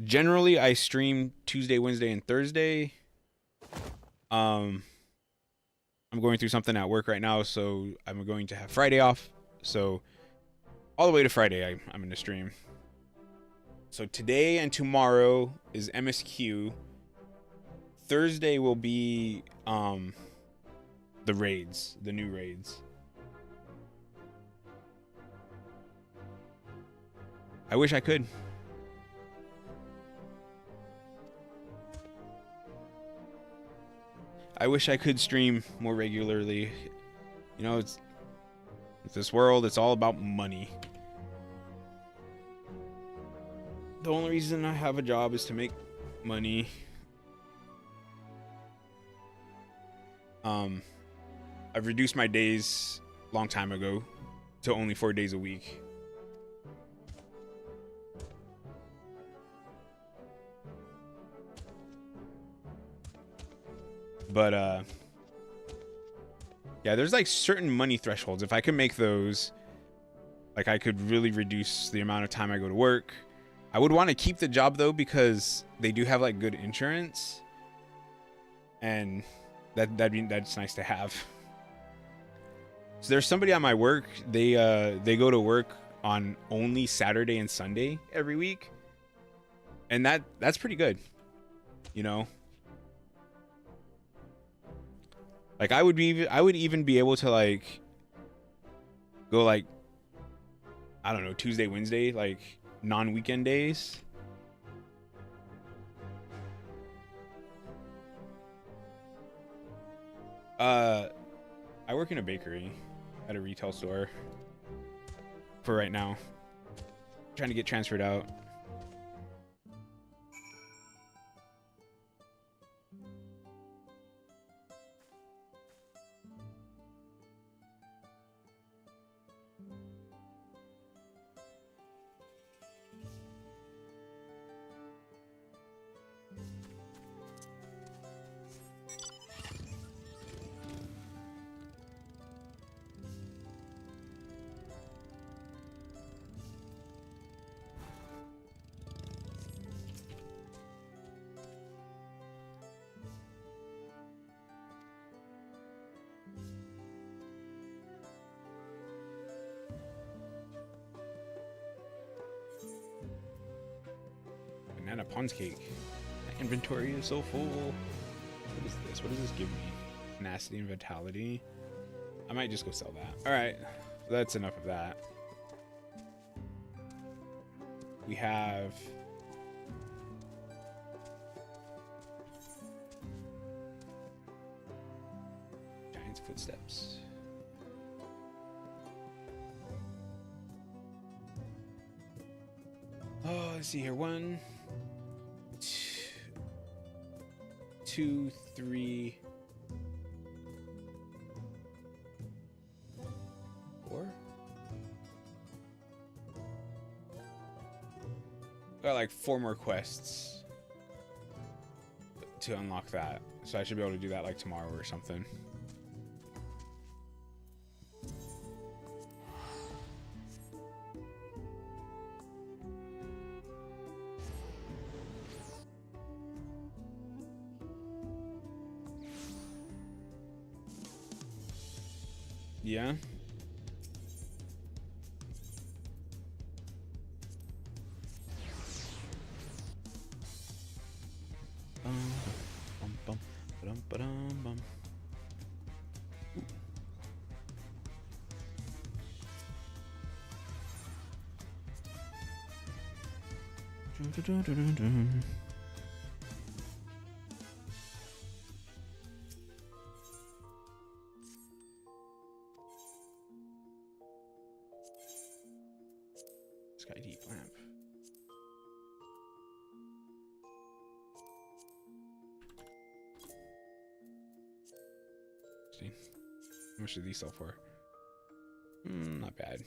A: Generally, I stream Tuesday, Wednesday, and Thursday. I'm going through something at work right now, so I'm going to have Friday off. So all the way to Friday, I'm going to stream. So today and tomorrow is MSQ. Thursday will be the raids, the new raids. I wish I could. I wish I could stream more regularly. You know, it's this world, it's all about money. The only reason I have a job is to make money. I've reduced my days a long time ago to only 4 days a week. But yeah, there's like certain money thresholds. If I could make those, like, I could really reduce the amount of time I go to work. I would want to keep the job though, because they do have like good insurance, and that's nice to have. So there's somebody at my work, they go to work on only Saturday and Sunday every week, and that's pretty good, you know. Like, I would even be able to like go like, I don't know, Tuesday, Wednesday, like non-weekend days. I work in a bakery at a retail store for right now. Trying to get transferred out. Banana Pons cake. My inventory is so full. What is this? What does this give me? Tenacity and vitality. I might just go sell that. Alright, so that's enough of that. We have Giant's footsteps. Oh, let's see here. 1, 2, 3, 4. Got like 4 more quests to unlock that, so I should be able to do that like tomorrow or something. Yeah. Sky deep lamp. See, how much do these sell for? Not bad.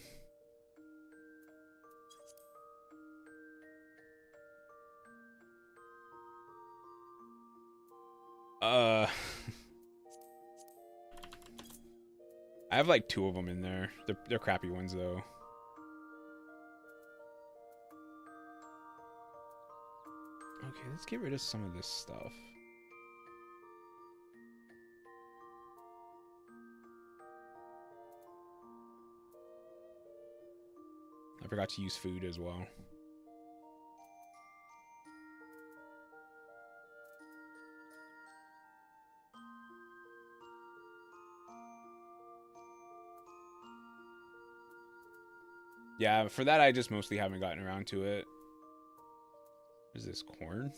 A: I have like 2 of them in there. They're crappy ones though. Okay, let's get rid of some of this stuff. I forgot to use food as well. Yeah, for that I just mostly haven't gotten around to it. What is this, corn?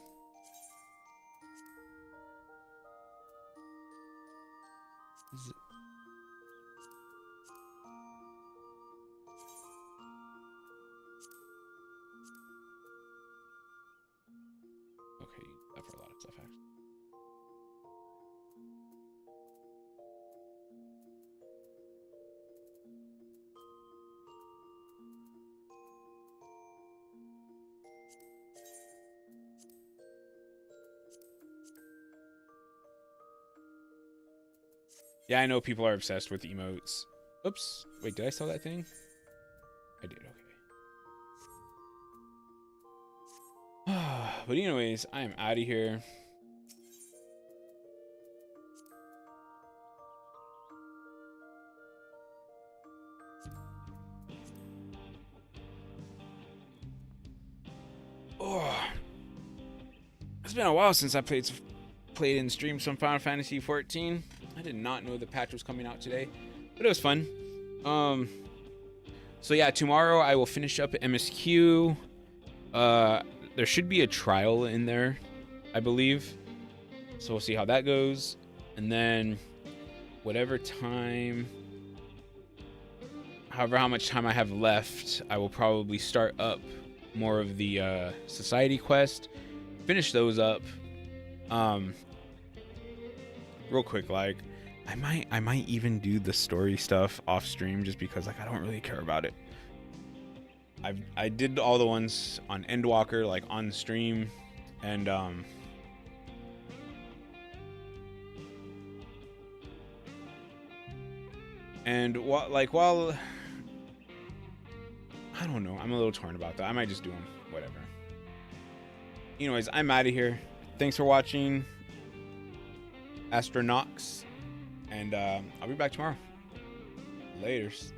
A: Is it... Okay, that for a lot of stuff actually. Yeah, I know people are obsessed with emotes. Oops. Wait, did I sell that thing? I did, okay. But anyways, I am out of here. Oh, it's been a while since I played and streamed some Final Fantasy 14. I did not know the patch was coming out today, but it was fun. So yeah, tomorrow I will finish up MSQ. There should be a trial in there, I believe. So we'll see how that goes. And then however how much time I have left, I will probably start up more of the society quest, finish those up. Real quick, like I might even do the story stuff off stream just because like I don't really care about it. I did all the ones on Endwalker like on stream, and while I don't know, I'm a little torn about that. I might just do them, whatever. Anyways, I'm out of here. Thanks for watching, Astronox, and I'll be back tomorrow. Laters.